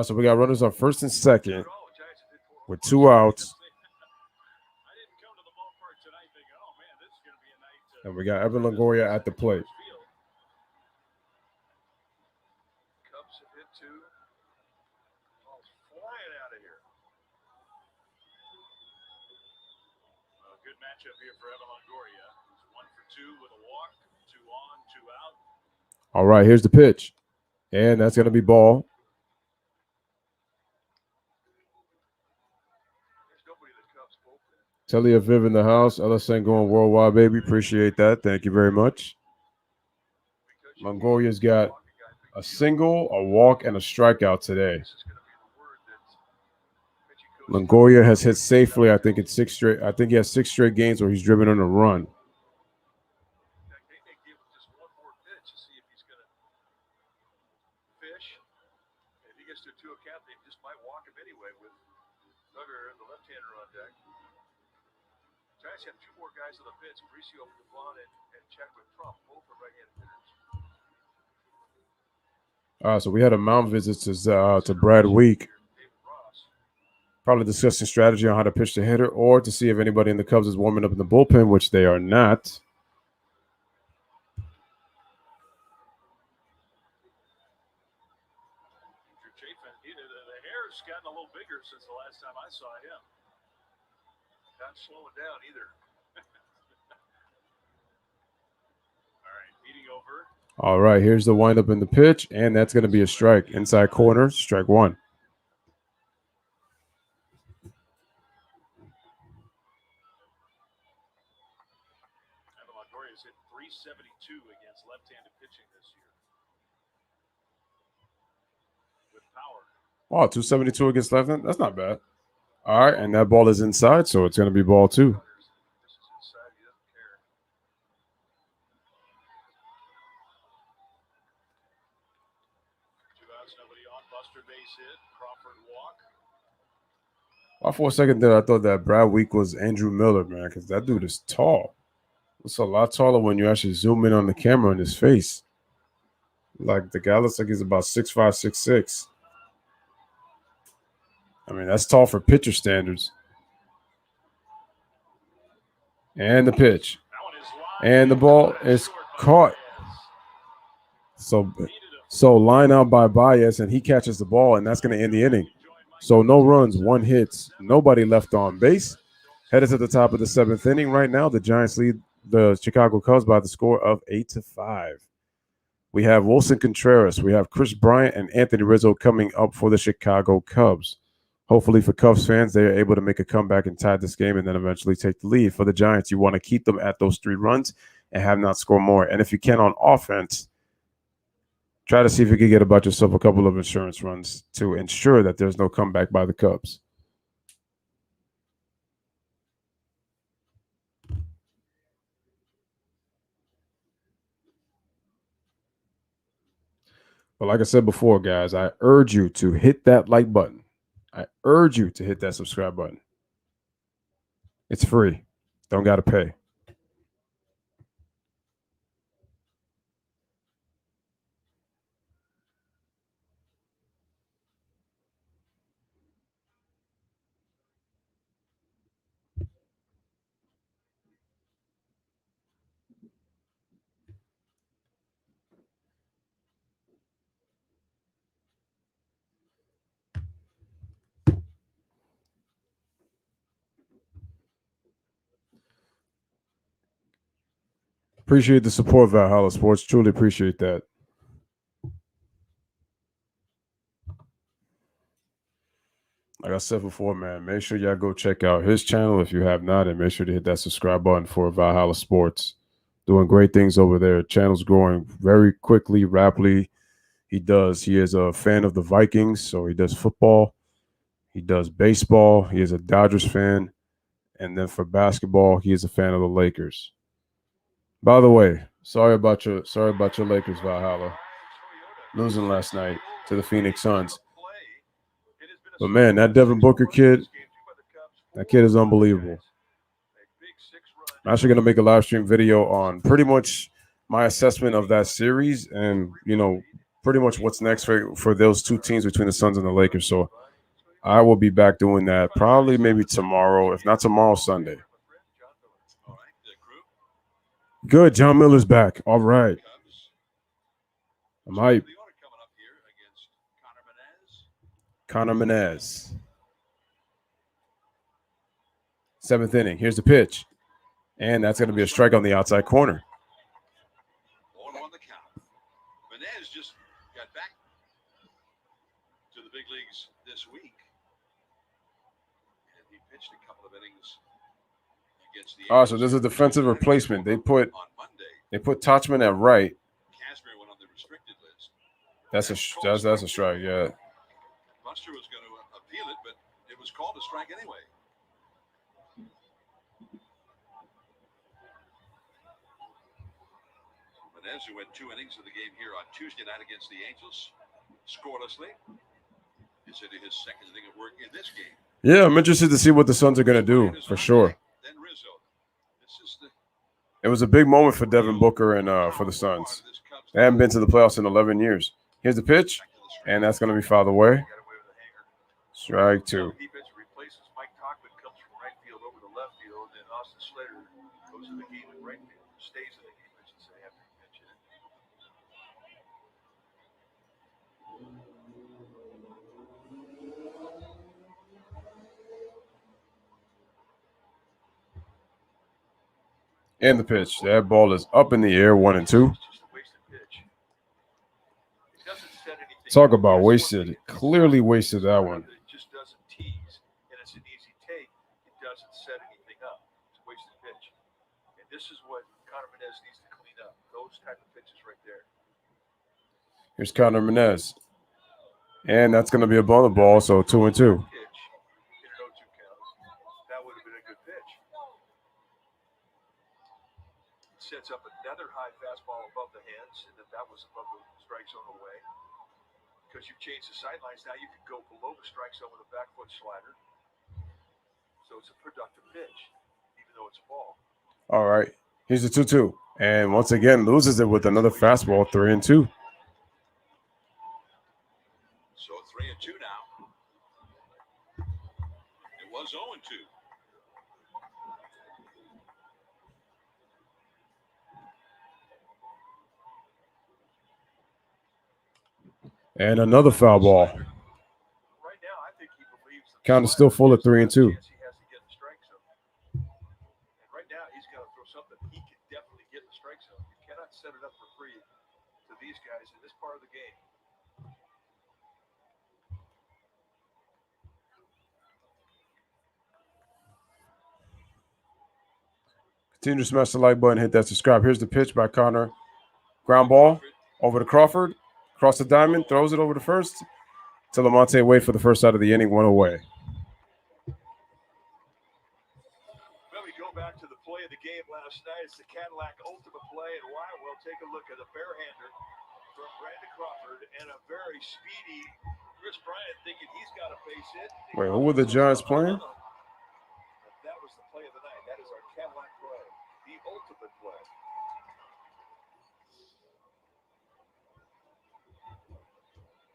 So we got runners on first and second with 2 outs. I didn't come to the ballpark tonight thinking, oh man, this is going to be a night. And we got Evan Longoria at the plate. Cubs have hit 2. Ball's flying out of here. A good matchup here for Evan Longoria. He's 1 for 2 with a walk, 2 on, 2 out. All right, here's the pitch. And that's going to be ball. There's nobody in the Cubs bullpen. Telly Aviv in the house. LSN going worldwide, baby. Appreciate that. Thank you very much. Longoria's got a single, a walk, and a strikeout today. This is going to be the word that pitching coach Longoria has hit safely. I think it's 6 straight. I think he has 6 straight games where he's driven on a run. They may give him just one more pitch to see if he's going to fish. If he gets to a 2 count, they just might walk him anyway with Duggar, the left-hander, on deck. Giants have 2 more guys on the pitch: Mauricio Pavon and Chadwick Trump, both are right-handed hitters. So we had a mound visit to Brad Week, David Ross. probably discussing strategy on how to pitch the hitter or to see if anybody in the Cubs is warming up in the bullpen, which they are not. Andrew Chafin, the hair's gotten a little bigger since the last time I saw him. Not slowing down either. All right, meeting over. All right, here's the windup in the pitch, and that's going to be a strike. Inside corner, strike 1. Evan Longoria's hit .372 against left-handed pitching this year. With power. Oh, 272 against left-hand. That's not bad. All right, and that ball is inside, so it's going to be ball 2. This is inside. He doesn't care. 2 outs, nobody on. Buster base hit. Crawford walk. Well, for a second there, I thought that Brad Week was Andrew Miller, man, because that dude is tall. It's a lot taller when you actually zoom in on the camera in his face. Like, the guy looks like he's about 6'5", 6'6". I mean, that's tall for pitcher standards. And the pitch. That one is line. And the ball is caught. So line out by Baez, and he catches the ball, and that's going to end the inning. So no runs, 1 hit, nobody left on base. Headed to the top of the 7th inning right now. The Giants lead the Chicago Cubs by the score of 8-5. We have Wilson Contreras. We have Chris Bryant and Anthony Rizzo coming up for the Chicago Cubs. Hopefully for Cubs fans, they are able to make a comeback and tie this game and then eventually take the lead. For the Giants, you want to keep them at those 3 runs and have not score more. And if you can on offense, try to see if you can about yourself a couple of insurance runs to ensure that there's no comeback by the Cubs. But like I said before, guys, I urge you to hit that like button. I urge you to hit that subscribe button. It's free. Don't got to pay. Appreciate the support, Valhalla Sports. Truly appreciate that. Like I said before, man, make sure y'all go check out his channel if you have not, and make sure to hit that subscribe button for Valhalla Sports. Doing great things over there. Channel's growing very quickly, rapidly. He is a fan of the Vikings, so he does football. He does baseball. He is a Dodgers fan. And then for basketball, he is a fan of the Lakers. By the way, sorry about your Lakers, Valhalla, losing last night to the Phoenix Suns. It has been But man, that Devin Booker kid, that kid is unbelievable. I'm actually gonna make a live stream video on pretty much my assessment of that series, and pretty much what's next for those two teams between the Suns and the Lakers. So I will be back doing that probably maybe tomorrow, if not tomorrow, Sunday. Good, John Miller's back. All right. I'm hype. Connor Menez. 7th inning. Here's the pitch. And that's going to be a strike on the outside corner. On the count. Menez just got back to the big leagues this week. And he pitched a couple of innings against the Oh, so there's a defensive replacement. They put Tachman at right. Casper went on the restricted list. That's a strike, yeah. Buster was going to appeal it, but it was called a strike anyway. Menez, who went 2 innings of the game here on Tuesday night against the Angels, scorelessly, is into his second inning of work in this game. Yeah, I'm interested to see what the Suns are going to do, for sure. Then Rizzo. This is the It was a big moment for Devin Booker and for the Suns. They haven't been to the playoffs in 11 years. Here's the pitch, and that's going to be fouled away. Strike 2. Defense replaces Mike Tauchman, comes from right field over to left field, and Austin Slater goes in the game in right field, stays in the game, I should say, after he mentioned it. And the pitch. That ball is up in the air, 1-2. It's just a wasted pitch. It doesn't set anything Talk up. about wasted. Clearly wasted that one. It just doesn't tease, and it's an easy take. It doesn't set anything up. It's a wasted pitch. And this is what Connor Menez needs to clean up. Those type of pitches right there. Here's Connor Menez. And that's going to be a blown ball, so 2-2. Pitch. Hit an 0-2 count. That would have been a good pitch. Sets up another high fastball above the hands, and that was above the strike zone away. Because you've changed the sidelines, now you can go below the strike zone with a back foot slider. So it's a productive pitch, even though it's a ball. All right. Here's the 2-2. And once again, loses it with another fastball, 3-2. So 3-2 now. It was 0-2. And another foul ball. Right now, I think he believes that Count is still full at 3-2. he has to get in the strike zone. And right now, he's got to throw something he can definitely get in the strike zone. You cannot set it up for free to these guys in this part of the game. Continue to smash the like button, hit that subscribe. Here's the pitch by Connor. Ground ball over to Crawford. Across the diamond, throws it over to first. To Lamonte Wade for the first out of the inning, 1 away. Well, we go back to the play of the game last night. It's the Cadillac Ultimate Play, and why? Well, take a look at a barehander from Brandon Crawford and a very speedy Chris Bryant thinking he's got a base hit. Wait, who were the Giants playing? That was the play of the night. That is our Cadillac play, the ultimate play.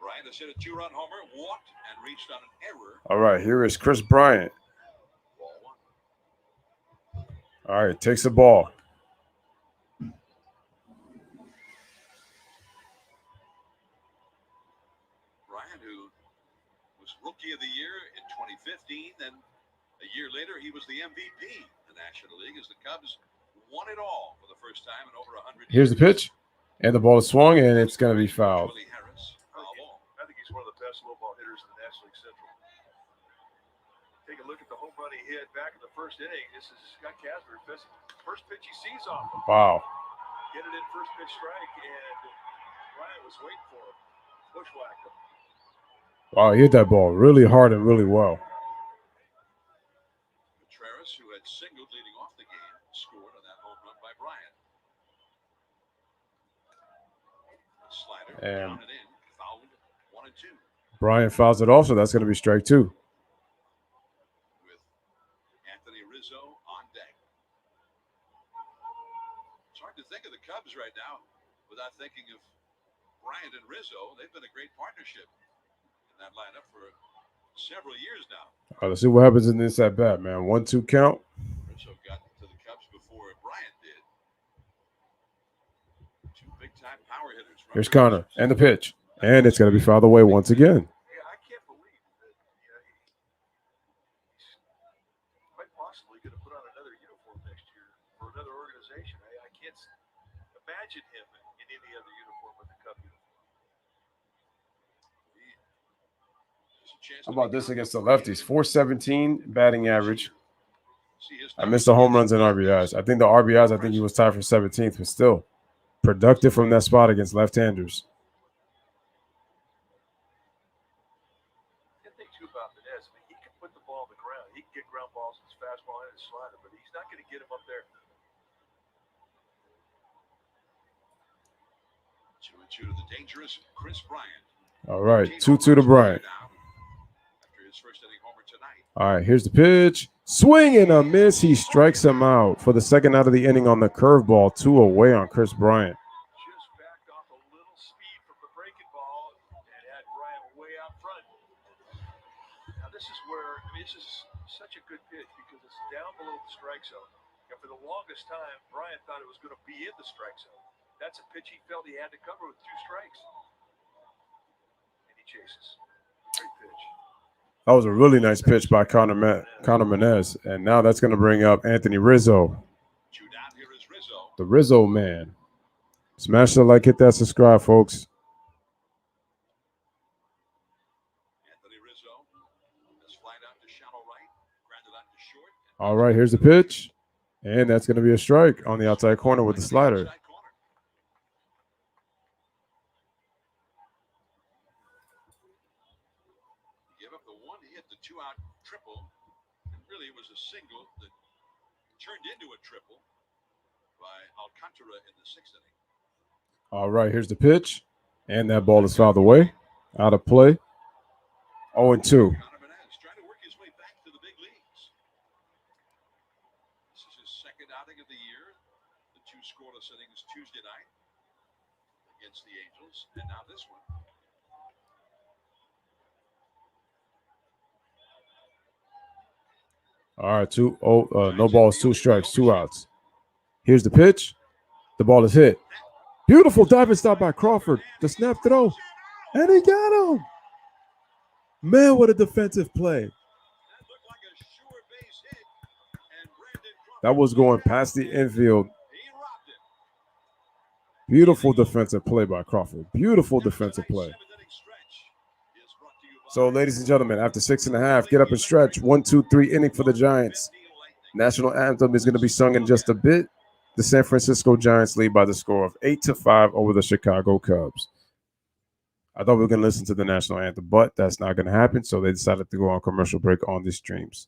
Bryant has hit a 2-run homer, walked, and reached on an error. All right, here is Chris Bryant. Ball 1. All right, takes the ball. Bryant, who was Rookie of the Year in 2015, then a year later he was the MVP in the National League as the Cubs won it all for the first time in over 100 years. Here's the pitch. And the ball is swung, and it's going to be fouled. Willie Harris, foul ball. I think he's one of the best low ball hitters in the National League Central. Take a look at the home run he hit back in the first inning. This is Scott Casper. First pitch he sees off him. Wow. Get it in first pitch strike, and Ryan was waiting for him. Bushwhacked him. Wow, he hit that ball really hard and really well. Contreras, who had singled leading off the game, scored on that home run by Bryant. Slider And down and in, fouled 1-2. Bryant fouls it off, so that's going to be strike two. With Anthony Rizzo on deck. It's hard to think of the Cubs right now without thinking of Bryant and Rizzo. They've been a great partnership in that lineup for several years now. All right, let's see what happens in this at bat, man. 1-2 count. Rizzo got to the Cubs before Bryant did. Two big-time power hitters. Here's Connor and the pitch. And it's going to be fouled away once again. Yeah, I can't believe that he's quite possibly going to put on another uniform next year for another organization. I can't imagine him in any other uniform with the Cub uniform. How about this against the lefties? 417 batting average. I missed the home runs and RBIs. I think the RBIs, he was tied for 17th, but still productive from that spot against left-handers. The thing too about Menez, I mean, he can put the ball on the ground. He can get ground balls with his fastball and his slider, but he's not going to get him up there. 2-2 to the dangerous Chris Bryant. All right, 2-2 to Bryant. After his first inning homer tonight. All right, here's the pitch. Swing and a miss. He strikes him out for the second out of the inning on the curveball. 2 away on Chris Bryant. Just backed off a little speed from the breaking ball and had Bryant way out front. Now this is where, this is such a good pitch because it's down below the strike zone. And for the longest time, Bryant thought it was going to be in the strike zone. That's a pitch he felt he had to cover with 2 strikes. And he chases. Great pitch. That was a really nice pitch by Connor Menez. And now that's going to bring up Anthony Rizzo. The Rizzo man. Smash the like, hit that subscribe, folks. Anthony Rizzo has flied out to shallow right, grounded out to short. All right, here's the pitch. And that's going to be a strike on the outside corner with the slider. Two-out triple, and really it was a single that turned into a triple by Alcantara in the 6th inning. All right, here's the pitch, and that ball is fouled away, out of play. 0-2. Connor Menez trying to work his way back to the big leagues. This is his second outing of the year. The 2 scoreless innings Tuesday night against the Angels, and now this one. All right, no balls, 2 strikes, 2 outs. Here's the pitch. The ball is hit. Beautiful diving stop by Crawford. The snap throw. And he got him. Man, what a defensive play. That was going past the infield. Beautiful defensive play by Crawford. Beautiful defensive play. So, ladies and gentlemen, after 6.5, get up and stretch. 1, 2, 3 inning for the Giants. National anthem is going to be sung in just a bit. The San Francisco Giants lead by the score of 8-5 over the Chicago Cubs. I thought we were going to listen to the national anthem, but that's not going to happen. So they decided to go on commercial break on these streams.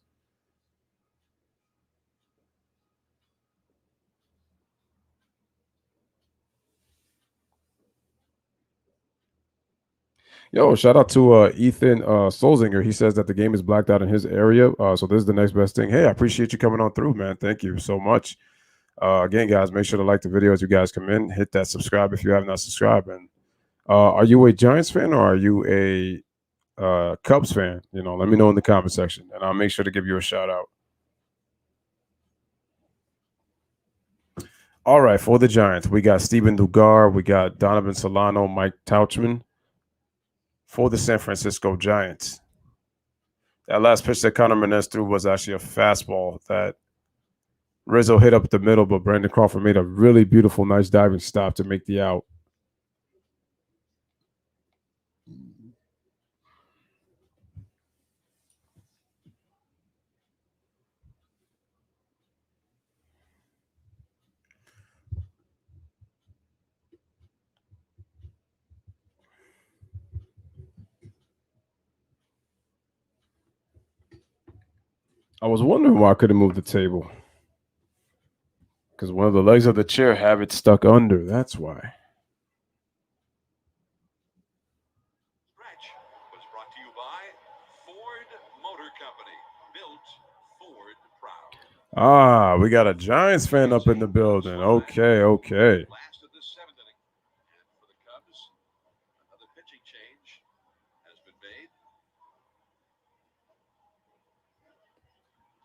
Yo, shout out to Ethan Solzinger. He says that the game is blacked out in his area. So this is the next best thing. Hey, I appreciate you coming on through, man. Thank you so much. Again, guys, make sure to like the video as you guys come in. Hit that subscribe if you have not subscribed. And are you a Giants fan or are you a Cubs fan? You know, let me know in the comment section, and I'll make sure to give you a shout out. All right, for the Giants, we got Steven Dugar, we got Donovan Solano, Mike Tauchman. For the San Francisco Giants, that last pitch that Connor Menez threw was actually a fastball that Rizzo hit up the middle, but Brandon Crawford made a really beautiful, nice diving stop to make the out. I was wondering why I couldn't move the table. Because one of the legs of the chair have it stuck under. That's why. Scratch was brought built Ford proud. Ah, we got a Giants fan up in the building. Okay. Last of the 7th inning. And for the Cubs, another pitching change has been made.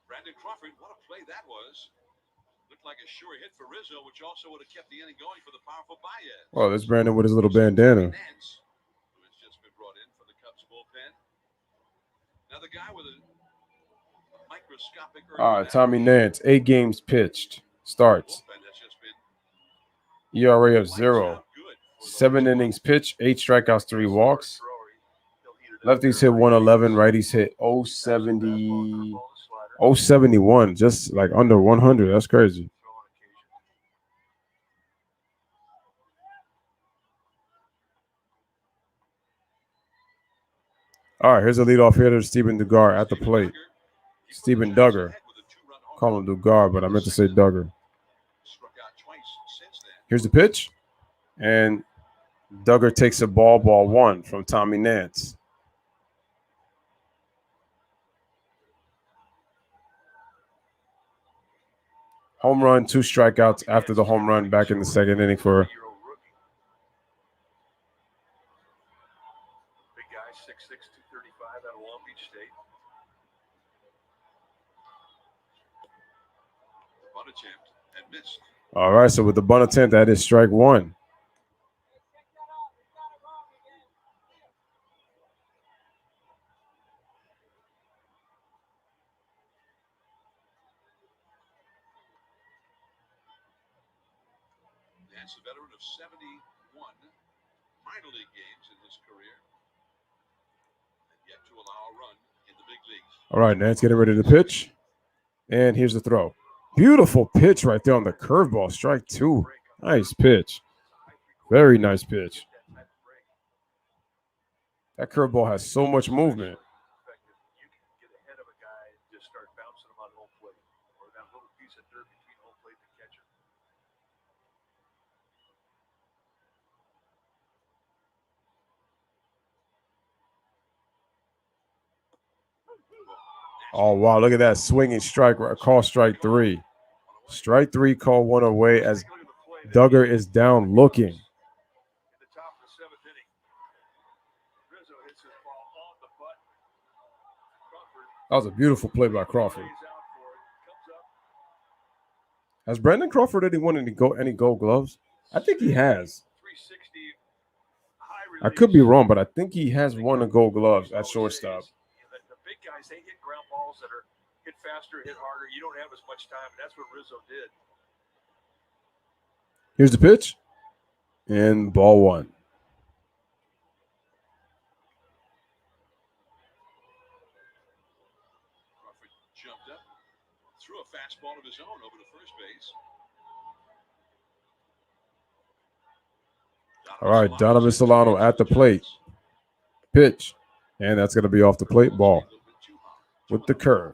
Brandon Crawford, what a play that was. Looked like a sure hit for Rizzo, which also would have kept the inning going for the powerful Baez. Well, there's Brandon with his little bandana. Nance, who has just been brought in for the Cubs bullpen. Now the guy with a microscopic. All right, Tommy Nance, 8 games pitched. Starts. ERA of 0. 7 innings pitched, 8 strikeouts, 3 walks. Lefties hit 111, righties hit 071, just like under 100. That's crazy. All right, here's a leadoff hitter, Stephen Duggar at the plate. Stephen Duggar. Call him Duggar, but I meant to say Duggar. Here's the pitch. And Duggar takes a ball 1 from Tommy Nance. Home run, 2 strikeouts after the home run back in the 2nd inning for Big guy, 6'6", 235 out of Long Beach State. Bunt attempt and missed. All right, so with the bunt attempt, that is strike 1. Nance, a veteran of 71 minor league games in his career, and yet to allow a run in the big leagues. All right, Nance getting ready to pitch. And here's the throw. Beautiful pitch right there on the curveball. Strike 2. Nice pitch. Very nice pitch. That curveball has so much movement. You can get ahead of a guy and just start bouncing him on home plate, or that little piece of dirt between home plate and catcher. Oh, wow. Look at that swinging strike. Call strike 3. Strike 3, call 1 away as Duggar is down looking. In the top of the 7th inning, Rizzo hits his ball on the button. Crawford That was a beautiful play by Crawford. lays out for it, comes up. Has Brandon Crawford won any gold gloves? I think he has. 360 high I release. could be wrong, but I think he has won a gold gloves at shortstop. The big guys, they hit ground balls that are hit faster, hit harder. You don't have as much time, and that's what Rizzo did. Here's the pitch. And ball 1. Crawford jumped up, threw a fastball of his own over to first base. All right, Donovan Solano at the plate. Pitch. And that's going to be off the plate. Ball with the curve.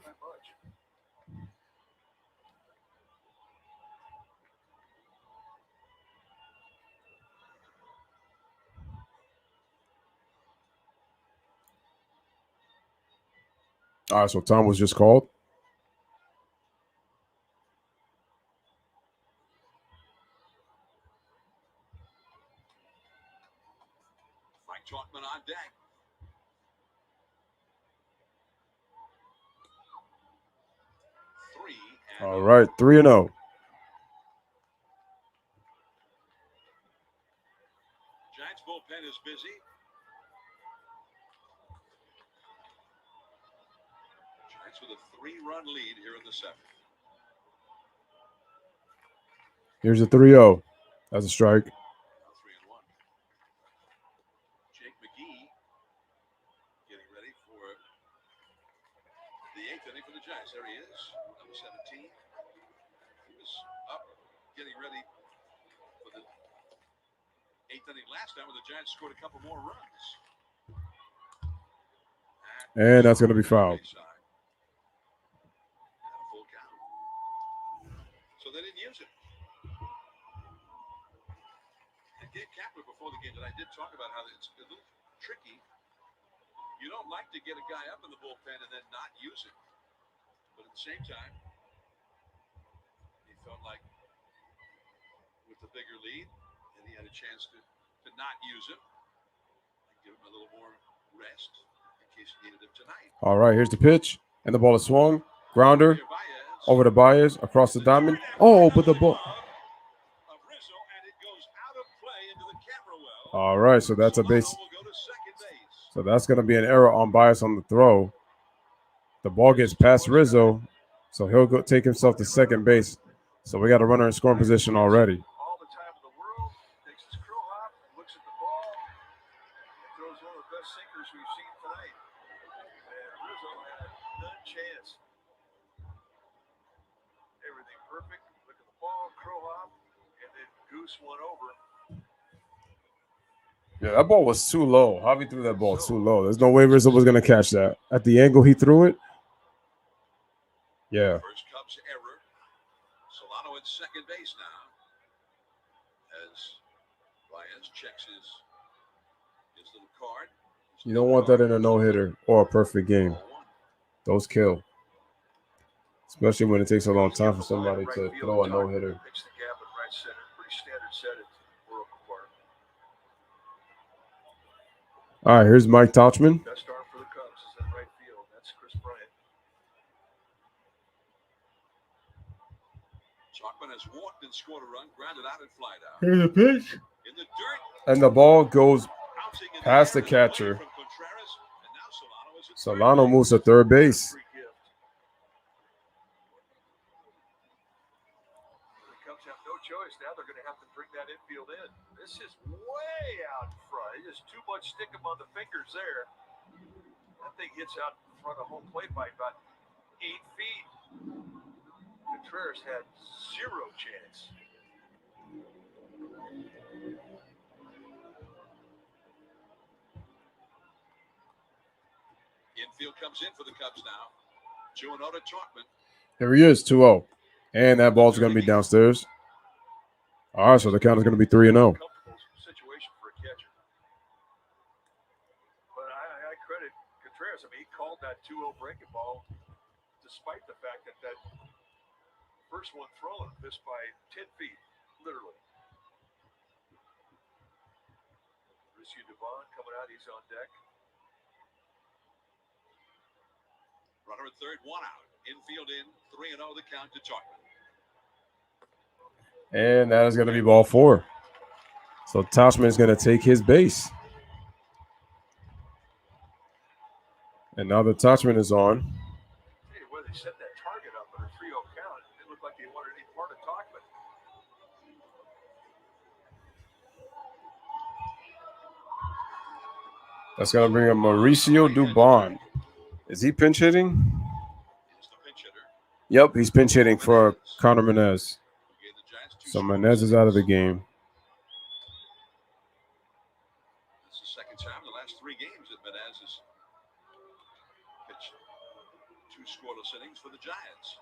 All right, so Tom was just called. Mike Talkman on deck. All right, 3-0. Giants bullpen is busy. Giants with a 3-run lead here in the 7th. Here's a 3-0. That's a strike. Now 3-1. Jake McGee getting ready for the 8th inning for the Giants. There he is, number 17. He was up, getting ready for the 8th inning last time when the Giants scored a couple more runs. And that's going to be fouled. And a full count. So they didn't use it. And Gabe Kapler before the game that I did talk about how it's a little tricky. You don't like to get a guy up in the bullpen and then not use it. the same time, he felt like with the bigger lead, and he had a chance to not use him, give him a little more rest in case he needed him tonight. All right, here's the pitch, and the ball is swung. Grounder over to Baez, across the diamond. Oh, but the ball. All right, so that's a base. So that's going to be an error on Baez on the throw. The ball gets past Rizzo, so he'll go take himself to second base. So we got a runner in scoring position already. All the time in the world, takes his crow hop, looks at the ball, and throws one of the best sinkers we've seen tonight. And Rizzo had none chance. Everything perfect. Look at the ball, crow hop, and then goose one over. Yeah, that ball was too low. Javi threw that ball too low. There's no way Rizzo was going to catch that. At the angle he threw it, yeah. First Cubs error. Solano at second base now. As Baez checks his little card. You don't want that in a no-hitter or a perfect game. Those kill. Especially when it takes a long time for somebody to throw a no-hitter. Picks the gap at right center. Pretty standard set at Oracle Park. All right, here's Mike Tauchman. Best arm for the Cubs is in right field. That's Chris Bryant. Tauchman has walked and scored a run, grounded out and fly down. Here's the pitch. In the dirt. And the ball goes Bouncing in past the air, catcher. from Contreras, and now Solano is at Solano moves to third base. Free gift. The Cubs have no choice. Now they're going to have to bring that infield in. This is way out in front. It's just too much stick 'em on the fingers there. That thing hits out in front of home plate by about 8 feet. Contreras had zero chance. Infield comes in for the Cubs now. 2-0 to Tauchman. Here he is, 2-0. And that ball's going to be downstairs. All right, so the count is going to be 3-0. Comfortable situation for a catcher. But I credit Contreras. I mean, he called that 2-0 breaking ball despite the fact that that first one thrown missed by 10 feet, literally. Mauricio Dubon coming out. He's on deck. Runner at third, one out. Infield in, 3-0 the count to Tauchman. And that is going to be ball 4. So Tauchman is going to take his base. And now the Tauchman is on. Hey, where they set that target up at a 3-0 count, it looked like they wanted any part of Tauchman. That's going to bring up Mauricio Dubon. Is he pinch hitting? He's the pinch hitter. Yep, he's pinch hitting for Connor Menez. Who gave the Giants 2 So strokes. Menez is out of the game. This is the second time in the last 3 games that Menez has pitched 2 scoreless innings for the Giants.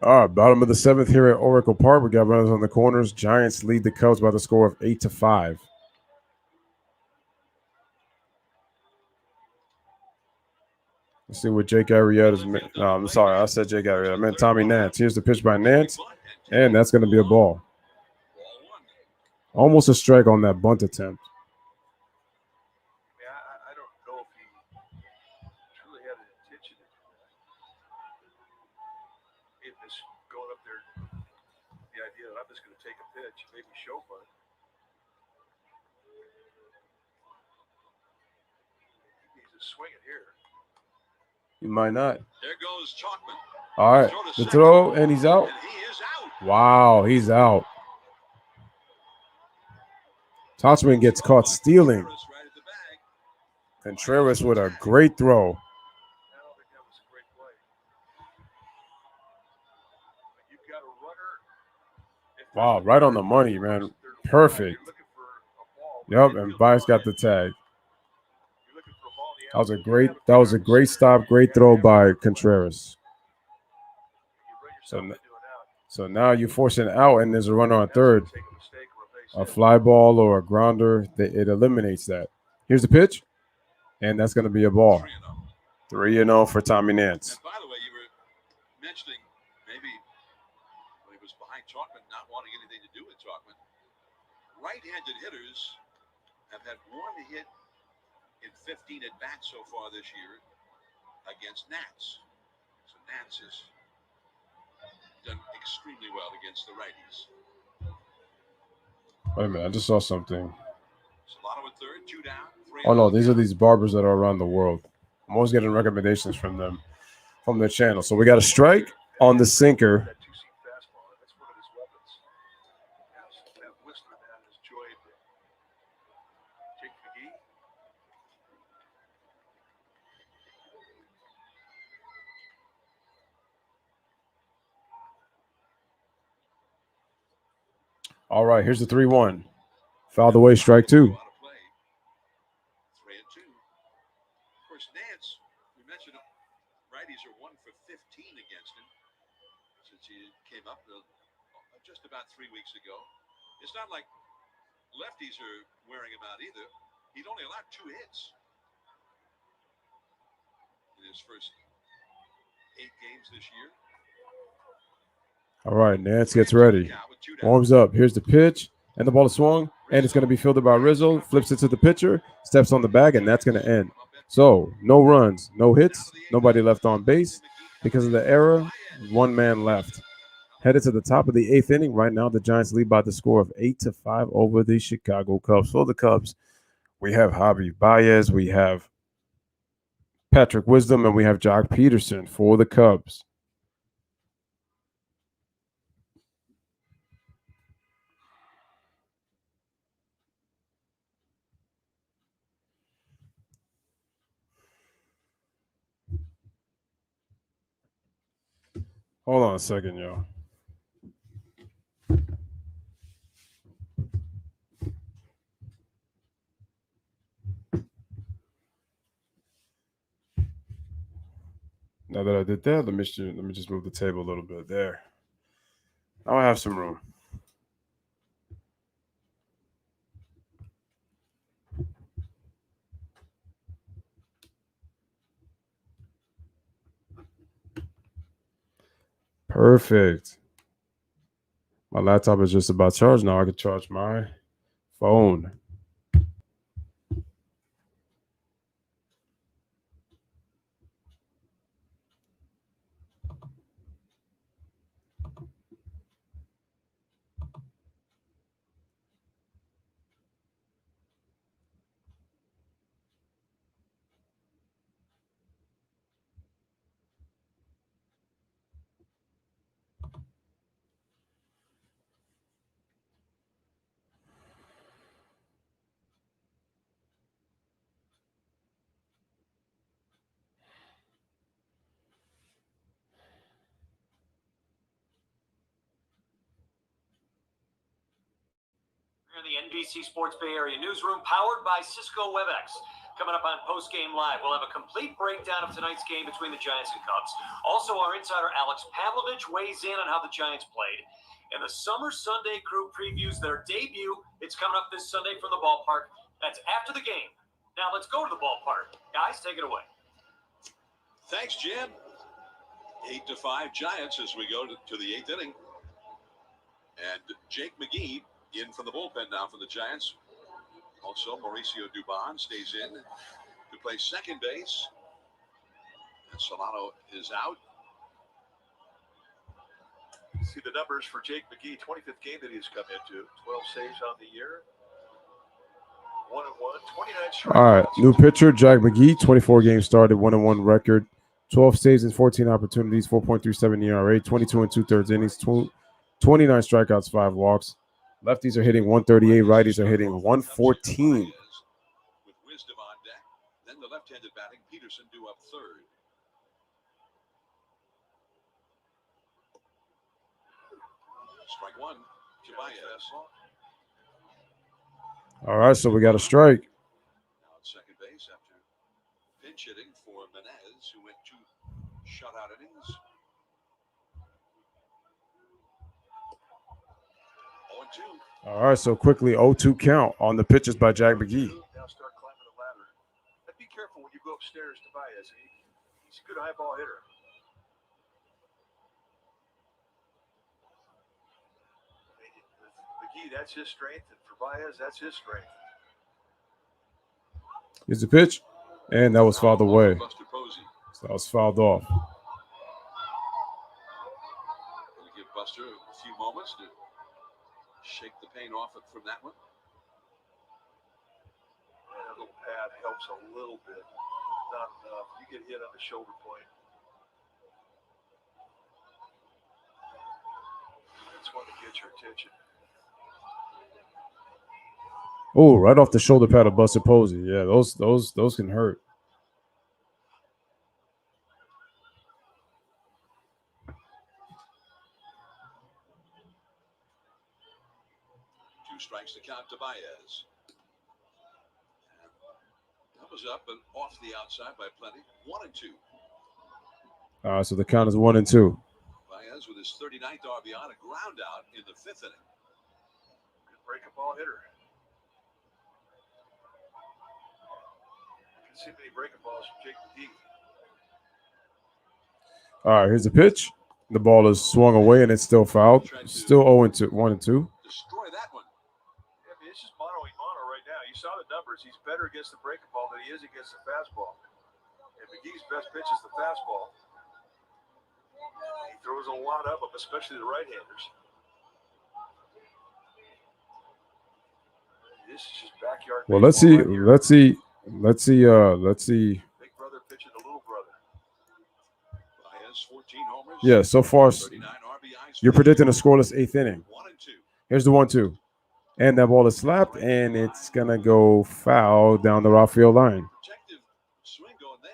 All right, bottom of the 7th here at Oracle Park. We got runners on the corners. Giants lead the Cubs by the score of 8-5. Let's see what Jake Arrieta's. No, I'm sorry, I said Jake Arrieta. I meant Tommy Nance. Here's the pitch by Nance, and that's going to be a ball. Ball 1. Almost a strike on that bunt attempt. I mean, I don't know if he truly had an intention to do that. It was going up there, the idea that I'm just going to take a pitch, maybe show bunt. He needs to swing it here. He might not. There goes Tauchman. All right, the throw, and he's out. And he is out. Wow, he's out. Tauchman gets caught stealing. Contreras right at the bag. Contreras with a great throw. I don't think that was a great play. But you've got a runner. If Wow, right on the money, man. Perfect. You're looking for a ball. Yep, and Baez got the tag. You're looking for a ball in the That was a outfield. great. That was a great stop, great throw by Contreras. You run So, yourself into an out. so now you force an out, and there's a runner on third. Take a mistake or a base A hit. fly ball or a grounder, it eliminates that. Here's the pitch, and that's going to be a ball. 3-0. 3-0 for Tommy Nance. And by the way, you were mentioning maybe when he was behind Talkman, not wanting anything to do with Talkman. Right-handed hitters have had one hit in 15 at-bats so far this year against Nats. So Nats has done extremely well against the righties. Wait a minute, I just saw something. Solano at third, 2 down, 3 Oh no, out. these are these barbers that are around the world. I'm always getting recommendations from them, from their channel. So we got a strike on the sinker. That two-seam fastball, and that's one of his weapons. That Whistler man has enjoyed Jake McGee. All right, here's the 3-1. Fouled away, strike 2. 3-2. Of course, Nance, we mentioned righties are 1 for 15 against him since he came up just about 3 weeks ago. It's not like lefties are wearing him out either. He's only allowed 2 hits in his first 8 games this year. All right, Nance gets ready. Warms up. Here's the pitch, and the ball is swung, and it's going to be fielded by Rizzo. Flips it to the pitcher, steps on the bag, and that's going to end. So, no runs, no hits, nobody left on base. Because of the error, 1 man left. Headed to the top of the 8th inning. Right now, the Giants lead by the score of 8-5 over the Chicago Cubs. For the Cubs, we have Javi Baez, we have Patrick Wisdom, and we have Jock Peterson for the Cubs. Hold on a second, y'all. Now that I did that, let me just move the table a little bit there. Now I have some room. Perfect. My laptop is just about charged now. I can charge my phone. In the NBC Sports Bay Area newsroom, powered by Cisco WebEx. Coming up on Post Game Live, we'll have a complete breakdown of tonight's game between the Giants and Cubs. Also, our insider Alex Pavlovich weighs in on how the Giants played. And the Summer Sunday crew previews their debut. It's coming up this Sunday from the ballpark. That's after the game. Now let's go to the ballpark. Guys, take it away. Thanks, Jim. 8-5 Giants as we go to the 8th inning. And Jake McGee in from the bullpen now for the Giants. Also, Mauricio Dubon stays in to play second base. And Solano is out. See the numbers for Jake McGee, 25th game that he's come into. 12 saves on the year. 1-1, 29 strikeouts. All right, new pitcher, Jack McGee, 24 games started, 1-1 record, 12 saves and 14 opportunities, 4.37 ERA, 22 2/3 innings, 29 strikeouts, 5 walks. Lefties are hitting 138, righties are hitting 114. With Wisdom on deck. Then the left-handed batting, Peterson due up third. Strike 1 to Baez. All right, so we got a strike. Now at second base after pinch hitting for Menez, who went 2 shutout innings. 0-2. All right, so quickly 0-2 count on the pitches by Jack McGee. Now start climbing the ladder. And be careful when you go upstairs to Baez. He's a good high ball hitter. McGee, that's his strength, and for Baez, that's his strength. Here's the pitch, and that was fouled away. Buster Posey. So that was fouled off. Going to give Buster a few moments to shake the pain off it from that one. That little pad helps a little bit. Not enough. You get hit on the shoulder point. That's one to get your attention. Oh, right off the shoulder pad of Buster Posey. Yeah, those can hurt. Two strikes to count to Baez. That was up and off the outside by plenty. 1-2. So the count is 1-2. Baez with his 39th RBI on a ground out in the 5th inning. Good breaking ball hitter. I can see many breaking balls from Jake McGee. All right, here's the pitch. The ball is swung away and it's still fouled. Still 0-2, 1-2. Destroy that one. I mean, it's just mono a mono right now. You saw the numbers. He's better against the breaking ball than he is against the fastball. And McGee's best pitch is the fastball. He throws a lot of them, especially the right-handers. This is just backyard. Well, let's see. Right, Let's see. Big brother pitching to little brother. Baez 14 homers. Yeah, so far 39 RBIs. you're predicting a scoreless 8th inning. 1-2. Here's the 1-2. And that ball is slapped, and it's going to go foul down the right field line. Protective swing going there.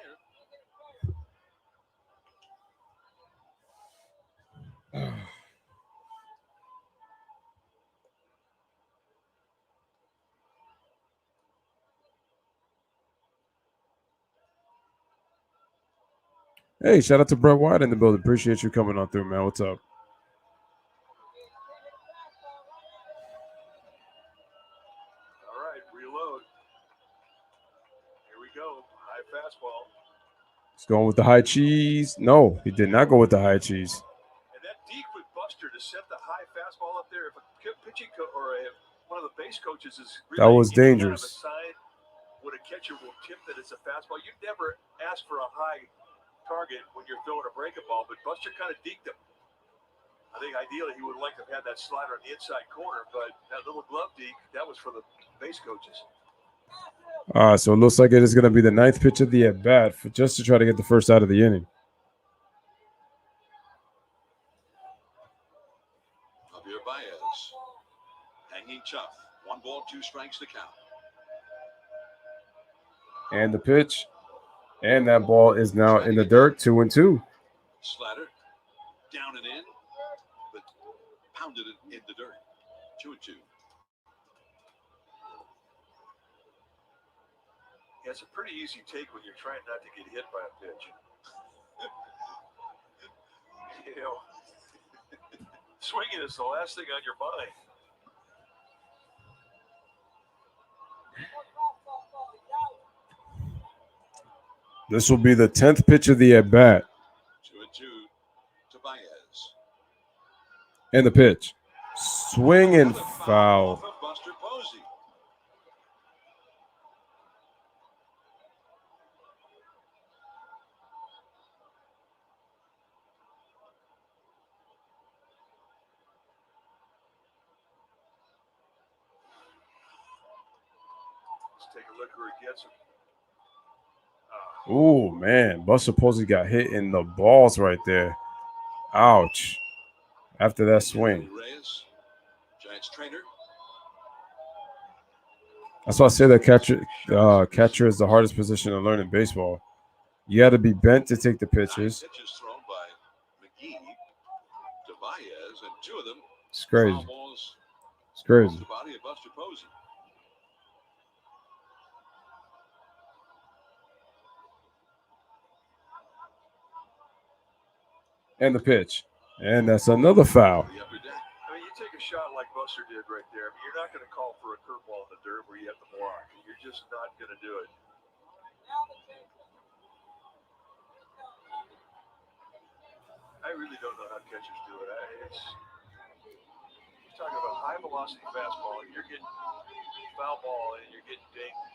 Hey, shout out to Brett White in the building. Appreciate you coming on through, man. What's up? All right, reload. Here we go. High fastball. He's going with the high cheese. No, he did not go with the high cheese. And that deke with Buster to set the high fastball up there. If a pitching one of the base coaches is really That was dangerous. Aside, when a catcher will tip that it's a fastball, you never ask for a high target when you're throwing a breaking ball, but Buster kind of deked him. I think ideally he would like to have had that slider on the inside corner, but that little glove deke, that was for the base coaches. So it looks like it is going to be the 9th pitch of the at-bat just to try to get the first out of the inning. Javier Baez. Hanging tough. 1 ball, 2 strikes to count. And the pitch. And that ball is now in the dirt, 2-2. Slatter down and in, but pounded it in the dirt. 2-2. Yeah, it's a pretty easy take when you're trying not to get hit by a pitch. You know, swinging is the last thing on your mind. This will be the 10th pitch of the at-bat. 2-2 to Baez. And the pitch. Swing and foul. From Buster Posey. Let's take a look where he gets him. Oh, man. Buster Posey got hit in the balls right there. Ouch. After that swing. Reyes, Giants trainer. That's why I say that catcher is the hardest position to learn in baseball. You got to be bent to take the pitches. 9 pitches thrown by McGee to Baez, and 2 of them It's crazy. foul balls It's crazy. off the body of Buster Posey. And the pitch. And that's another foul. The upper deck. I mean, you take a shot like Buster did right there. I mean, you're not going to call for a curveball in the dirt where you have to block. You're just not going to do it. I really don't know how catchers do it. You're talking about high velocity fastball. You're getting foul ball and you're getting dinged.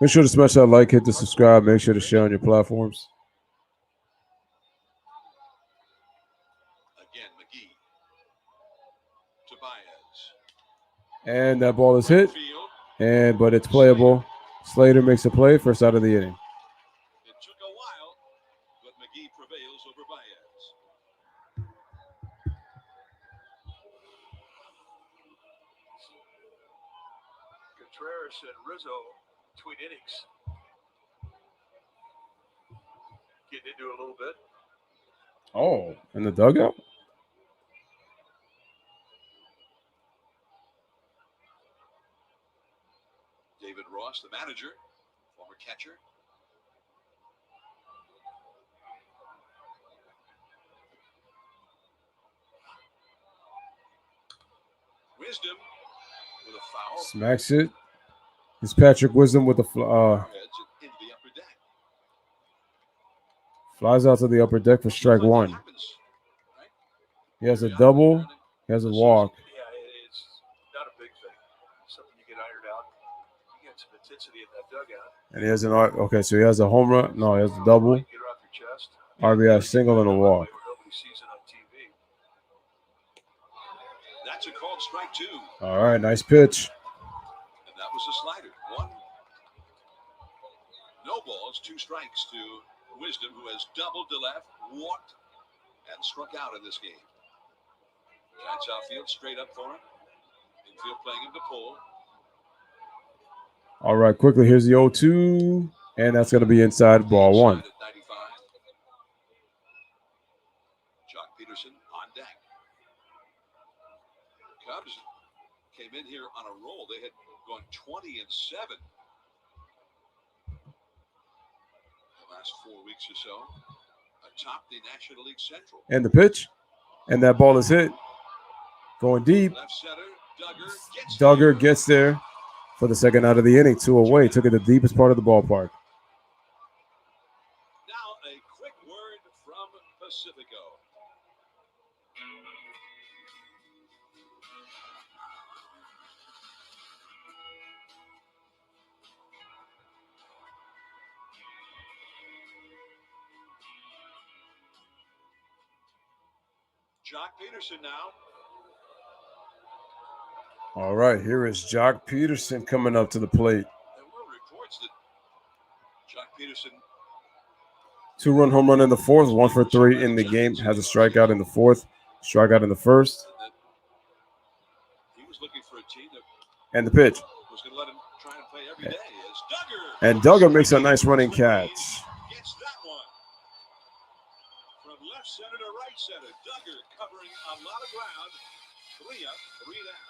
Make sure to smash that like, hit the subscribe, make sure to share on your platforms. Again, McGee. To Baez. And that ball is hit, Field. but it's playable. Slater makes a play, first out of the inning. It took a while, but McGee prevails over Baez. Contreras and Rizzo between innings. Getting into it a little bit. Oh, in the dugout? David Ross, the manager, former catcher. Wisdom with a foul. Smacks it. It's Patrick Wisdom with the Heads it into the upper deck. flies out to the upper deck for strike one. Happens, right? He has a double. He has a walk. Yeah, it's not a big thing. Something you get ironed out. You get some intensity in that dugout. And he has okay, so he has a home run. No, he has a double, Get it off your chest. RBI single, and a walk. Nobody sees it on TV. That's a called strike two. All right, nice pitch. And that was a slider. One. No balls, 2 strikes to Wisdom, who has doubled to left, walked, and struck out in this game. Giants outfield straight up for him. Infield playing him to pull. All right, quickly, here's the 0-2, and that's going to be inside ball one. At 95. Jock Peterson on deck. Cubs came in here on a roll. They had gone 20-7 the last 4 weeks or so, atop the National League Central. And the pitch, and that ball is hit. Going deep. Left center, Duggar gets there for the second out of the inning, 2 away. Took it the deepest part of the ballpark. Now a quick word from Pacifico. Jock Peterson now. All right, here is Jock Peterson coming up to the plate. There were reports that Jock Peterson 2-run home run in the fourth, 1 for 3 in the game. Has a strikeout in the fourth, strikeout in the first. He was looking for a team that And the pitch. was going to let him try and play every day. As Duggar. And Duggar makes a nice running catch. Gets that one. From left center to right center. Duggar covering a lot of ground. 3 up, 3 down.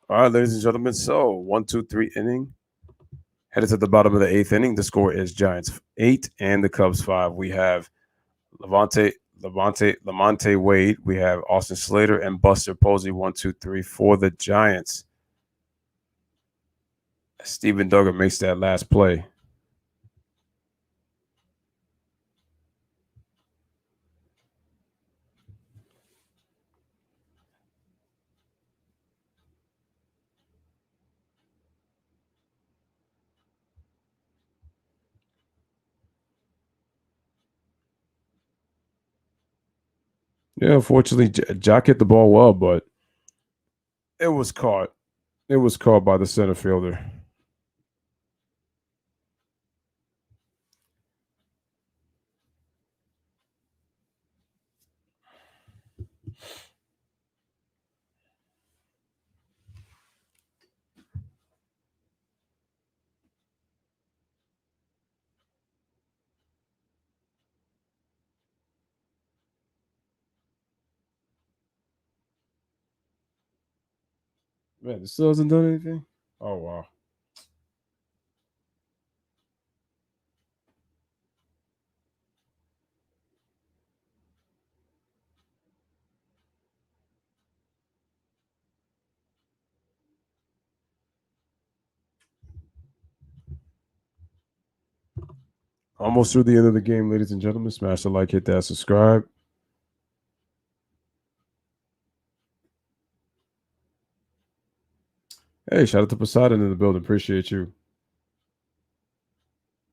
All right, ladies and gentlemen. So 1, 2, 3 inning. Headed to the bottom of the 8th inning. The score is Giants 8 and the Cubs 5. We have Lamonte Wade. We have Austin Slater and Buster Posey. 1, 2, 3 for the Giants. Steven Duggar makes that last play. Yeah, unfortunately, Jock hit the ball well, but it was caught. It was caught by the center fielder. Man, this still hasn't done anything? Oh, wow. Almost through the end of the game, ladies and gentlemen. Smash the like, hit that subscribe. Hey, shout out to Poseidon in the building. Appreciate you.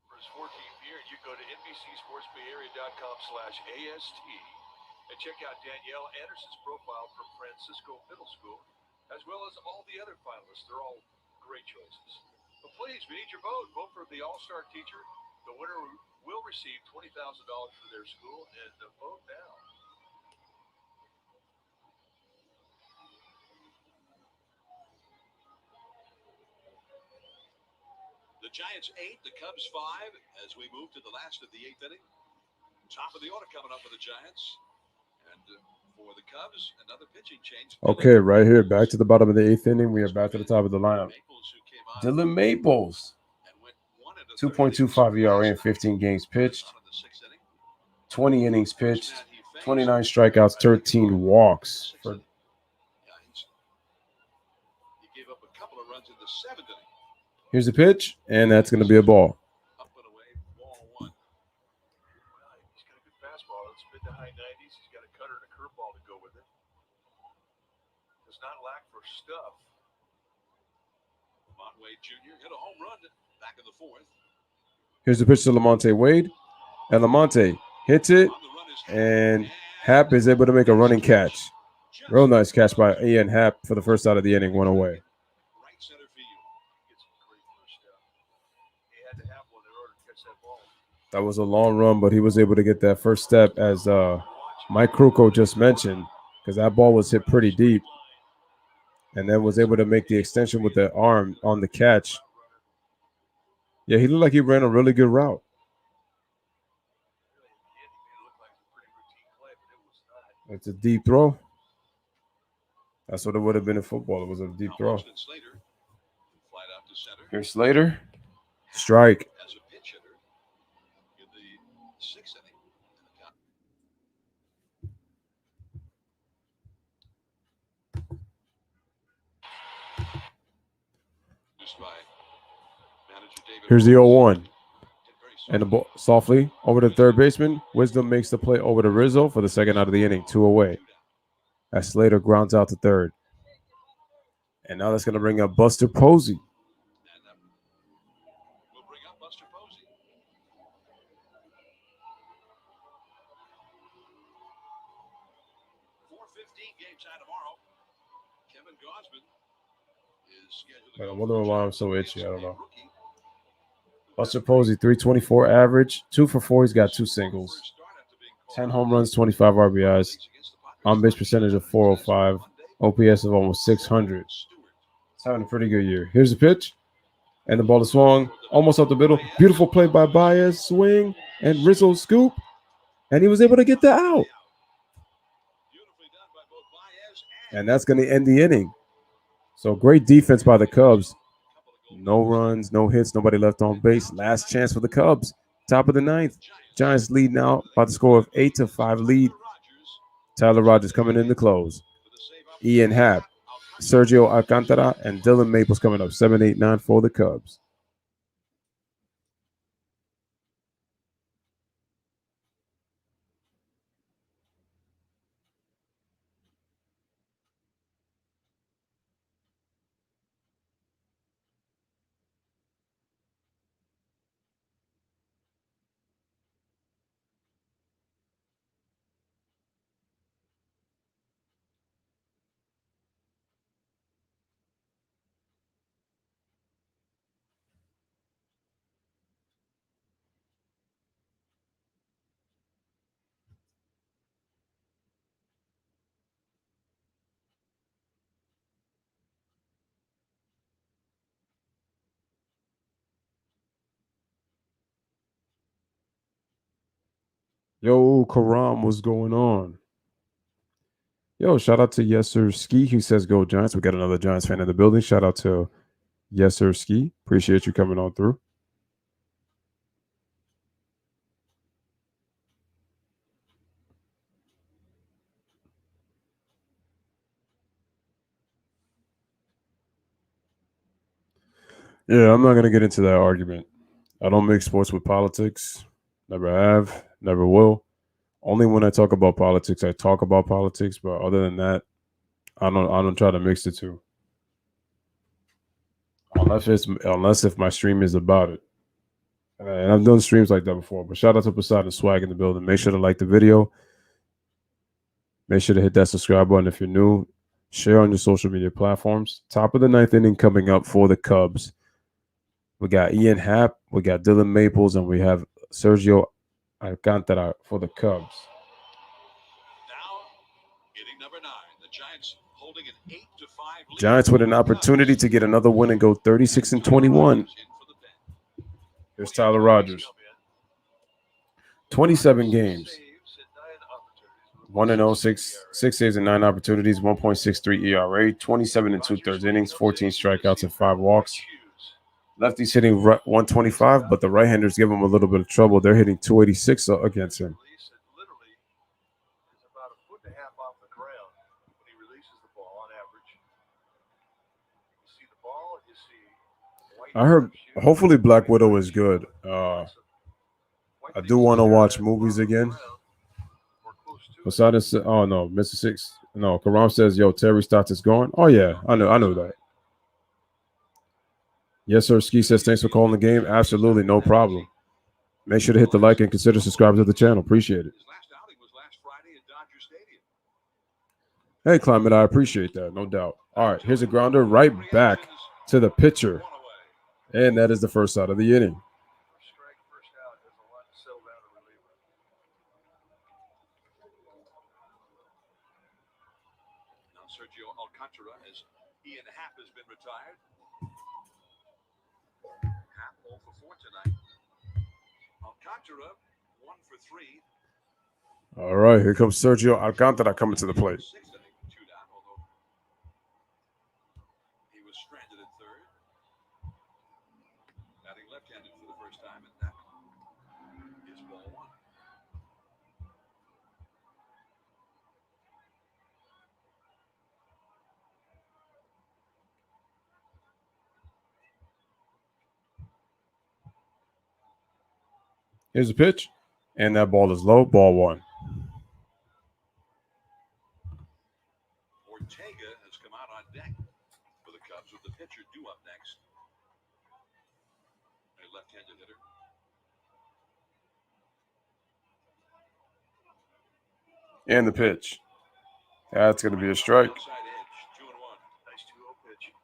For his 14th year, you go to NBCSportsBayArea.com/AST and check out Danielle Anderson's profile from Francisco Middle School, as well as all the other finalists. They're all great choices. But please, we need your vote. Vote for the All-Star Teacher. The winner will receive $20,000 for their school, and vote now. The Giants 8, the Cubs 5, as we move to the last of the 8th inning. Top of the order coming up for the Giants. And for the Cubs, another pitching change. Okay, right here, back to the bottom of the 8th inning. We are back to the top of the lineup. Dylan Maples, 2.25 ERA in 15 games pitched, 20 innings pitched, 29 strikeouts, 13 walks. He gave up a couple of runs in the 7th inning. Here's the pitch, and that's going to be a ball. Up and away, ball 1. He's got a good fastball. It's mid to high 90s. He's got a cutter and a curveball to go with it. Does not lack for stuff. Wade Jr. hit a home run back in the 4th. Here's the pitch to Lamonte Wade, and Lamonte hits it, and Happ is able to make a running catch. Real nice catch by Ian Happ for the first out of the inning, one away. Right center field. Gets a great first step. He had to have one in order to catch that ball. That was a long run, but he was able to get that first step, as Mike Krukow just mentioned, because that ball was hit pretty deep, and then was able to make the extension with the arm on the catch. Yeah, he looked like he ran a really good route. It's a deep throw. That's what it would have been in football. It was a deep throw. Here's Slater. Strike. As a pitch hitter in the 6th inning. Here's the 0-1. And the ball softly over to third baseman. Wisdom makes the play over to Rizzo for the second out of the inning, 2 away. As Slater grounds out to third. And now that's going to bring up Buster Posey. We'll bring up Buster Posey. Game time tomorrow. Kevin Gausman is scheduled. I wonder why I'm so itchy. I don't know. Buster Posey, 324 average, 2 for 4. He's got 2 singles, 10 home runs, 25 RBIs, on base percentage of 405, OPS of almost 600. He's having a pretty good year. Here's the pitch, and the ball is swung almost up the middle. Beautiful play by Baez, swing, and Rizzo scoop, and he was able to get that out. And that's going to end the inning. So great defense by the Cubs. No runs, no hits, nobody left on base. Last chance for the Cubs. Top of the 9th. Giants lead now by the score of 8-5 lead. Tyler Rogers coming in to close. Ian Happ, Sergio Alcantara, and Dylan Maples coming up. 7, 8, 9 for the Cubs. Yo, Karam, what's going on? Yo, shout out to Yes Sir Ski. He says go Giants. We got another Giants fan in the building. Shout out to Yes Sir Ski. Appreciate you coming on through. Yeah, I'm not going to get into that argument. I don't mix sports with politics. Never have, never will. Only when I talk about politics, I talk about politics. But other than that, I don't try to mix the two. unless if my stream is about it. And I've done streams like that before. But shout out to Poseidon Swag in the building. Make sure to like the video. Make sure to hit that subscribe button if you're new. Share on your social media platforms. Top of the ninth inning coming up for the Cubs. We got Ian Happ, we got Dylan Maples, and we have Sergio Alcantara for the Cubs. Now, inning number 9, the Giants holding an 8-5 lead. Giants with an opportunity to get another win and go 36-21. Here's Tyler Rogers. 27 games. 1-0, 6 saves and 9 opportunities, 1.63 ERA, 27 2/3 innings, 14 strikeouts and 5 walks. Lefty's hitting 125, but the right-handers give him a little bit of trouble. They're hitting 286 against him. Literally is about a foot and a half off the ground when he releases the ball on average. You see the ball, you see white. I heard hopefully Black Widow is good. I do want to watch movies again. Poseidon said, oh no, Mr. Six. No, Karam says, yo, Terry Stotts is gone. Oh yeah, I know that. Yes, sir. Ski says, thanks for calling the game. Absolutely, no problem. Make sure to hit the like and consider subscribing to the channel. Appreciate it. His last outing was last Friday at Dodger Stadium. Hey, Climate, I appreciate that, no doubt. All right, here's a grounder right back to the pitcher. And that is the first out of the inning. First out, there's a lot to settle down to reliever. Now Sergio Alcantara, as Ian Happ has been retired. Happ 0 for 4 tonight. Alcantara 1 for 3. All right, here comes Sergio Alcantara coming to the plate. 6th inning, 2 down, although he was stranded at third. Batting left-handed for the first time, and that is ball 1. Here's a pitch, and that ball is low, ball 1. Ortega has come out on deck for the Cubs with the pitcher due up next. A left-handed hitter. And the pitch. That's going to be a strike. Outside edge, 2-1. Nice 2-0 pitch.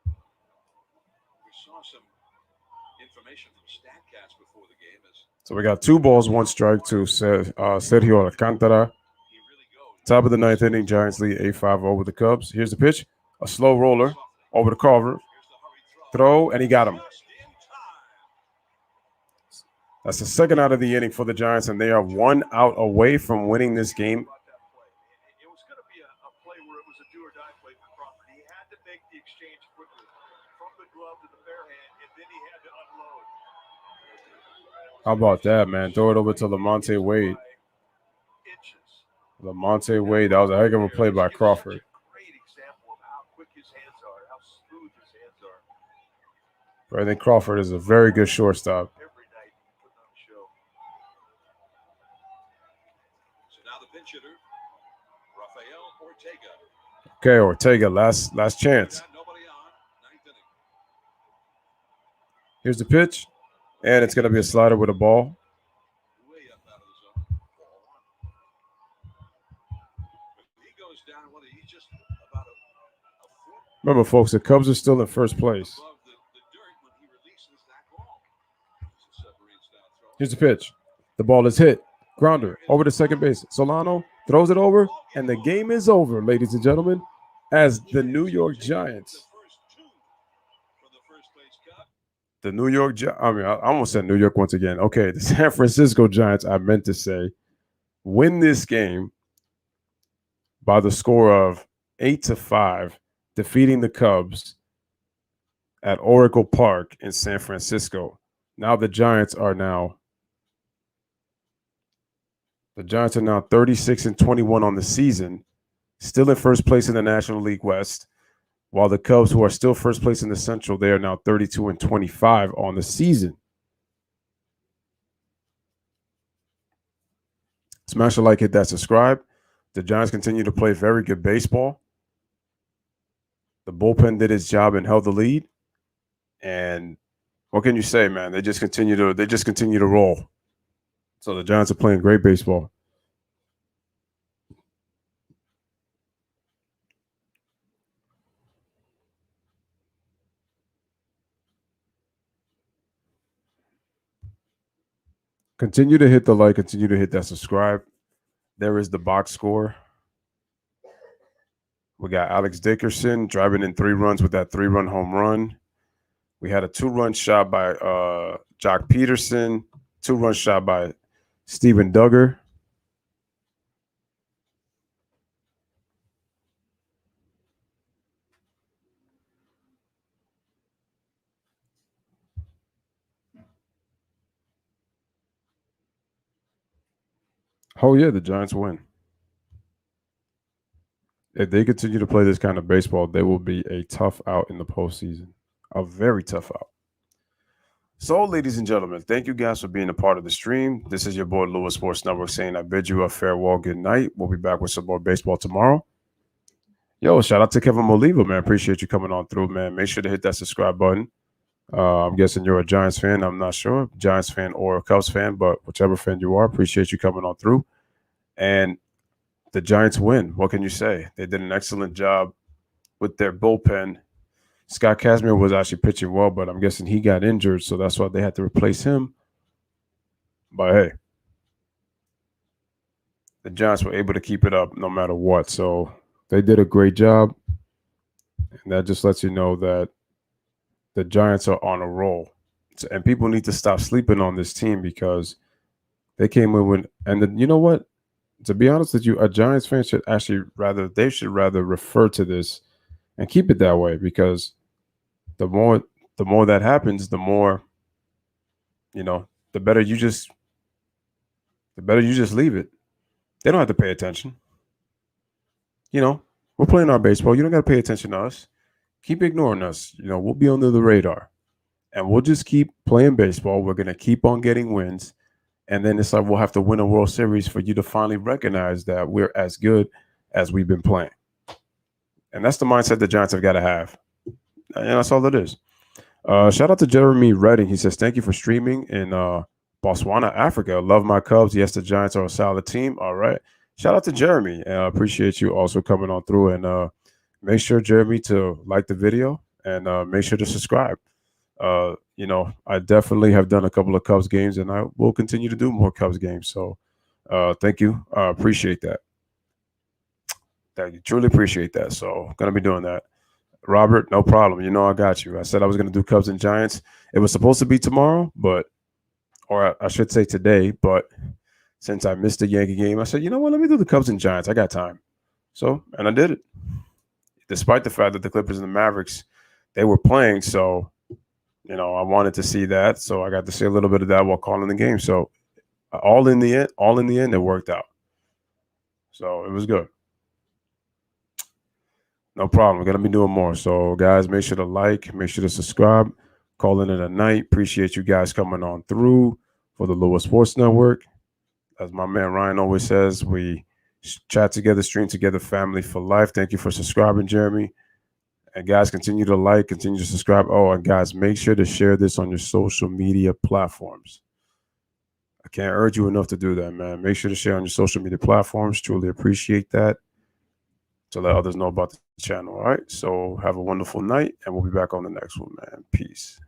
We saw some information from StatCast before the game as So we got 2 balls, 1 strike to Sergio Alcantara. he really goes. Top of the 9th inning, Giants lead 8-5 over the Cubs. Here's the pitch, a slow roller over to Carver. Here's the hurry throw. Throw, and he got him. Just in time. That's the second out of the inning for the Giants, and they are 1 out away from winning this game. About that play. It was going to be a play where it was a do or die play for Crawford. He had to make the exchange quickly from the glove to the bare hand, and then he had to unload. How about that, man? Throw it over to Lamonte Wade. Inches. Lamonte Wade, that was a heck of a play by Crawford. Great example of how quick his hands are, how smooth his hands are. Brandon Crawford is a very good shortstop. Every night putting on a show. So now the pinch hitter, Rafael Ortega. Okay, Ortega, last chance. Got nobody on. 9th inning. Here's the pitch, and it's going to be a slider with a ball. Way up out of the zone. Ball 1. He goes down. He's just about a foot Remember, folks, the Cubs are still in first place. above the dirt when he releases that ball. It's a submarine-style throw. Here's the pitch. The ball is hit. Grounder over to second base. Solano throws it over, and the game is over, ladies and gentlemen, as the New York Giants. The first 2 for the first place Cub. The New York I almost said New York once again. Okay, the San Francisco Giants, I meant to say, win this game by the score of 8-5, defeating the Cubs at Oracle Park in San Francisco. Now the Giants are now 36-21 on the season, still in first place in the National League West, while the Cubs, who are still first place in the Central, they are now 32-25 on the season. Smash a like, hit that subscribe. The Giants continue to play very good baseball. The bullpen did its job and held the lead. And what can you say, man? They just continue to roll. So the Giants are playing great baseball. Continue to hit the like, continue to hit that subscribe. There is the box score. We got Alex Dickerson driving in 3 runs with that 3-run home run. We had a 2-run shot by Jock Peterson, 2-run shot by Steven Duggar. Oh, yeah, the Giants win. If they continue to play this kind of baseball, they will be a tough out in the postseason. A very tough out. So, ladies and gentlemen, thank you guys for being a part of the stream. This is your boy, Lewis Sports Network, saying I bid you a farewell, good night. We'll be back with some more baseball tomorrow. Yo, shout out to Kevin Moliva, man. Appreciate you coming on through, man. Make sure to hit that subscribe button. I'm guessing you're a Giants fan. I'm not sure. Giants fan or a Cubs fan, but whichever fan you are, appreciate you coming on through. And the Giants win. What can you say? They did an excellent job with their bullpen. Scott Kazmir was actually pitching well, but I'm guessing he got injured, so that's why they had to replace him. But hey, the Giants were able to keep it up no matter what. So they did a great job. And that just lets you know that the Giants are on a roll. And people need to stop sleeping on this team because they came in with, and then, you know what? To be honest with you, a Giants fan should rather refer to this and keep it that way, because the more that happens, the more, the better you just leave it. They don't have to pay attention. We're playing our baseball. You don't got to pay attention to us. Keep ignoring us. We'll be under the radar, and we'll just keep playing baseball. We're going to keep on getting wins. And then it's like we'll have to win a World Series for you to finally recognize that we're as good as we've been playing. And that's the mindset the Giants have got to have. And that's all it is. Shout out to Jeremy Redding. He says, thank you for streaming in Botswana, Africa. Love my Cubs. Yes, the Giants are a solid team. All right. Shout out to Jeremy. Appreciate you also coming on through. And make sure, Jeremy, to like the video and make sure to subscribe. I definitely have done a couple of Cubs games, and I will continue to do more Cubs games. So thank you. Appreciate that. Thank you. Truly appreciate that. So going to be doing that. Robert, no problem. I got you. I said I was going to do Cubs and Giants. It was supposed to be tomorrow, or I should say today, but since I missed the Yankee game, I said, you know what, let me do the Cubs and Giants. I got time. So, and I did it. Despite the fact that the Clippers and the Mavericks, they were playing. So, I wanted to see that. So I got to see a little bit of that while calling the game. So all in the end, it worked out. So it was good. No problem. We're going to be doing more. So, guys, make sure to like, make sure to subscribe. Calling it a night. Appreciate you guys coming on through for the Lewis Sports Network. As my man Ryan always says, we chat together, stream together, family for life. Thank you for subscribing, Jeremy. And, guys, continue to like, continue to subscribe. Oh, and, guys, make sure to share this on your social media platforms. I can't urge you enough to do that, man. Make sure to share on your social media platforms. Truly appreciate that. To let others know about the channel. All right. So have a wonderful night, and we'll be back on the next one, man. Peace.